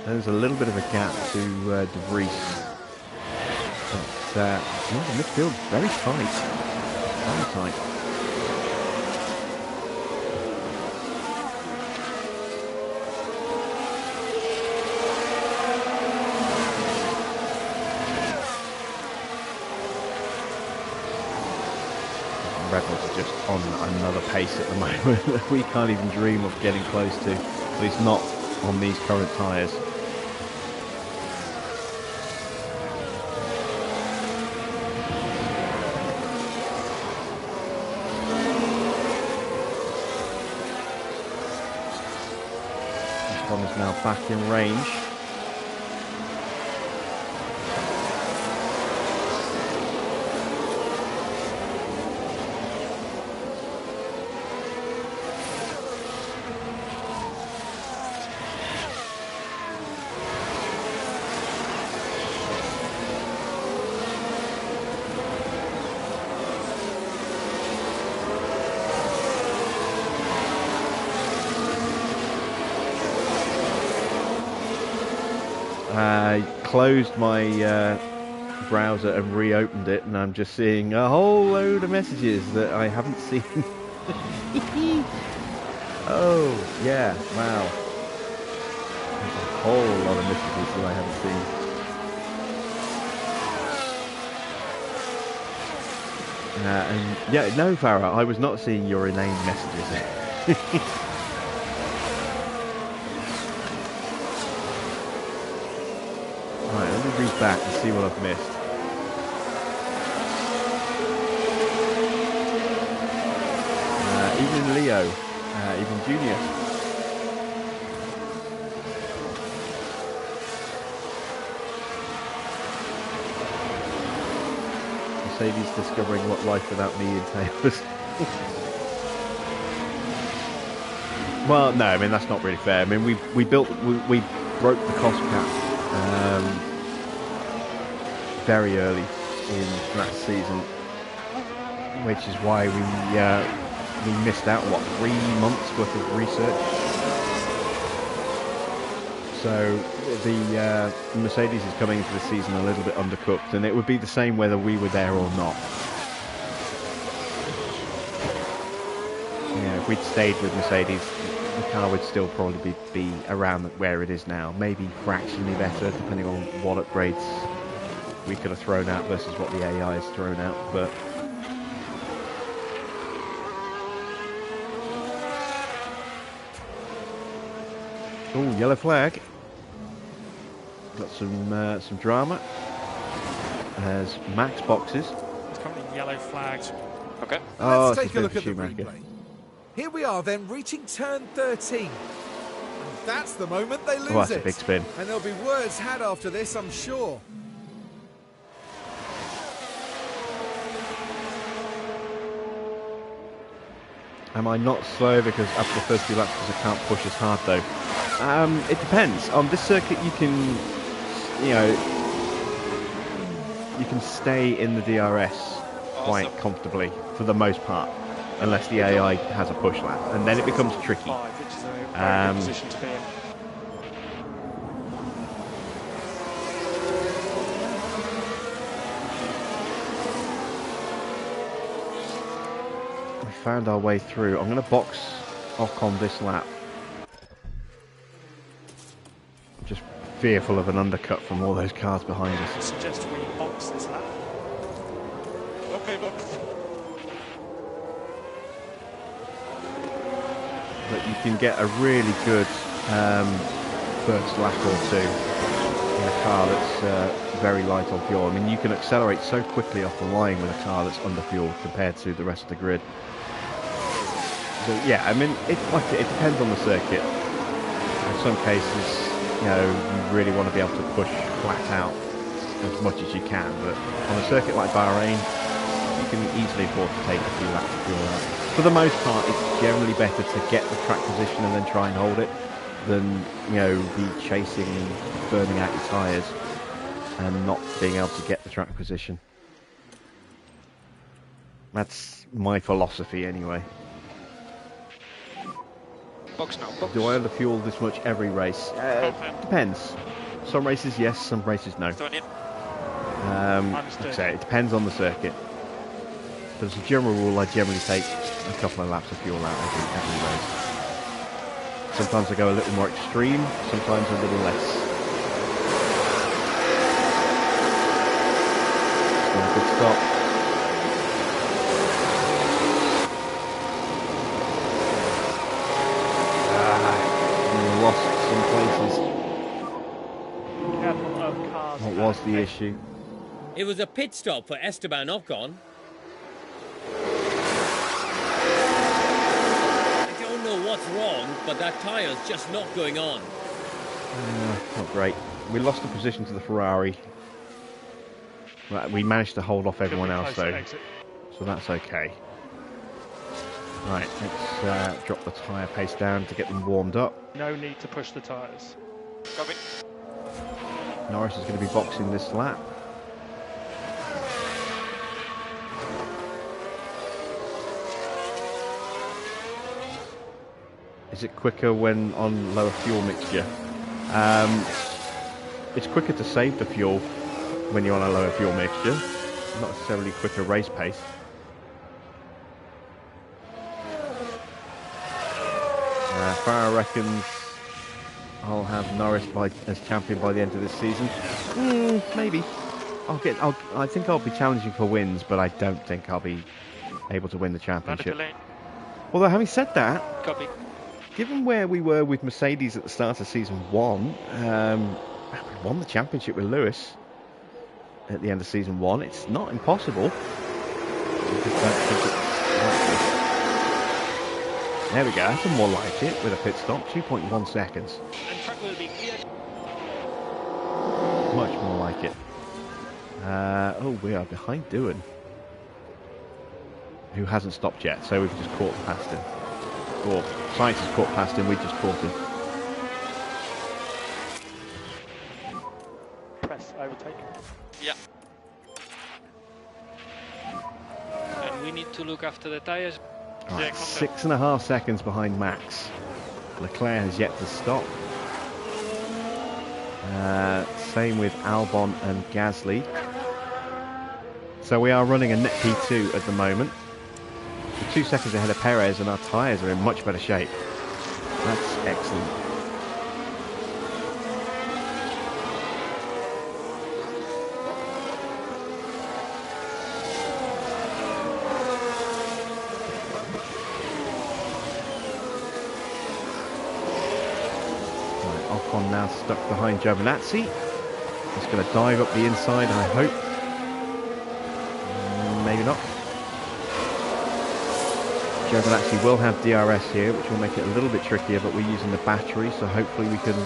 There's a little bit of a gap to De Vries. But yeah, the midfield very tight. Very tight. Red Bulls are just on another pace at the moment that we can't even dream of getting close to, at least not on these current tyres. Ocon is now back in range. I closed my browser and reopened it, and I'm just seeing a whole load of messages that I haven't seen. Oh, yeah, wow. There's a whole lot of messages that I haven't seen. And yeah, no, Farah, I was not seeing your inane messages. Right, let me read back and see what I've missed. Even Leo, even Junior. Mercedes discovering what life without me entails. Well, no, I mean that's not really fair. I mean we broke the cost cap very early in last season, which is why we missed out, what, 3 months worth of research. So the Mercedes is coming into the season a little bit undercooked, and it would be the same whether we were there or not. Yeah, if we'd stayed with Mercedes, the car would still probably be around where it is now, maybe fractionally better depending on what upgrades we could have thrown out versus what the AI has thrown out, but oh, yellow flag. Got some drama. There's Max boxes. It's currently yellow flags. Okay. Oh, Let's take a look at the Schumacher. replay. Here we are then, reaching turn 13. And that's the moment they lose Oh, that's it. a big spin. And there'll be words had after this, I'm sure. Am I not slow because after the first few laps because I can't push as hard though? It depends. On this circuit you can, you can stay in the DRS quite comfortably for the most part, unless the AI has a push lap, and then it becomes tricky. Which is a very good position to be in. We found our way through. I'm going to box Ocon this lap. Just fearful of an undercut from all those cars behind I us. suggest we box this lap. Okay, box. But you can get a really good first lap or two in a car that's very light on fuel. I mean, you can accelerate so quickly off the line with a car that's under fuel compared to the rest of the grid. So yeah, I mean, it depends on the circuit. In some cases, you really want to be able to push flat out as much as you can, but on a circuit like Bahrain, you can easily afford to take a few laps of fuel out. For the most part, it's generally better to get the track position and then try and hold it than, be chasing and burning out your tyres and not being able to get the track position. That's my philosophy anyway. Box now, box. Do I underfuel this much every race? Depends. Some races yes, some races no. Next one in. Like I say, it depends on the circuit. But as a general rule, I generally take a couple of laps of fuel out every race. Sometimes I go a little more extreme, sometimes a little less. Still a good stop. Lost some places. Careful of cars. What was the issue? It was a pit stop for Esteban Ocon. I don't know what's wrong, but that tyre's just not going on. Not great. We lost the position to the Ferrari. Right, we managed to hold off everyone else though, so that's okay. Right, let's drop the tyre pace down to get them warmed up. No need to push the tyres. Copy. Norris is going to be boxing this lap. Is it quicker when on lower fuel mixture? It's quicker to save the fuel when you're on a lower fuel mixture, not necessarily quicker race pace. Farah reckons I'll have Norris as champion by the end of this season. Maybe. I think I'll be challenging for wins, but I don't think I'll be able to win the championship. Although having said that, Copy. given where we were with Mercedes at the start of season 1, we won the championship with Lewis at the end of season 1. It's not impossible. There we go, that's more like it with a pit stop, 2.1 seconds. And track will be cleared. Much more like it. Oh, we are behind Doohan, who hasn't stopped yet, so we've just caught past him. Or Science has caught past him, we just caught him. Press overtake. Yeah. And we need to look after the tires. Right, 6.5 seconds behind Max. Leclerc has yet to stop. Same with Albon and Gasly. So we are running a net P2 at the moment. We're 2 seconds ahead of Perez, and our tyres are in much better shape. That's excellent. Ocon now stuck behind Giovinazzi. He's going to dive up the inside, I hope. Maybe not. Giovinazzi will have DRS here, which will make it a little bit trickier, but we're using the battery, so hopefully we can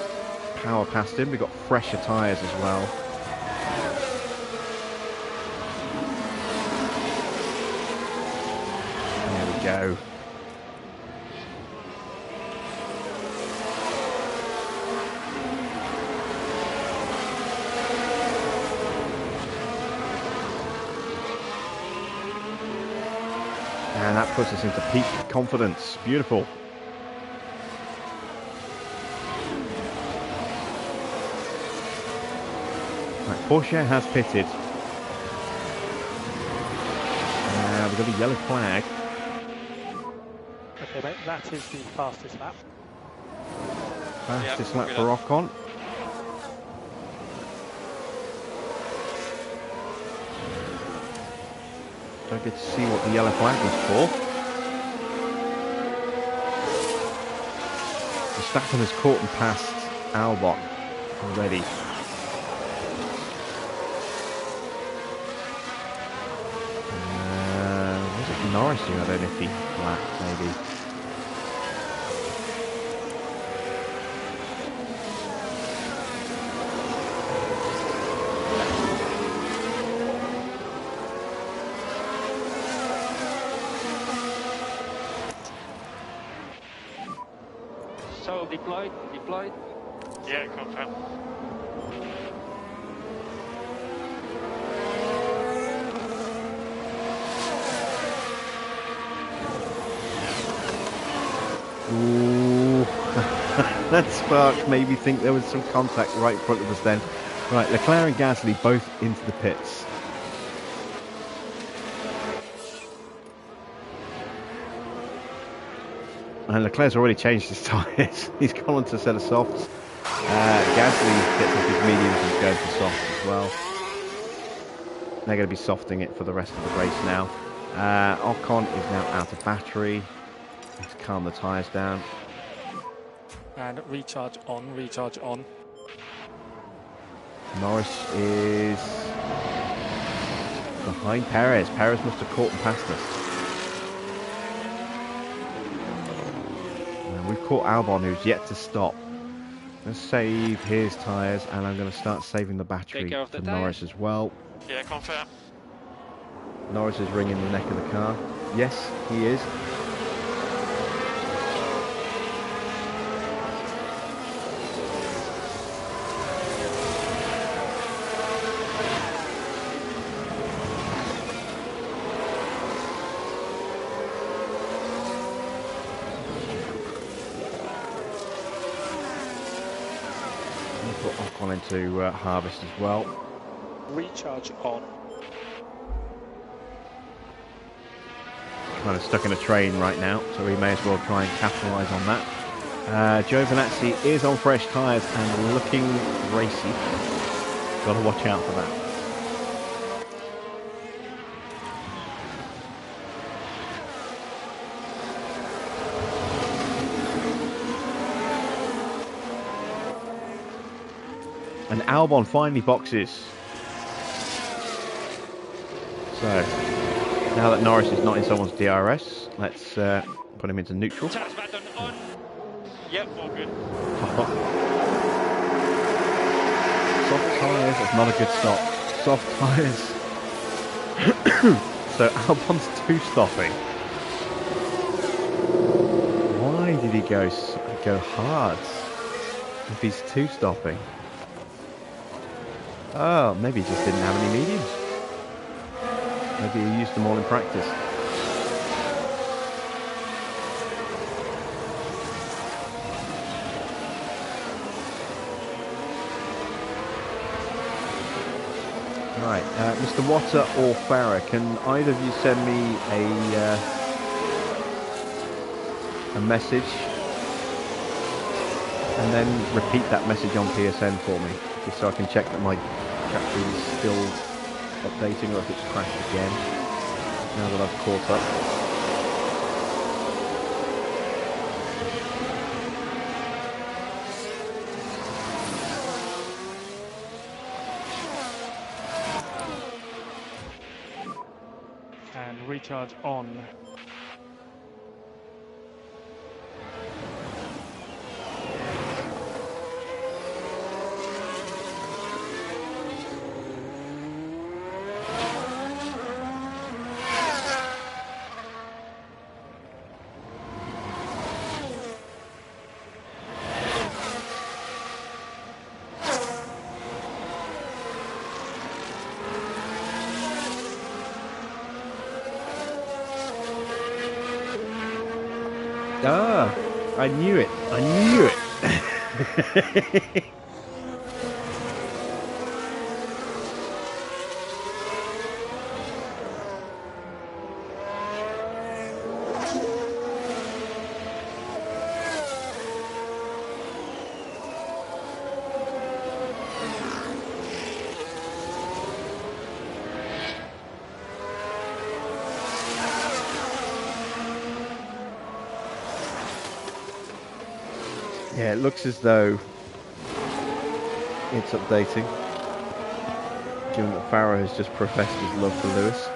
power past him. We've got fresher tyres as well. There we go. And that puts us into peak confidence. Beautiful. Right, Porsche has pitted. We've got a yellow flag. Okay, mate, that is the fastest lap. Fastest lap for Ocon. Don't get to see what the yellow flag was for. Verstappen has caught and passed Albon already. Was it Norris who had an iffy lap, maybe? So deployed. Yeah, confirm. Ooh, that spark made me think there was some contact right in front of us then. Right, Leclerc and Gasly both into the pits. And Leclerc's already changed his tyres. He's gone on to a set of softs. Gasly gets off his mediums and goes for softs as well. They're going to be softing it for the rest of the race now. Ocon is now out of battery. Let's calm the tyres down. And recharge on. Norris is behind Perez. Perez must have caught and passed us. caught Albon, who's yet to stop. Let's save his tyres, and I'm going to start saving the battery care of the for tyre. Norris as well. Yeah, confirm. Norris is ringing the neck of the car. Yes, he is. Put Ocon into harvest as well. Recharge on. Kind of stuck in a train right now, so we may as well try and capitalise on that. Giovinazzi is on fresh tyres and looking racy. Got to watch out for that. And Albon finally boxes. So, now that Norris is not in someone's DRS, let's put him into neutral. Charge button on. Yep, all good. Soft tyres, that's not a good stop. Soft tyres. So Albon's two-stopping. Why did he go hard if he's two-stopping? Oh, maybe he just didn't have any mediums. Maybe he used them all in practice. Right, Mr. Watter or Farah, can either of you send me a message and then repeat that message on PSN for me, just so I can check that my chat feed is still updating or if it's crashed again, now that I've caught up. And recharge on. Ah, I knew it. I knew it. Yeah, it looks as though it's updating, given that Farah has just professed his love for Lewis.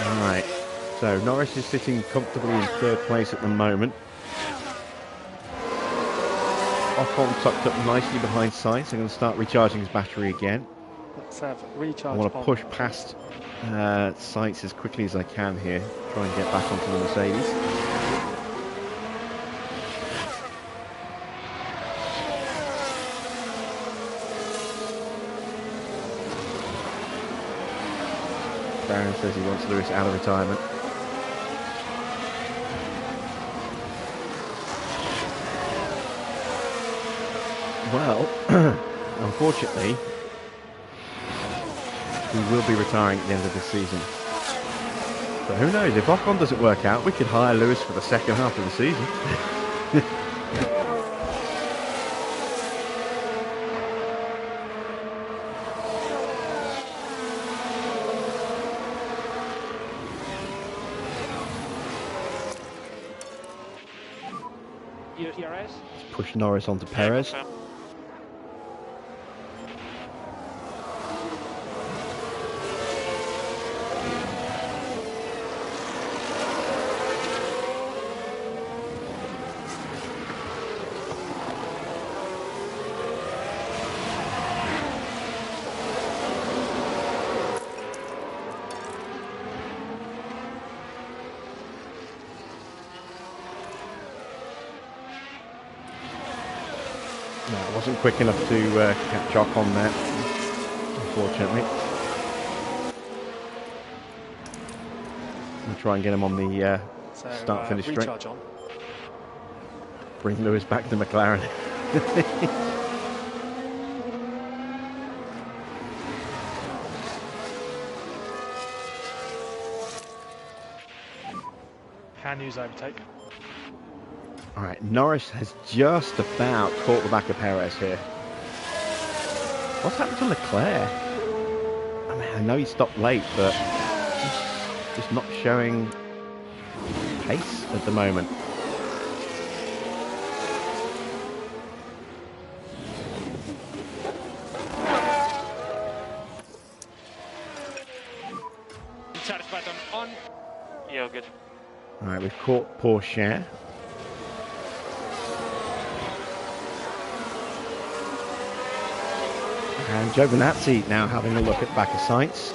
Alright, so Norris is sitting comfortably in third place at the moment. Ocon tucked up nicely behind Sainz. I'm going to start recharging his battery again. Let's have recharge I want to on. push past Sainz as quickly as I can here. Try and get back onto the Mercedes. Baron says he wants Lewis out of retirement. Well, unfortunately, we will be retiring at the end of this season. But who knows, if Ocon doesn't work out, we could hire Lewis for the second half of the season. DRS. Push Norris onto Perez. Confirm. No, I wasn't quick enough to catch up on that, unfortunately. I'll try and get him on the start-finish straight. Recharge on. Bring Lewis back to McLaren. Can use overtake. All right, Norris has just about caught the back of Perez here. What's happened to Leclerc? I mean, I know he stopped late, but he's just not showing pace at the moment. Charge button on. Yeah, good. All right, we've caught Porsche. And Giovinazzi now having a look at back of sights.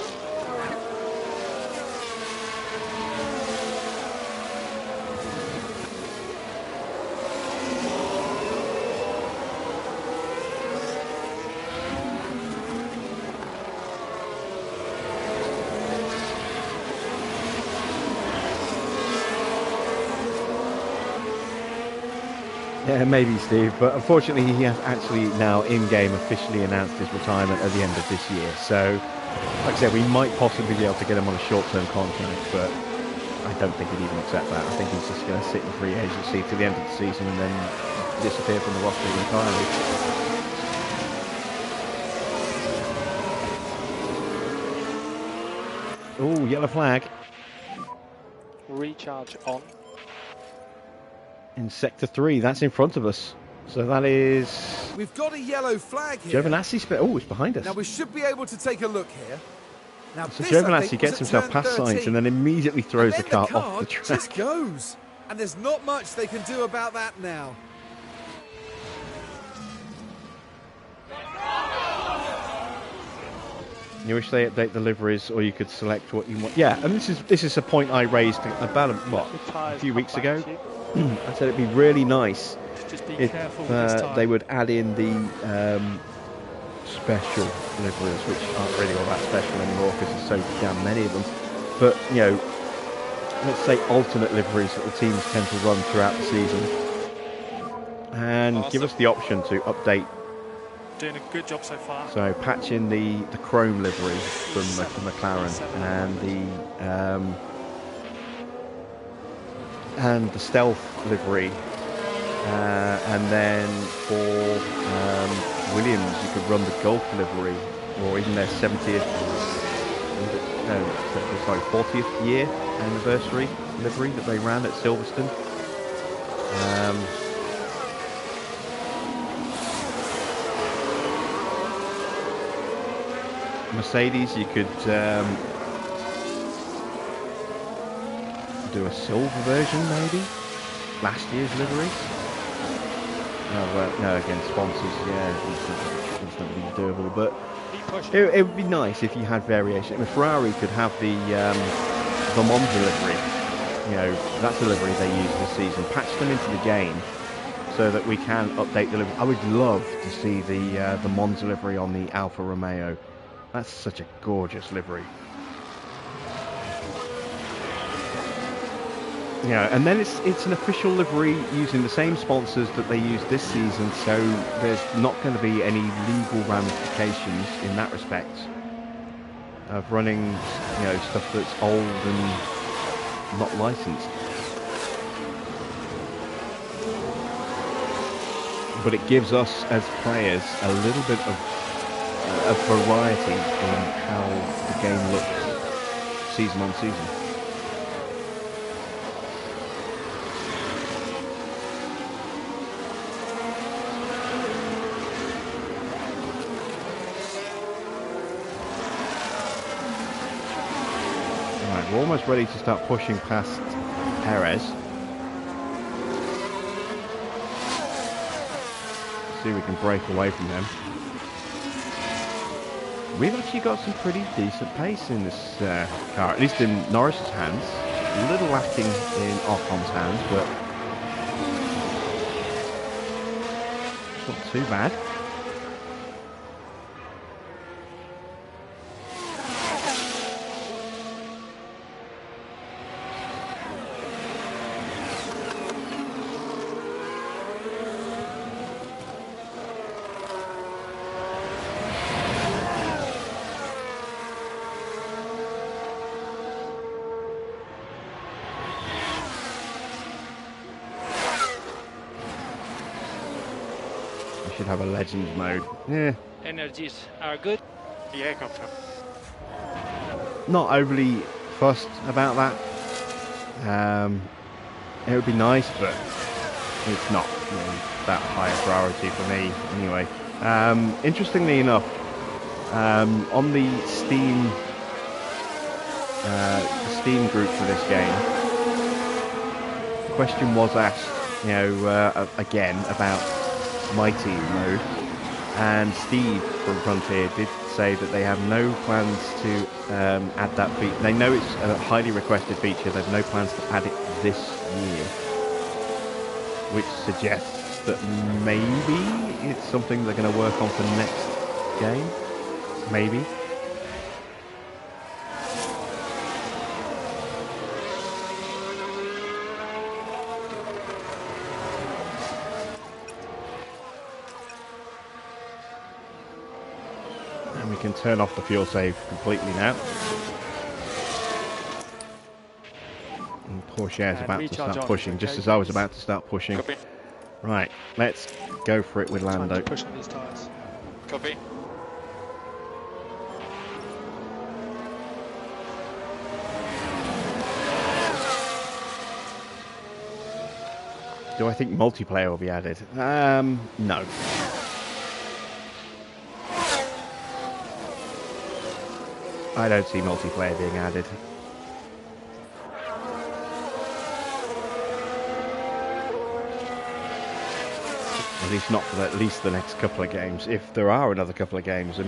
Yeah, maybe, Steve, but unfortunately he has actually now in-game officially announced his retirement at the end of this year. So, like I said, we might possibly be able to get him on a short-term contract, but I don't think he'd even accept that. I think he's just going to sit in free agency to the end of the season and then disappear from the roster entirely. Oh, yellow flag. Recharge on. In sector 3, that's in front of us. So that is... We've got a yellow flag here. Giovinazzi... Oh, it's behind us. Now we should be able to take a look here. Now So this, I Giovinazzi think, gets was at himself turn past 13. Sainz and then immediately throws And the then car off the just track. goes. And there's not much they can do about that now. You wish they update the liveries, or you could select what you want. Yeah, and this is a point I raised about a few weeks ago. I said it'd be really nice Just be if careful this time. they would add in the special liveries, which aren't really all that special anymore because there's so damn many of them. But you know, let's say alternate liveries that the teams tend to run throughout the season, and give us the option to update. Doing a good job so far. So patch in the chrome livery from McLaren and the stealth livery, and then for Williams you could run the Gulf livery, or even their 40th year anniversary livery that they ran at Silverstone. Mercedes, you could do a silver version, maybe. Last year's livery. Oh, well, no, again, sponsors, yeah, it's not really doable. But it would be nice if you had variation. I mean, Ferrari could have the Monza livery. You know, that's the livery they use this season. Patch them into the game so that we can update the livery. I would love to see the Monza livery on the Alfa Romeo. That's such a gorgeous livery. Yeah, and then it's an official livery using the same sponsors that they used this season, so there's not going to be any legal ramifications in that respect of running, you know, stuff that's old and not licensed. But it gives us as players a little bit of variety in how the game looks season on season. We're almost ready to start pushing past Perez. See if we can break away from them. We've actually got some pretty decent pace in this car, at least in Norris's hands. A little lacking in Ocon's hands, but it's not too bad. Should have a Legends mode. Yeah. Energies are good. Yeah, confirm. Not overly fussed about that. It would be nice, but it's not really that high a priority for me anyway. Interestingly enough, on the Steam group for this game, the question was asked, again about my team mode, and Steve from Frontier did say that they have no plans to add that feature. They know it's a highly requested feature. They have no plans to add it this year, which suggests that maybe it's something they're going to work on for next game. Maybe. We can turn off the fuel save completely now. And Porsche is about to start pushing, just as I was about to start pushing. Copy. Right, let's go for it with Lando. Pushing these tyres. Copy. Do I think multiplayer will be added? No. I don't see multiplayer being added. At least not for at least the next couple of games. If there are another couple of games,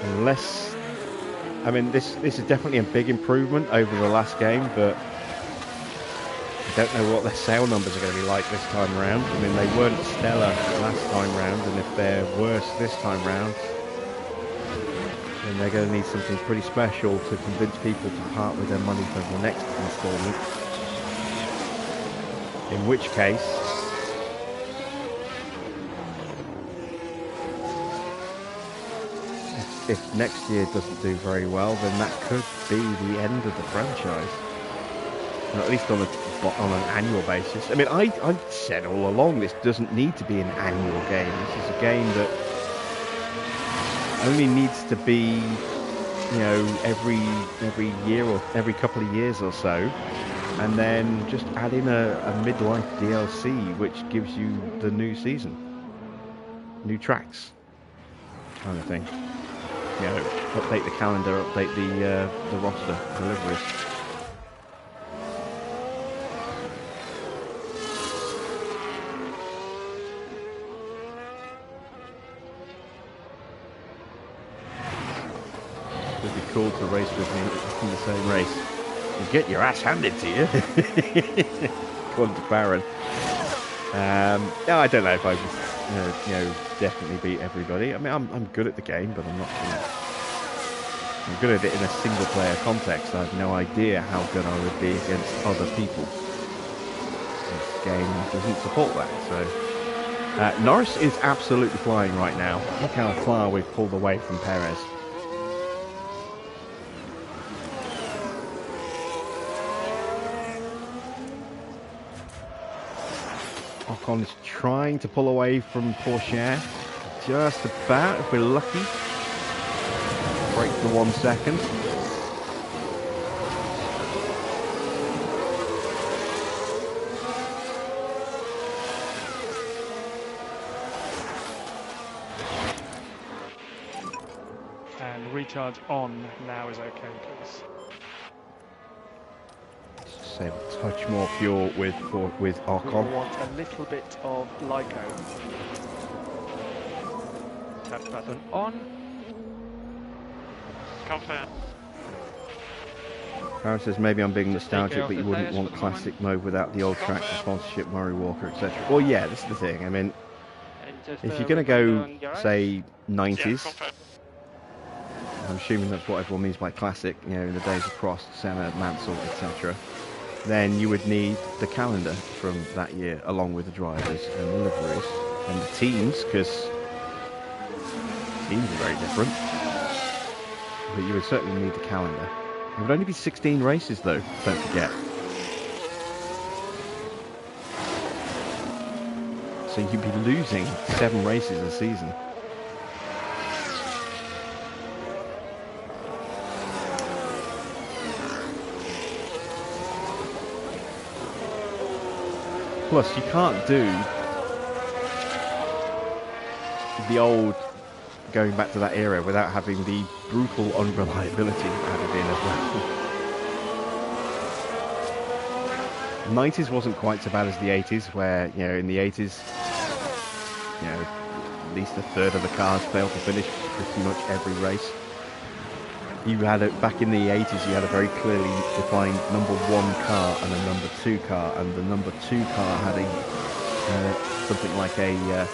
unless... this is definitely a big improvement over the last game, but I don't know what their sale numbers are going to be like this time around. They weren't stellar last time round, and if they're worse this time round, then they're going to need something pretty special to convince people to part with their money for the next installment. In which case, if next year doesn't do very well, then that could be the end of the franchise. Or at least on an annual basis. I said all along this doesn't need to be an annual game. This is a game that only needs to be, every year or every couple of years or so, and then just add in a midlife DLC which gives you the new season, new tracks, kind of thing. Update the calendar, update the roster, deliveries. It'd be cool to race with me in the same race. You get your ass handed to you. According to Baron. No, I don't know if I would, definitely beat everybody. I'm good at the game, but I'm not. I'm good at it in a single player context. I have no idea how good I would be against other people. This game doesn't support that. So Norris is absolutely flying right now. Look how far we've pulled away from Perez. Ocon is trying to pull away from Porsche. Just about, if we're lucky. Break for 1 second. recharge on now is okay, please. Just save a touch more fuel with We Arcon. want a little bit of LICO. Charge button on. Confirm. Aaron says maybe I'm being Just take nostalgic, care but of you the wouldn't tyres want for the classic mode without the old track, the sponsorship, Murray Walker, etc. Well, yeah, this is the thing. I mean, And just, if you're going to go, on garage. say, Yeah, 90s, confirm. I'm assuming that's what everyone means by classic, you know, in the days of Prost, Senna, Mansell, etc., then you would need the calendar from that year, along with the drivers and the liveries and the teams, because teams are very different. But you would certainly need the calendar. It would only be 16 races, though, don't forget. So you'd be losing 7 races a season. Plus, you can't do the old, going back to that era, without having the brutal unreliability added in as well. 90s wasn't quite so bad as the 80s, where, you know, in the 80s, you know, at least a third of the cars failed to finish pretty much every race. You had it back in the 80s. You had a very clearly defined number 1 car and a number 2 car, and the number 2 car had a something like a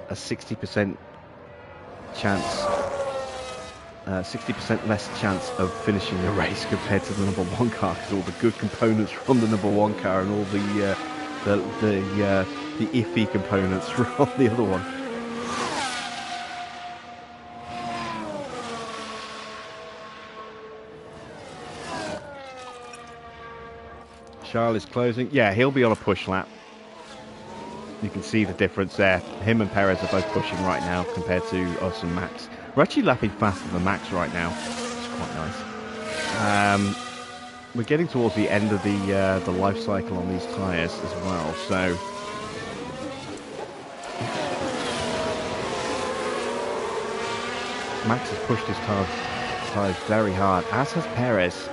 60% chance, 60% less chance of finishing the race compared to the number 1 car, because all the good components were on the number 1 car and all the iffy components were on the other one. Charles is closing. Yeah, he'll be on a push lap. You can see the difference there. Him and Perez are both pushing right now compared to us and Max. We're actually lapping faster than Max right now, which is quite nice. We're getting towards the end of the life cycle on these tyres as well, so Max has pushed his tyres very hard, as has Perez.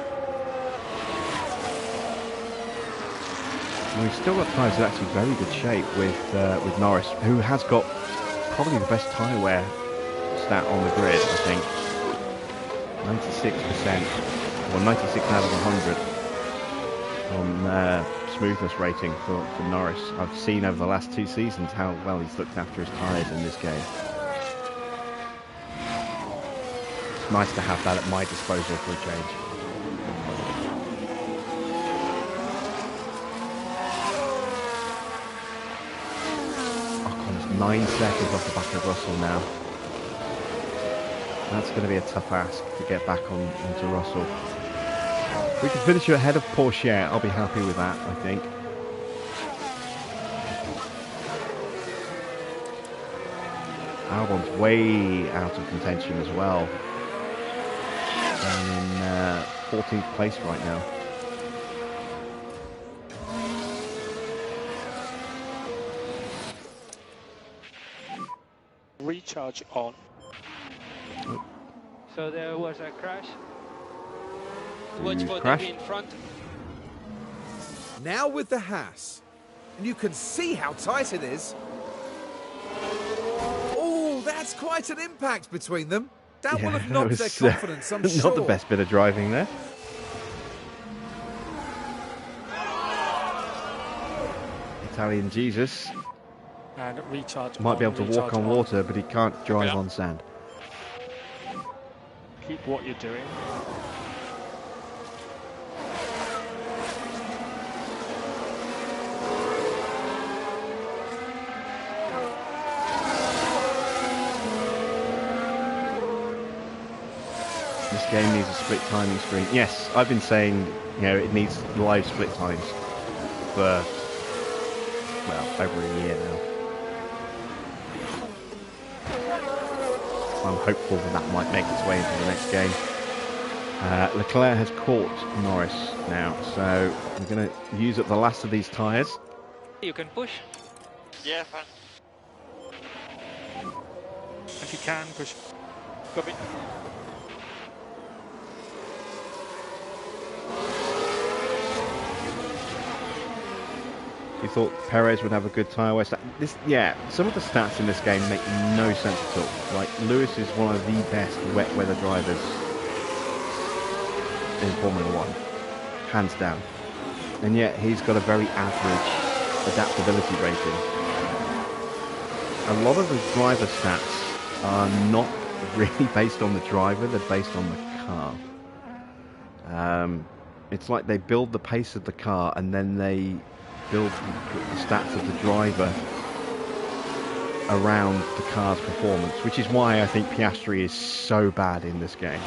We've still got tyres in actually very good shape with Norris, who has got probably the best tyre wear stat on the grid, I think. 96%, or 96 out of 100 on smoothness rating for Norris. I've seen over the last 2 seasons how well he's looked after his tyres in this game. It's nice to have that at my disposal for a change. 9 seconds off the back of Russell now. That's going to be a tough ask to get back onto Russell. If we can finish you ahead of Porsche, I'll be happy with that, I think. Albon's way out of contention as well. Down in 14th place right now. Recharge on. So there was a crash. Watch for Crash. them in front. Now with the Haas. And you can see how tight it is. Oh, that's quite an impact between them. That will have knocked their confidence, I'm sure. Not the best bit of driving there. Italian Jesus And recharge might on, be able to walk on water, but he can't drive Yeah. on sand. Keep what you're doing. This game needs a split timing screen. Yes, I've been saying, you know, it needs live split times for, well, over a year now. I'm hopeful that might make its way into the next game. Leclerc has caught Norris now, so we're going to use up the last of these tyres. You can push. Yeah, fine. If you can, push. Copy. You thought Perez would have a good tyre wear. Yeah, some of the stats in this game make no sense at all. Like, Lewis is one of the best wet weather drivers in Formula 1, hands down. And yet he's got a very average adaptability rating. A lot of the driver stats are not really based on the driver, they're based on the car. It's like they build the pace of the car and then they build the stats of the driver around the car's performance, which is why I think Piastri is so bad in this game.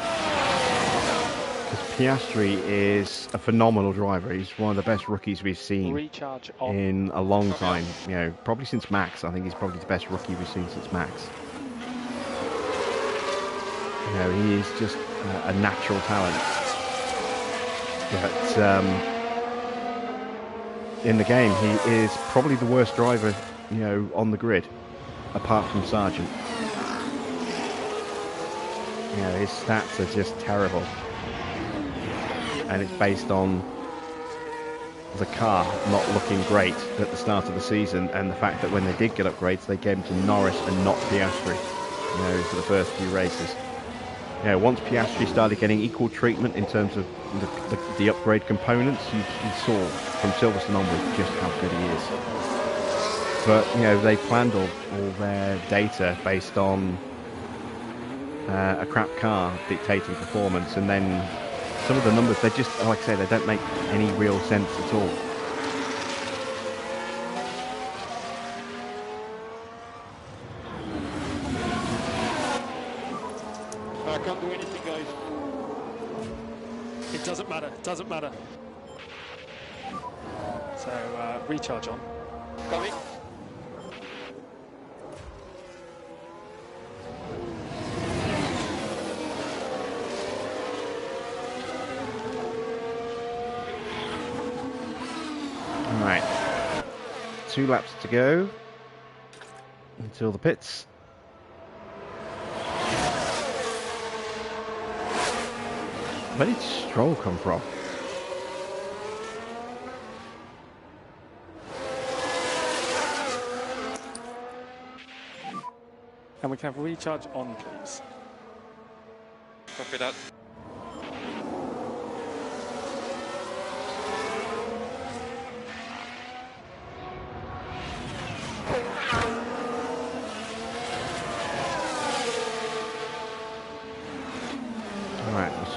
Because Piastri is a phenomenal driver. He's one of the best rookies we've seen in a long time. You know, probably since Max. I think he's probably the best rookie we've seen since Max. You know, he is just a natural talent. But in the game, he is probably the worst driver, you know, on the grid, apart from Sargent. You know, his stats are just terrible. And it's based on the car not looking great at the start of the season, and the fact that when they did get upgrades, they gave them to Norris and not Piastri, you know, for the first few races. You know, once Piastri started getting equal treatment in terms of the upgrade components, you saw from Silverstone onwards just how good he is. But, you know, they planned all their data based on a crap car dictating performance, and then some of the numbers, they just, like I say, they don't make any real sense at all. I can't do anything, guys. It doesn't matter. Doesn't matter. So recharge on. Coming. Right, 2 laps to go until the pits. Where did Stroll come from? And we can have recharge on, please. Copy that.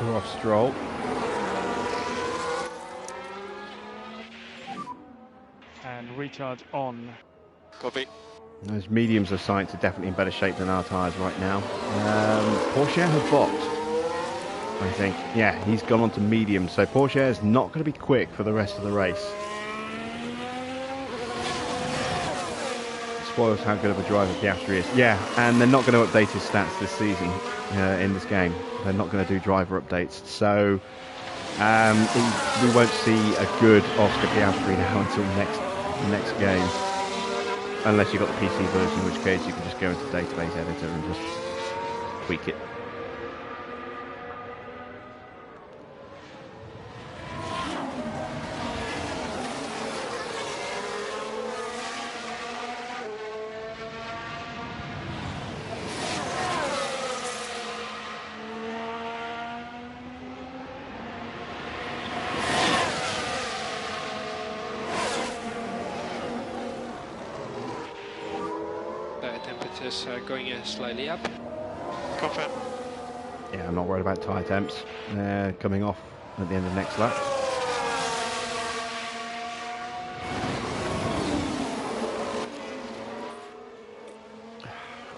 Off Stroll. And recharge on. Copy. Those mediums are signed to definitely in better shape than our tyres right now. Porsche have boxed, I think. Yeah, he's gone on to mediums, so Porsche is not going to be quick for the rest of the race. Spoils how good of a driver Piastri is. Yeah, and they're not going to update his stats this season in this game. They're not going to do driver updates, so we won't see a good Oscar Piastri now until next game, unless you've got the PC version, in which case you can just go into the database editor and just tweak it. Temperatures are going slightly up. Confirm. Yeah, I'm not worried about tyre temps. They're coming off at the end of the next lap.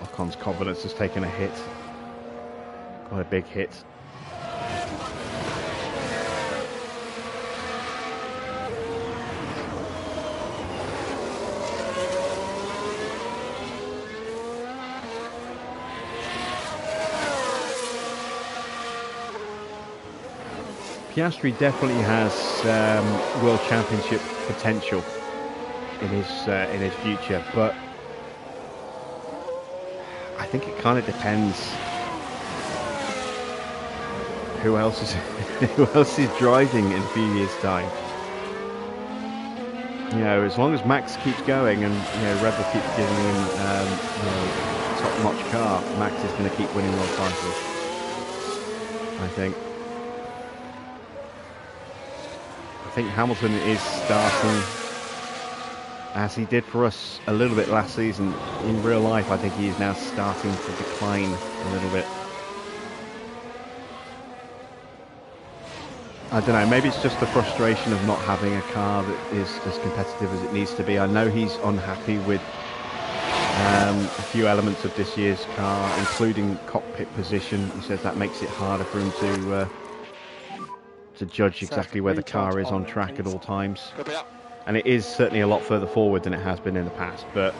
Ocon's confidence has taken a hit. Quite a big hit. Piastri definitely has World Championship potential in his future, but I think it kind of depends who else is driving in a few years' time. You know, as long as Max keeps going and Red Bull keeps giving him a top-notch car, Max is going to keep winning world titles. I think Hamilton is starting, as he did for us a little bit last season. In real life, I think he is now starting to decline a little bit. I don't know, maybe it's just the frustration of not having a car that is as competitive as it needs to be. I know he's unhappy with a few elements of this year's car, including cockpit position. He says that makes it harder for him to judge exactly where the car is on track at all times. And it is certainly a lot further forward than it has been in the past, but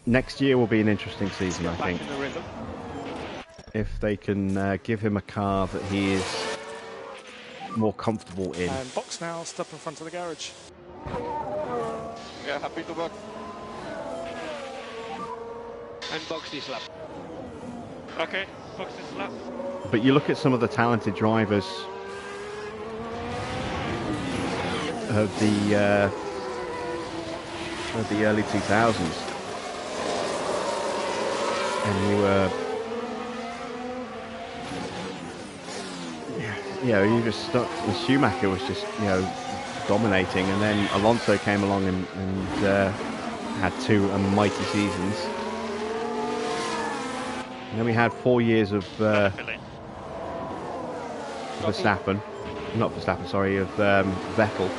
next year will be an interesting season, I think. If they can give him a car that he is more comfortable in. And Box now stop in front of the garage. Yeah, happy to work. And Box this lap. Okay, Box this lap. But you look at some of the talented drivers of the early 2000s, and you were. You just stuck. And Schumacher was just, dominating, and then Alonso came along and had two mighty seasons. And then we had 4 years of Verstappen, of Vettel,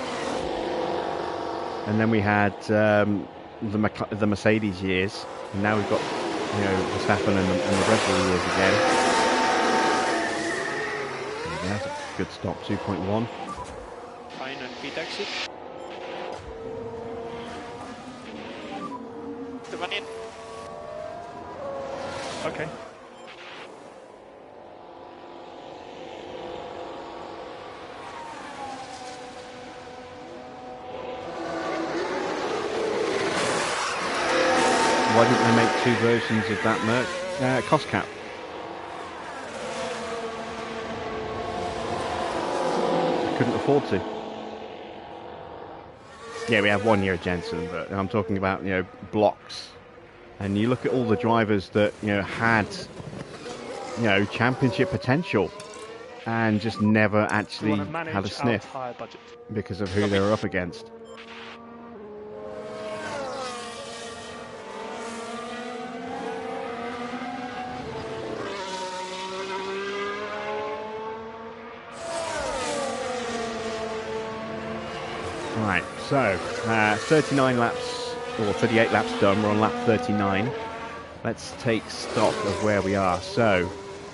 and then we had the Mercedes years, and now we've got Verstappen and the Red Bull years again. That's a good stop, 2.1. Fine and pit exit. The one in. Okay. Why didn't they make two versions of that merch? Cost cap. Couldn't afford to. Yeah, we have 1 year at Jensen, but I'm talking about blocks. And you look at all the drivers that had championship potential and just never actually had a sniff because of who they were up against. Right, so 39 laps, or 38 laps done. We're on lap 39. Let's take stock of where we are. So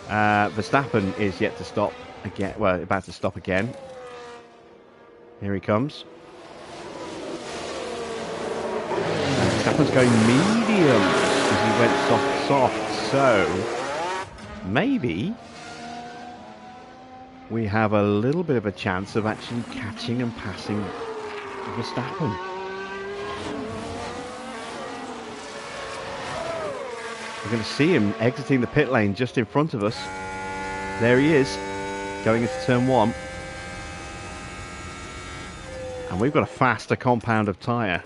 Verstappen is yet to stop again. Well, about to stop again. Here he comes. Verstappen's going medium as he went soft. So maybe we have a little bit of a chance of actually catching and passing Verstappen. We're going to see him exiting the pit lane just in front of us. There he is, going into turn one. And we've got a faster compound of tyre.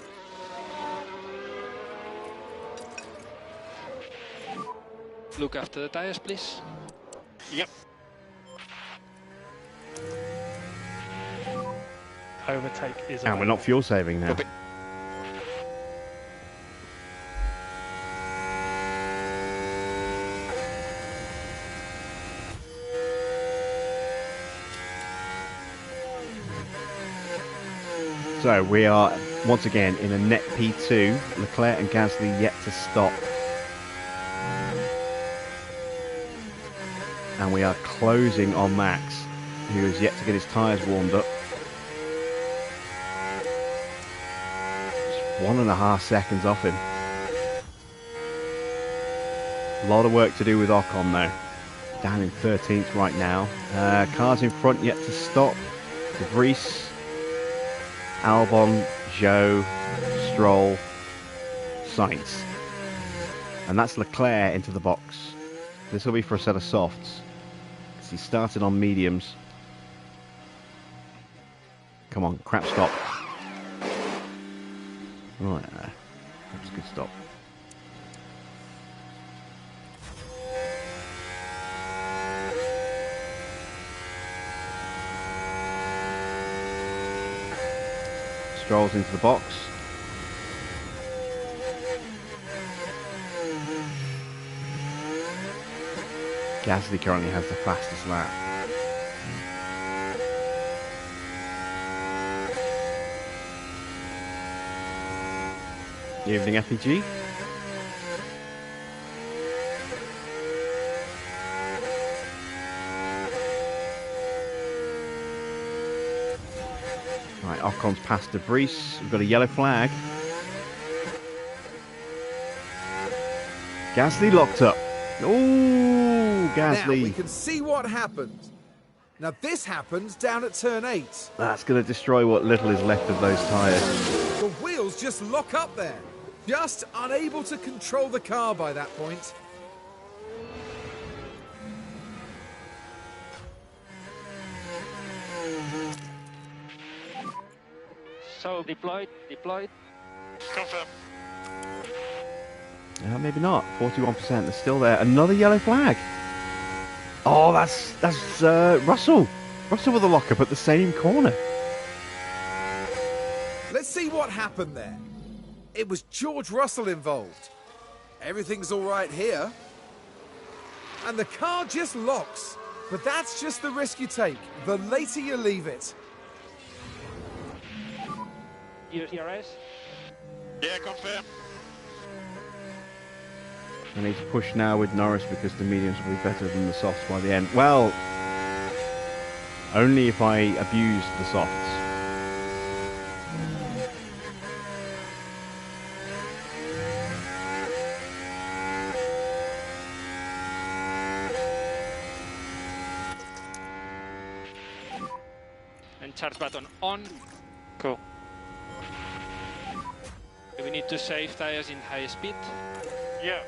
Look after the tires, please. Yep. Overtake is. And we're not fuel saving now. Copy. So we are once again in a net P2. Leclerc and Gasly yet to stop. And we are closing on Max, who is yet to get his tyres warmed up. Just 1.5 seconds off him. A lot of work to do with Ocon though. Down in 13th right now. Cars in front yet to stop. De Vries, Albon, Zhou, Stroll, Sainz. And that's Leclerc into the box. This will be for a set of softs. Because he started on mediums. Come on, crap stop. Right, that was a good stop. Strolls into the box. Gasly currently has the fastest lap. Evening FPG. Right, Ocon's past De Vries. We've got a yellow flag. Gasly locked up. Oh, Gasly. Now we can see what happened. Now this happens down at turn 8. That's going to destroy what little is left of those tyres. The wheels just lock up there. Just unable to control the car by that point. So deployed. Confirm. Maybe not. 41%. They're still there. Another yellow flag. Oh, that's Russell. Russell with a lockup at the same corner. Let's see what happened there. It was George Russell involved. Everything's all right here. And the car just locks. But that's just the risk you take. The later you leave it. ERS. Yeah, confirm. I need to push now with Norris because the mediums will be better than the softs by the end. Well, only if I abuse the softs. And charge button on. Cool. We need to save tires in high speed. Yeah.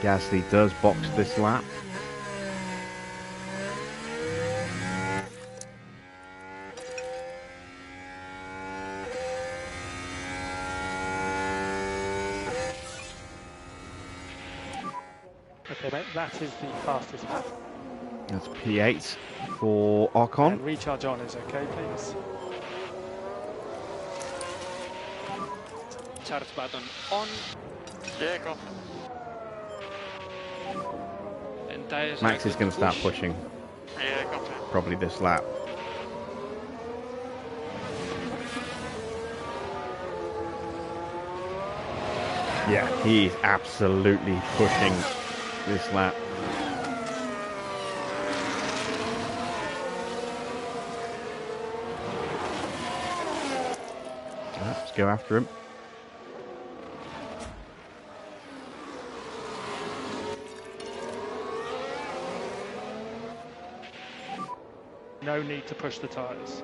Gasly does box this lap. Okay, mate, that is the fastest lap. That's P8 for Ocon. And recharge on is okay, please. Charge button on. Yeah, confirm. And tires Max are is good going to start push. pushing Yeah, confirm. probably this lap. Yeah, he's absolutely pushing this lap. Let's go after him. No need to push the tyres.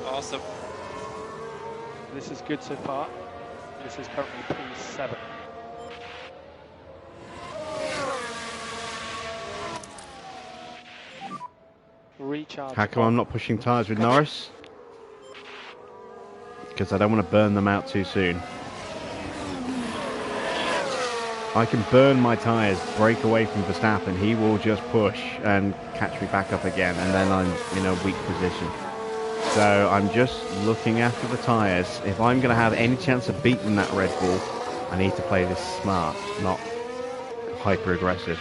Awesome. This is good so far. This is currently P7. Recharge. How come I'm not pushing tyres with Norris? Because I don't want to burn them out too soon. I can burn my tyres, break away from Verstappen, he will just push and catch me back up again, and then I'm in a weak position. So I'm just looking after the tyres. If I'm going to have any chance of beating that Red Bull, I need to play this smart, not hyper aggressive.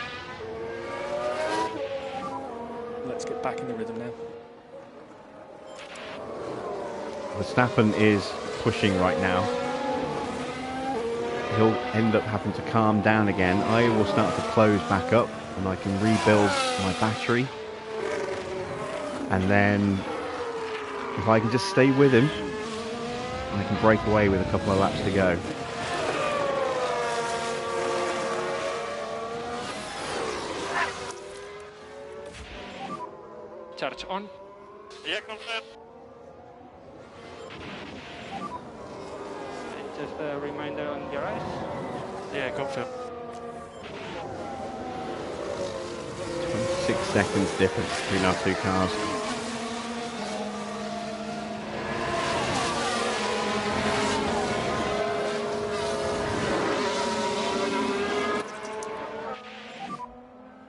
Let's get back in the rhythm now. Verstappen is pushing right now. He'll end up having to calm down again. I will start to close back up and I can rebuild my battery. And then if I can just stay with him and they can break away with a couple of laps to go. Charge on. Yeah, confirm. And just a reminder on your eyes. Yeah, confirm. 26 seconds difference between our two cars.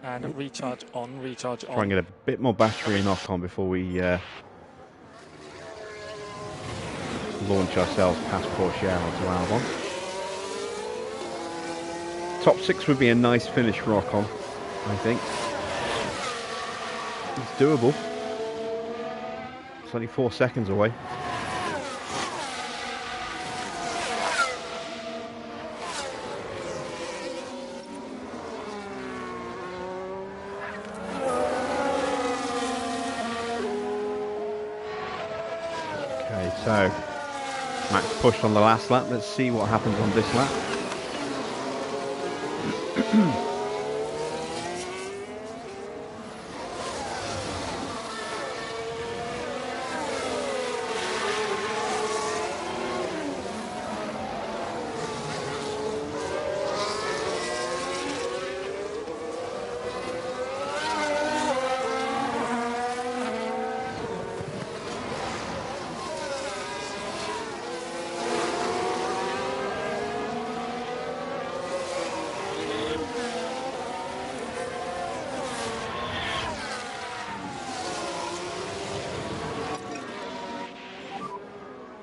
And recharge on, recharge on. Try and get a bit more battery knock on before we launch ourselves past Porsche onto Albon. Top 6 would be a nice finish for Ocon, I think. It's doable. It's only 4 seconds away. Okay, so Max pushed on the last lap. Let's see what happens on this lap.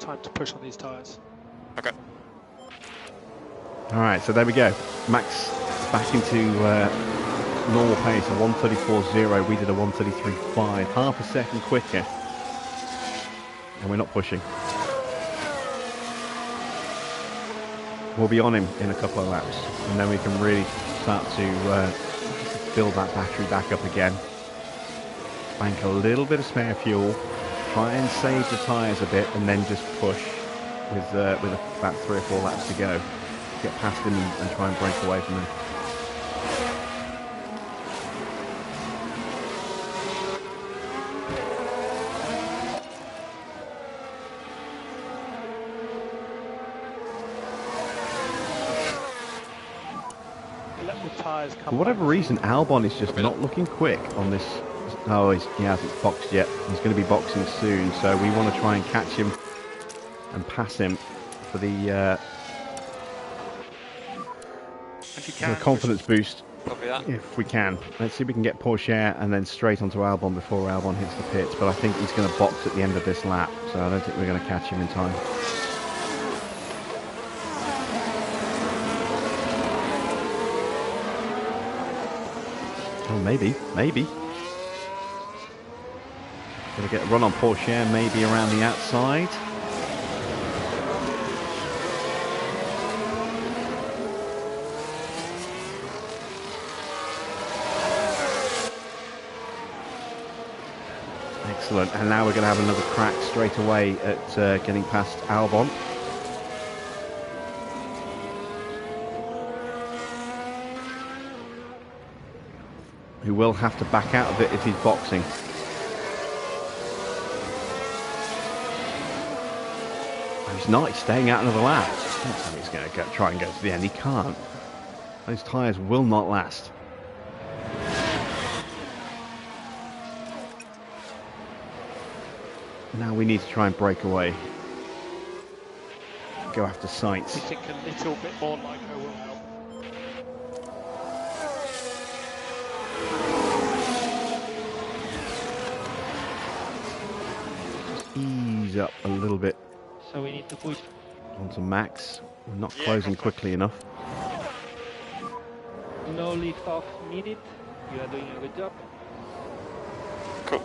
Time to push on these tyres. Okay. All right, so there we go. Max back into normal pace, a 1:34.0. We did a 1:33.5, half a second quicker, and we're not pushing. We'll be on him in a couple of laps, and then we can really start to build that battery back up again. Bank a little bit of spare fuel, try and save the tyres a bit, and then just push with about 3 or 4 laps to go. Get past him and try and break away from him. Let the tyres come For whatever back. reason, Albon is just not looking quick on this. Oh, he hasn't boxed yet. He's going to be boxing soon, so we want to try and catch him and pass him for the confidence boost. Copy that. If we can. Let's see if we can get Porsche and then straight onto Albon before Albon hits the pits, but I think he's going to box at the end of this lap, so I don't think we're going to catch him in time. Oh, maybe. Gonna get a run on Porsche, maybe around the outside. Excellent, and now we're going to have another crack straight away at getting past Albon. Who will have to back out of it if he's boxing. Oh, he's not, he's staying out another lap. I don't think he's going to try and go to the end, he can't. Those tyres will not last. Now we need to try and break away. Go after Sainz. We think a little bit more like her will help. Ease up a little bit So we need to push. onto Max. We're not closing quickly enough. No lift off needed. You are doing a good job. Cool.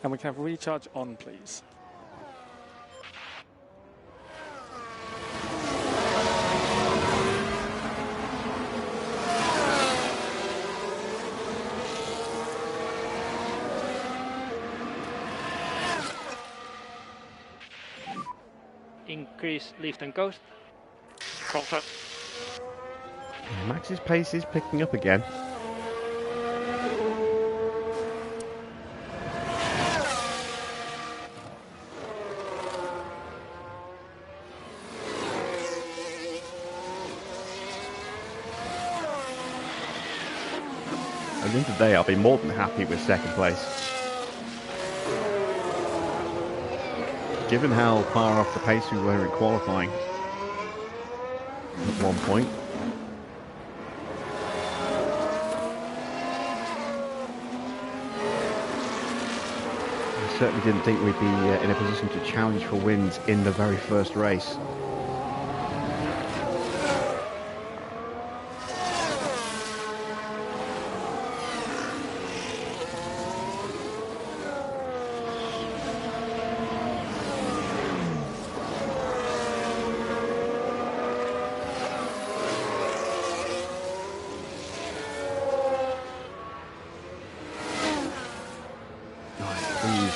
And we can have recharge on, please. increase lift and coast. Confirm. Yeah, Max's pace is picking up again. At the end of the day, I'll be more than happy with second place. Given how far off the pace we were in qualifying at one point. I certainly didn't think we'd be in a position to challenge for wins in the very first race.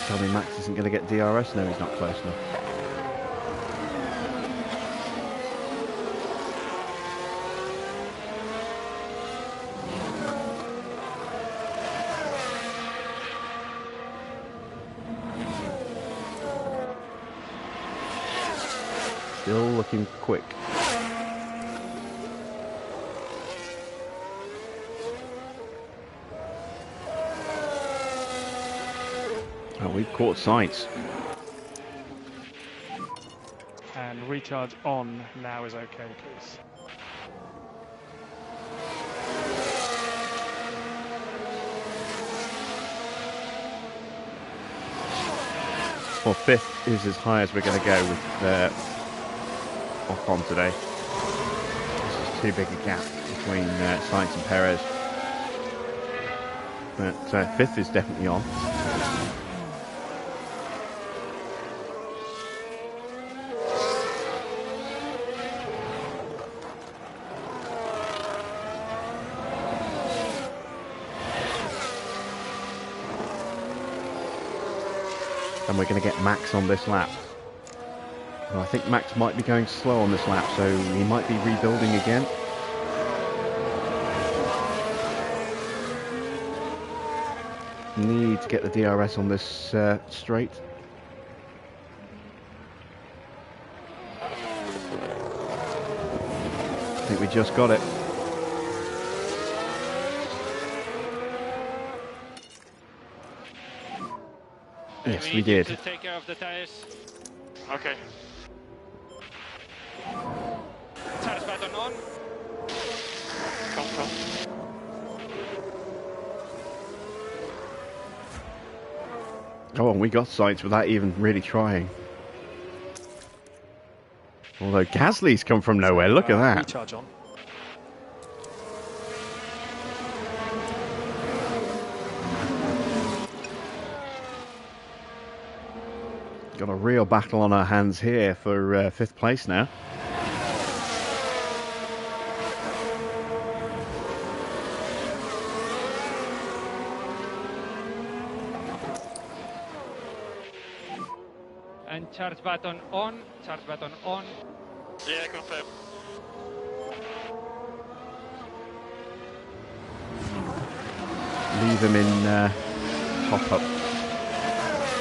Tell me Max isn't going to get DRS. No, he's not close enough. Still looking quick. Oh, we've caught sights. And recharge on now is okay, please. Well, fifth is as high as we're going to go with Ocon today. This is too big a gap between Sainz and Perez. But fifth is definitely on. And we're going to get Max on this lap. Well, I think Max might be going slow on this lap, so he might be rebuilding again. Need to get the DRS on this straight. I think we just got it. Yes, we did. To take care of the tires. Okay. Tires button on. Confirm. Oh, and we got sights without even really trying. Although Gasly's come from nowhere, look at that. Recharge on. Got a real battle on our hands here for fifth place now. And charge button on. Charge button on. Yeah, confirm. Leave him in top up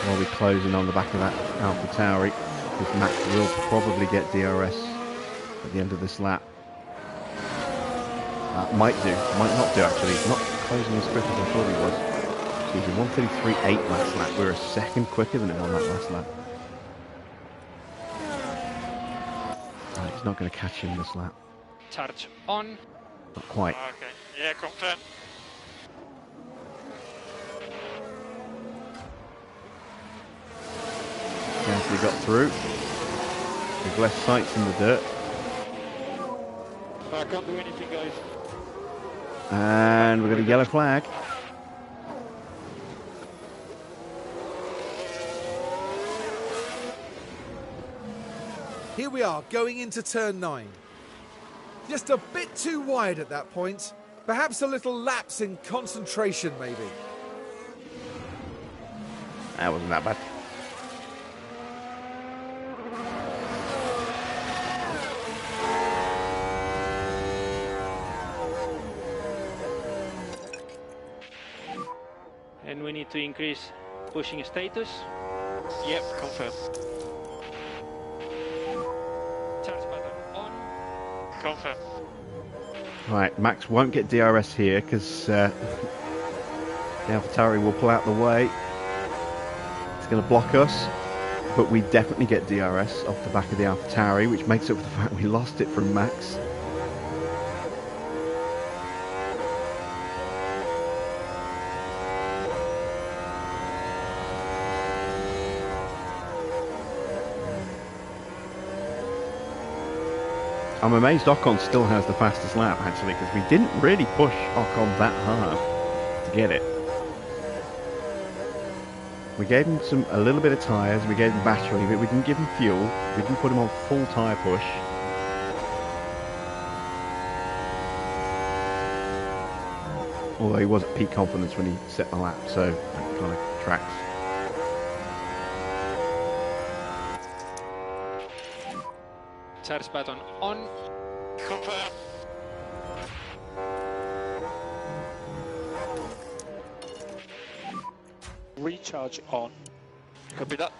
while we close in on the back of that AlphaTauri, because Max will probably get DRS at the end of this lap. Might not do actually. He's not closing as quick as I thought he was. He's in 1:33.8 last lap. We're a second quicker than him on that last lap. Right, he's not going to catch him this lap. Charge on. Not quite. Okay. Yeah, confirm. Gasly got through. We've left sights in the dirt. I can't do anything, guys. And we've got a yellow flag. Here we are, going into turn 9. Just a bit too wide at that point. Perhaps a little lapse in concentration, maybe. That wasn't that bad. to increase pushing status. Yep, confirm. Charge button on. Confirm. Right, Max won't get DRS here because the AlphaTauri will pull out the way. It's going to block us, but we definitely get DRS off the back of the AlphaTauri, which makes up for the fact we lost it from Max. I'm amazed Ocon still has the fastest lap, actually, because we didn't really push Ocon that hard to get it. We gave him a little bit of tyres, we gave him battery, but we didn't give him fuel. We didn't put him on full tyre push. Although he was at peak confidence when he set the lap, so that kind of tracks. Charge button on. Confirm. Recharge on. Copy that.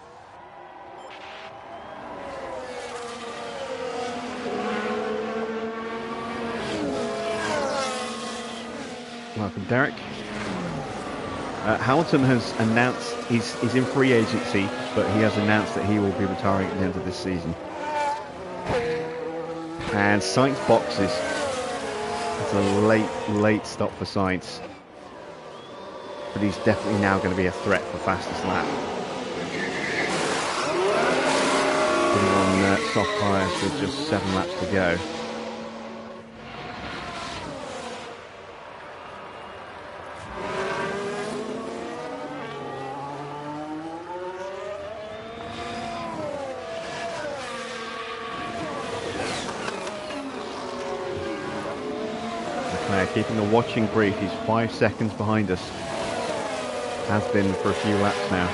Welcome, Derek. Hamilton has announced he's in free agency, but he has announced that he will be retiring at the end of this season. And Sainz boxes. It's a late stop for Sainz. But he's definitely now going to be a threat for fastest lap. Putting on soft tyres with just 7 laps to go. Keeping a watching brief, he's 5 seconds behind us. Has been for a few laps now.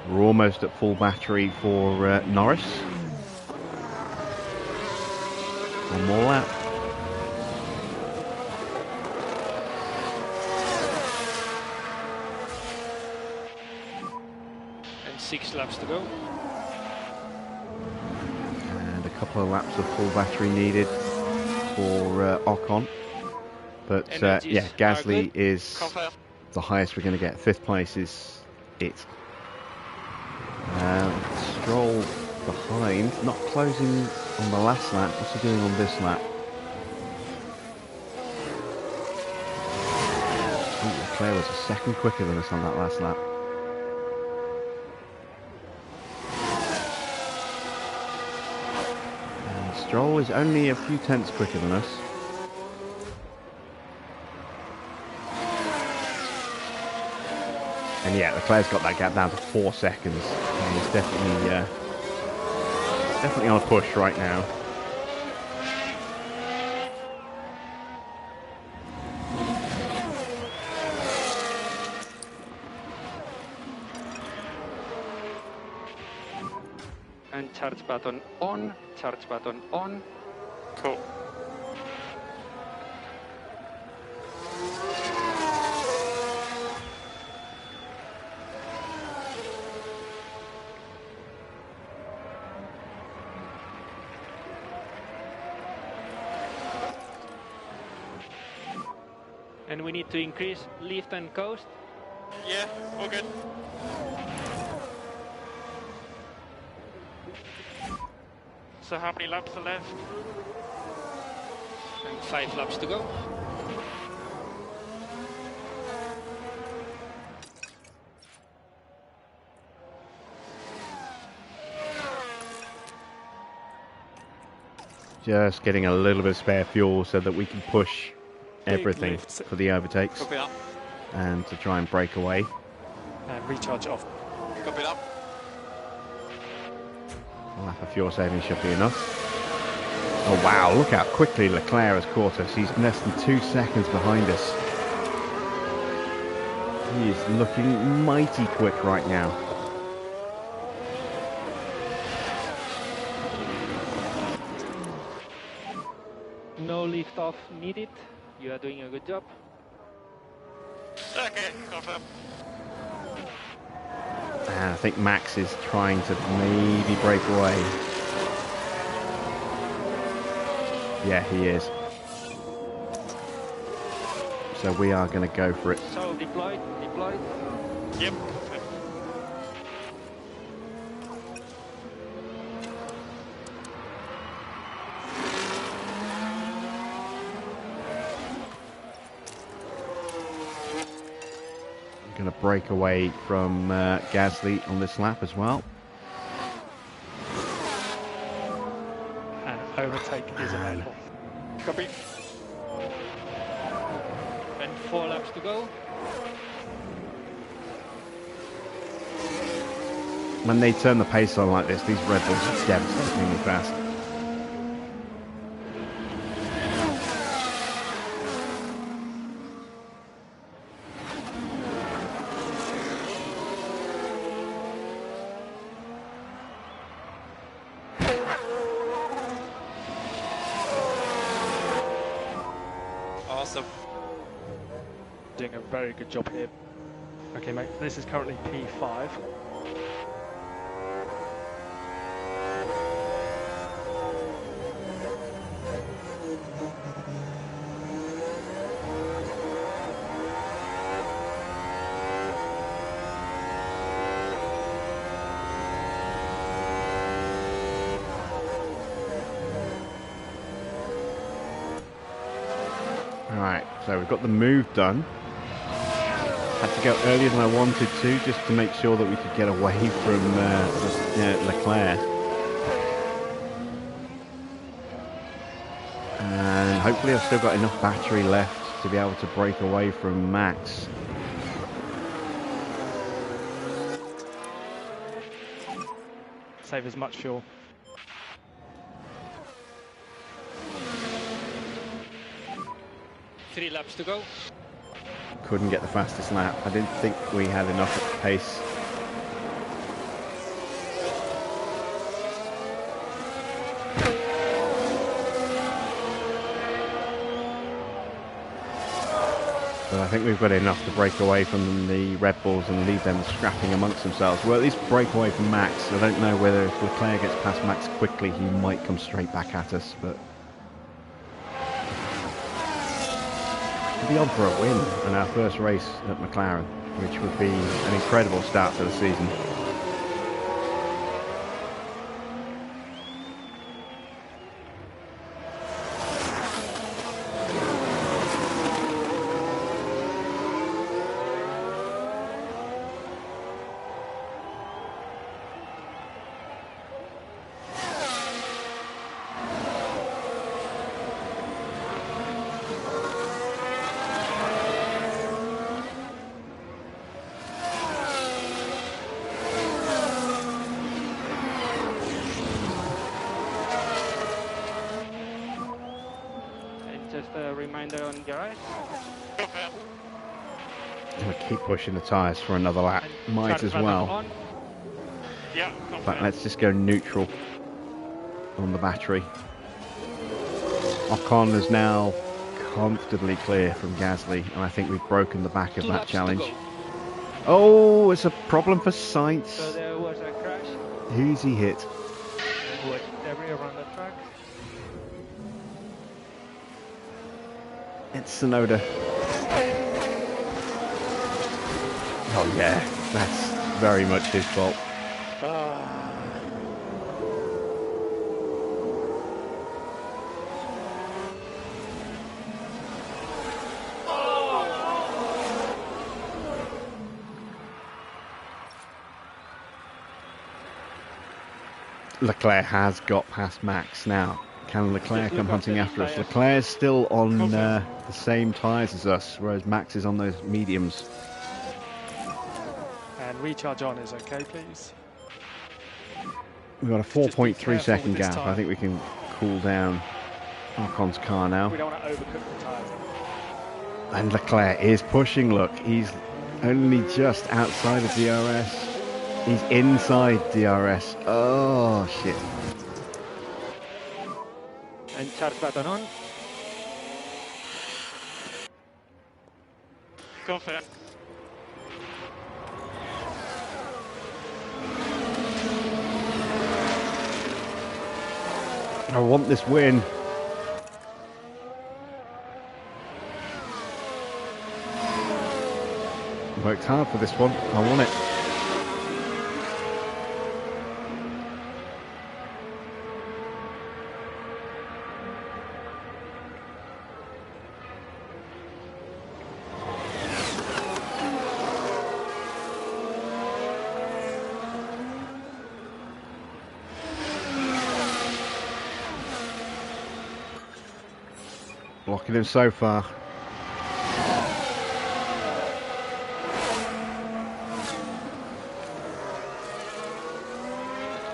We're almost at full battery for Norris. One more lap. And 6 laps to go. And a couple of laps of full battery needed for Ocon. But yeah, Gasly is the highest we're going to get. 5th place is it. Stroll behind, not closing on the last lap. What's he doing on this lap? Leclerc was a second quicker than us on that last lap. And Stroll is only a few tenths quicker than us. And yeah, Leclerc's got that gap down to 4 seconds. And he's definitely on a push right now. And charge button on, charge button on. Cool. And we need to increase lift and coast. Yeah, all good. So how many laps are left? And 5 laps to go. Just getting a little bit of spare fuel so that we can push everything for the overtakes. Copy that. And to try and break away. And recharge off. Copy that. A lap of fuel saving should be enough. Oh wow, look how quickly Leclerc has caught us. He's less than 2 seconds behind us. He is looking mighty quick right now. No lift off needed. You are doing a good job. Okay, confirm. And I think Max is trying to maybe break away. Yeah, he is. So we are going to go for it. So deployed. Yep. Going to break away from Gasly on this lap as well. And overtake is available. Copy. And 4 laps to go. When they turn the pace on like this, these Red Bulls are devastatingly fast. Awesome. Doing a very good job here. Okay, mate, this is currently P5. Alright, so we've got the move done. Had to go earlier than I wanted to, just to make sure that we could get away from Leclerc. And hopefully I've still got enough battery left to be able to break away from Max. Save as much fuel. Three laps to go. Couldn't get the fastest lap. I didn't think we had enough pace. But I think we've got enough to break away from the Red Bulls and leave them scrapping amongst themselves. Well, at least break away from Max. I don't know whether if Leclerc gets past Max quickly, he might come straight back at us, but be on for a win in our first race at McLaren, which would be an incredible start to the season. Just a reminder on garage. I'm going to keep pushing the tyres for another lap. Might as well. Yeah, But let's just go neutral on the battery. Ocon is now comfortably clear from Gasly, and I think we've broken the back of that challenge. Oh, it's a problem for Sainz. So there was a crash. Who's he hit? With debris around the track. It's Sonoda. Oh yeah, that's very much his fault. Leclerc has got past Max now. Can Leclerc come hunting after us? Leclerc's still on the same tyres as us, whereas Max is on those mediums. And recharge on is okay, please. We've got a 4.3 second gap. I think we can cool down Ocon's car now. We don't want to overcook the tyres. And Leclerc is pushing, look. He's only just outside of DRS. He's inside DRS. Oh, shit. And charge button on. Confirm. I want this win. Worked hard for this one. I want it. Blocking him so far.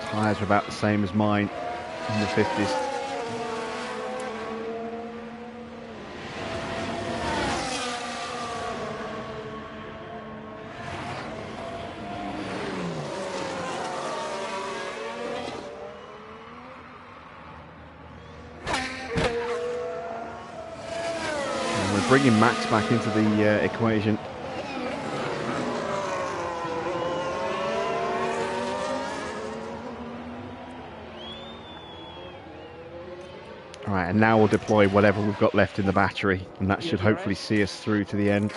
Tyres are about the same as mine in the 50s. Bringing Max back into the equation. All right, and now we'll deploy whatever we've got left in the battery, and that should hopefully see us through to the end.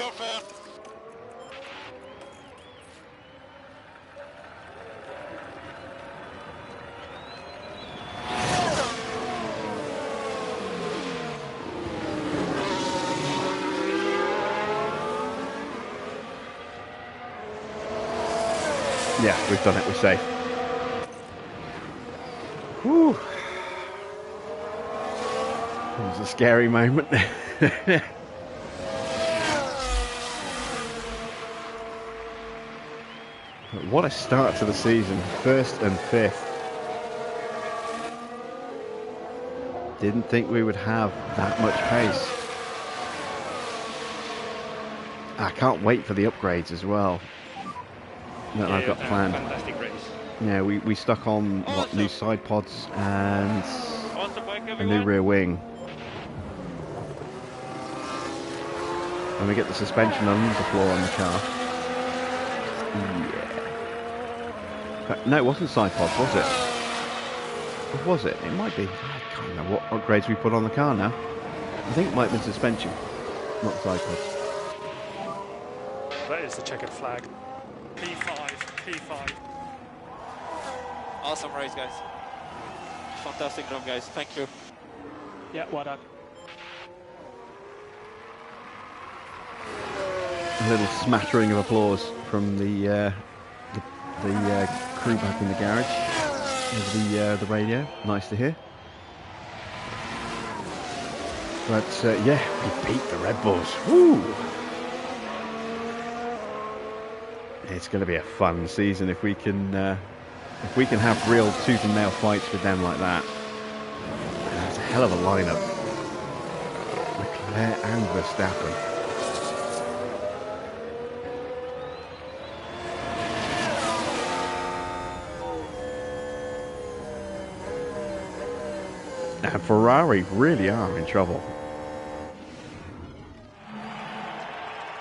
Yeah, we've done it, we're safe. Whew. It was a scary moment. But what a start to the season. 1st and 5th. Didn't think we would have that much pace. I can't wait for the upgrades as well that I've got planned. Fantastic race. Yeah, we stuck on what, new side pods and On the bike, a everyone. new rear wing. When we get the suspension under the floor on the car. Yeah. No, it wasn't side pods, was it? Or was it? It might be. I can't remember what upgrades we put on the car now. I think it might have been suspension, not side pods. That is the checkered flag. P5, P5. Awesome race, guys. Fantastic job, guys. Thank you. Yeah, well done. A little smattering of applause from the crew back in the garage over the radio. Nice to hear. But yeah, we beat the Red Bulls. Woo! It's going to be a fun season if we can have real tooth and nail fights with them like that. That's a hell of a lineup. Leclerc and Verstappen. And Ferrari really are in trouble.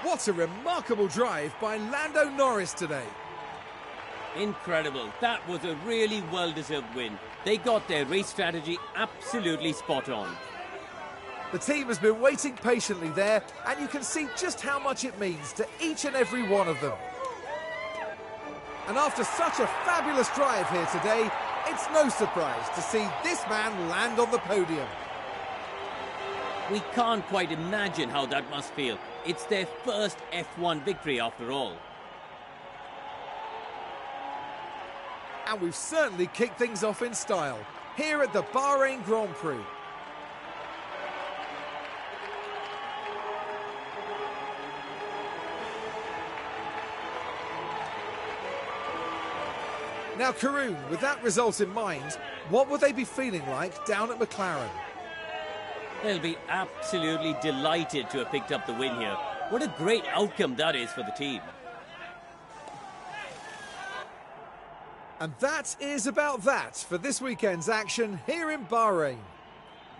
What a remarkable drive by Lando Norris today. Incredible. That was a really well-deserved win. They got their race strategy absolutely spot on. The team has been waiting patiently there, and you can see just how much it means to each and every one of them. And after such a fabulous drive here today, it's no surprise to see this man land on the podium. We can't quite imagine how that must feel. It's their first F1 victory after all. And we've certainly kicked things off in style here at the Bahrain Grand Prix. Now, Karun, with that result in mind, what would they be feeling like down at McLaren? They'll be absolutely delighted to have picked up the win here. What a great outcome that is for the team. And that is about that for this weekend's action here in Bahrain.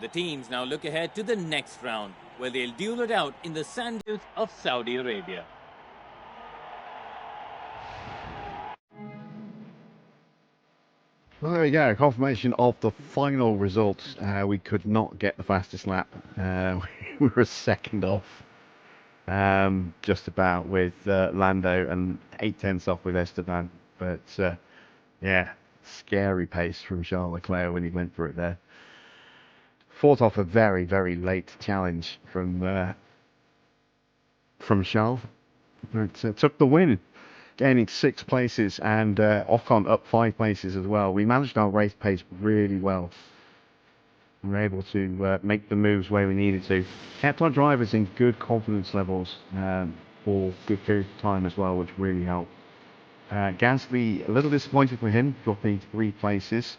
The teams now look ahead to the next round, where they'll duel it out in the sand dunes of Saudi Arabia. Well, there we go, confirmation of the final results. We could not get the fastest lap. We were second off, just about, with Lando, and 8/10 off with Esteban. But yeah, scary pace from Charles Leclerc when he went for it there. Fought off a very, very late challenge from Charles, but took the win, gaining 6 places, and Ocon up 5 places as well. We managed our race pace really well. We were able to make the moves where we needed to. Kept our drivers in good confidence levels for good period of time as well, which really helped. Gasly, a little disappointed for him, dropping 3 places.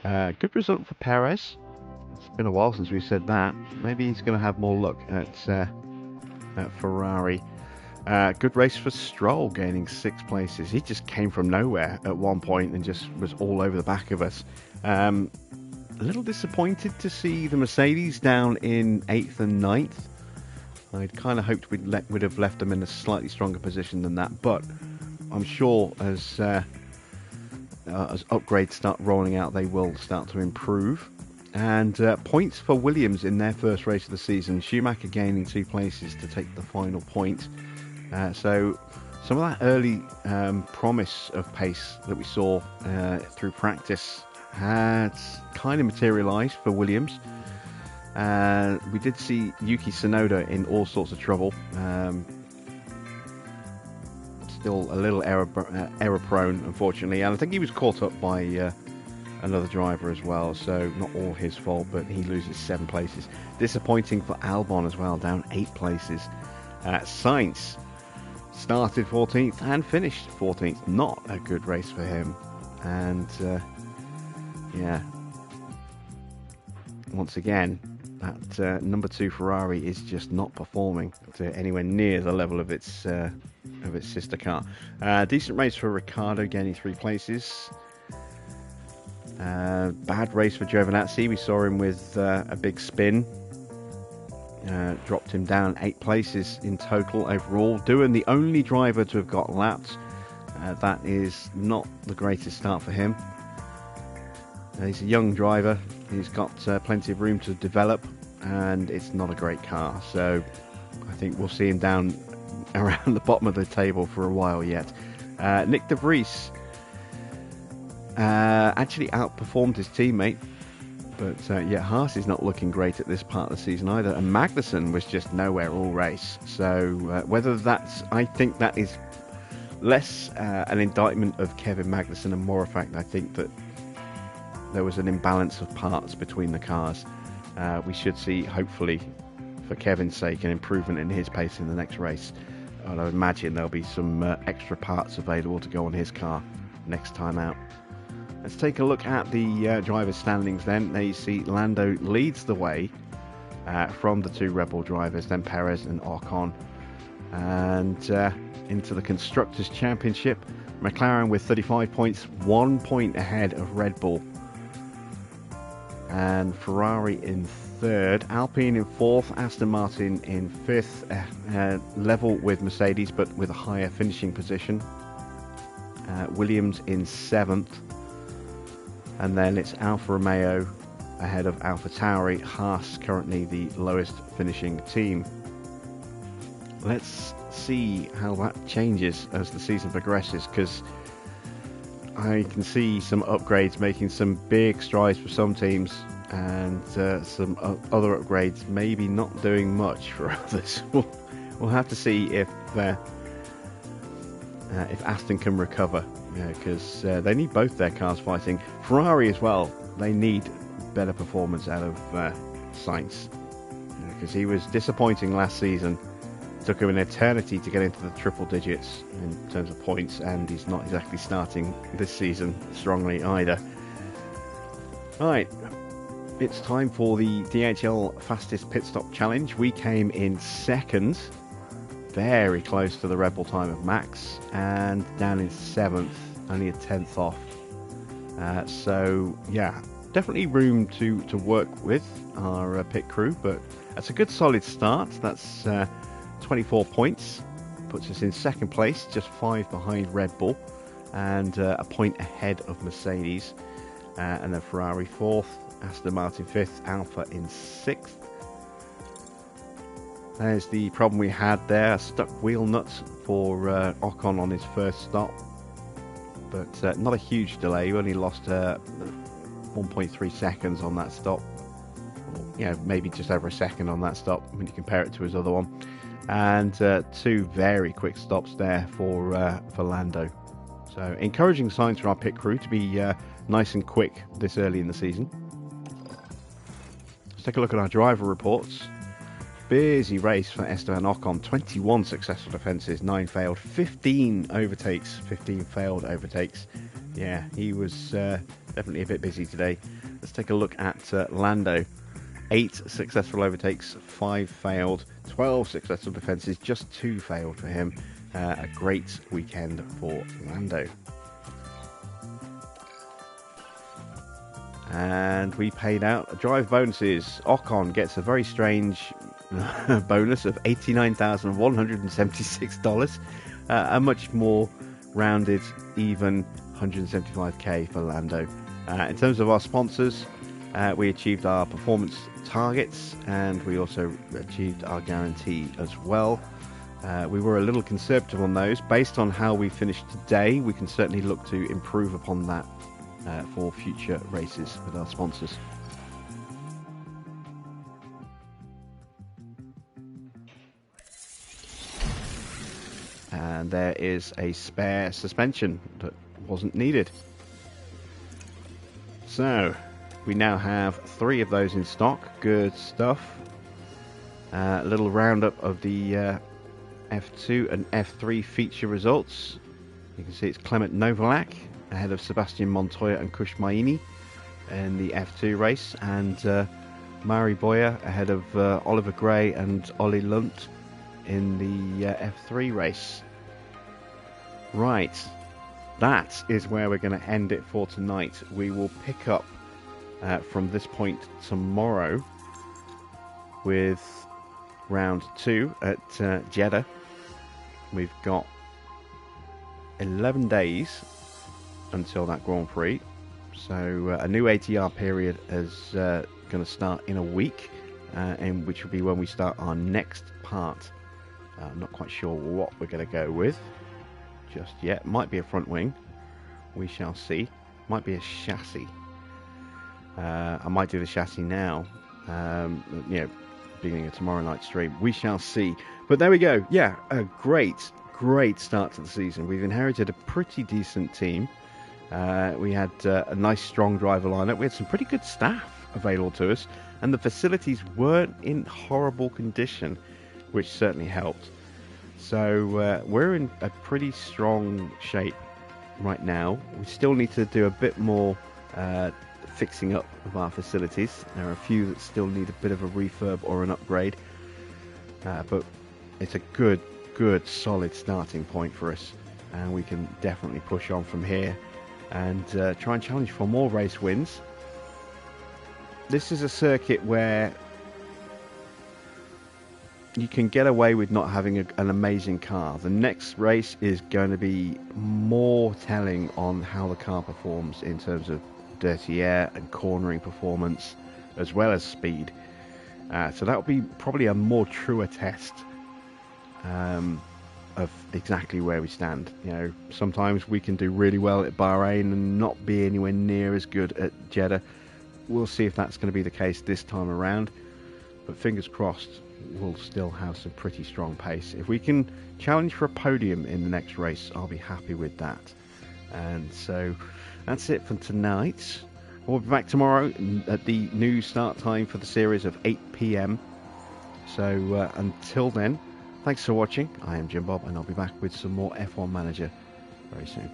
Good result for Perez. It's been a while since we said that. Maybe he's going to have more luck at Ferrari. Good race for Stroll, gaining 6 places. He just came from nowhere at one point and just was all over the back of us. A little disappointed to see the Mercedes down in 8th and 9th. I'd kind of hoped we'd have left them in a slightly stronger position than that, but I'm sure as upgrades start rolling out, they will start to improve. And points for Williams in their first race of the season. Schumacher gaining 2 places to take the final point. So some of that early promise of pace that we saw through practice had kind of materialised for Williams. We did see Yuki Tsunoda in all sorts of trouble. Still a little error prone, unfortunately, and I think he was caught up by another driver as well, so not all his fault, but he loses 7 places. Disappointing for Albon as well, down 8 places. Sainz started 14th and finished 14th. Not a good race for him, and yeah, once again, that number 2 Ferrari is just not performing to anywhere near the level of its sister car. Decent race for Ricciardo, gaining 3 places. Bad race for Giovinazzi. We saw him with a big spin. Dropped him down 8 places in total overall. Doohan, the only driver to have got lapped. That is not the greatest start for him. He's a young driver. He's got plenty of room to develop, and it's not a great car. So I think we'll see him down around the bottom of the table for a while yet. Nick de Vries actually outperformed his teammate, but yeah, Haas is not looking great at this part of the season either, and Magnussen was just nowhere all race. So whether that's, I think that is less an indictment of Kevin Magnussen and more a fact I think that there was an imbalance of parts between the cars. We should see, hopefully for Kevin's sake, an improvement in his pace in the next race. I would imagine there'll be some extra parts available to go on his car next time out. Let's take a look at the driver standings then. There you see Lando leads the way from the 2 Red Bull drivers, then Perez and Ocon. And into the Constructors' Championship, McLaren with 35 points, 1 point ahead of Red Bull. And Ferrari in 3rd, Alpine in 4th, Aston Martin in 5th, level with Mercedes but with a higher finishing position. Williams in 7th. And then it's Alfa Romeo ahead of AlphaTauri. Haas currently the lowest finishing team. Let's see how that changes as the season progresses, because I can see some upgrades making some big strides for some teams, and some other upgrades maybe not doing much for others. We'll have to see if Aston can recover, because they need both their cars fighting. Ferrari as well, they need better performance out of Sainz, because he was disappointing last season. Took him an eternity to get into the triple digits in terms of points, and he's not exactly starting this season strongly either. Right, it's time for the DHL Fastest Pit Stop Challenge. We came in 2nd, very close to the Red Bull time of Max, and down in 7th, only a 10th off. So yeah, definitely room to work with our pit crew, but that's a good solid start. That's 24 points, puts us in second place, just 5 behind Red Bull, and a point ahead of Mercedes, and then Ferrari 4th, Aston Martin 5th, Alpha in 6th. There's the problem we had there, a stuck wheel nut for Ocon on his first stop, but not a huge delay. We only lost 1.3 seconds on that stop. Yeah, maybe just over a second on that stop when you compare it to his other one. And 2 very quick stops there for Lando. So encouraging signs from our pit crew to be nice and quick this early in the season. Let's take a look at our driver reports. Busy race for Esteban Ocon. 21 successful defences, 9 failed, 15 overtakes, 15 failed overtakes. Yeah, he was definitely a bit busy today. Let's take a look at Lando. 8 successful overtakes, 5 failed, 12 successful defences, just 2 failed for him. A great weekend for Lando. And we paid out drive bonuses. Ocon gets a very strange bonus of $89,176. A much more rounded, even 175k for Lando. In terms of our sponsors, we achieved our performance targets, and we also achieved our guarantee as well. We were a little conservative on those. Based on how we finished today, we can certainly look to improve upon that for future races with our sponsors. And there is a spare suspension that wasn't needed. So we now have 3 of those in stock. Good stuff. A little roundup of the F2 and F3 feature results. You can see it's Clement Novalak ahead of Sebastian Montoya and Kush Maini in the F2 race, and Mari Boyer ahead of Oliver Gray and Ollie Lunt in the F3 race. Right, that is where we're going to end it for tonight. We will pick up from this point tomorrow with round 2 at Jeddah. We've got 11 days until that Grand Prix, so a new ATR period is going to start in a week, and which will be when we start our next part. I'm not quite sure what we're going to go with just yet. Might be a front wing, we shall see. Might be a chassis. I might do the chassis now, beginning of tomorrow night's stream. We shall see. But there we go. Yeah, a great start to the season. We've inherited a pretty decent team. We had a nice strong driver lineup. We had some pretty good staff available to us, and the facilities weren't in horrible condition, which certainly helped. So we're in a pretty strong shape right now. We still need to do a bit more fixing up of our facilities. There are a few that still need a bit of a refurb or an upgrade, but it's a good solid starting point for us, and we can definitely push on from here and try and challenge for more race wins. This is a circuit where you can get away with not having an amazing car. The next race is going to be more telling on how the car performs in terms of dirty air and cornering performance, as well as speed. So that will be probably a more truer test of exactly where we stand. You know, sometimes we can do really well at Bahrain and not be anywhere near as good at Jeddah. We'll see if that's going to be the case this time around, but fingers crossed we'll still have some pretty strong pace. If we can challenge for a podium in the next race, I'll be happy with that. And so that's it for tonight. We'll be back tomorrow at the new start time for the series of 8 PM. So until then, thanks for watching. I am Jim Bob, and I'll be back with some more F1 Manager very soon.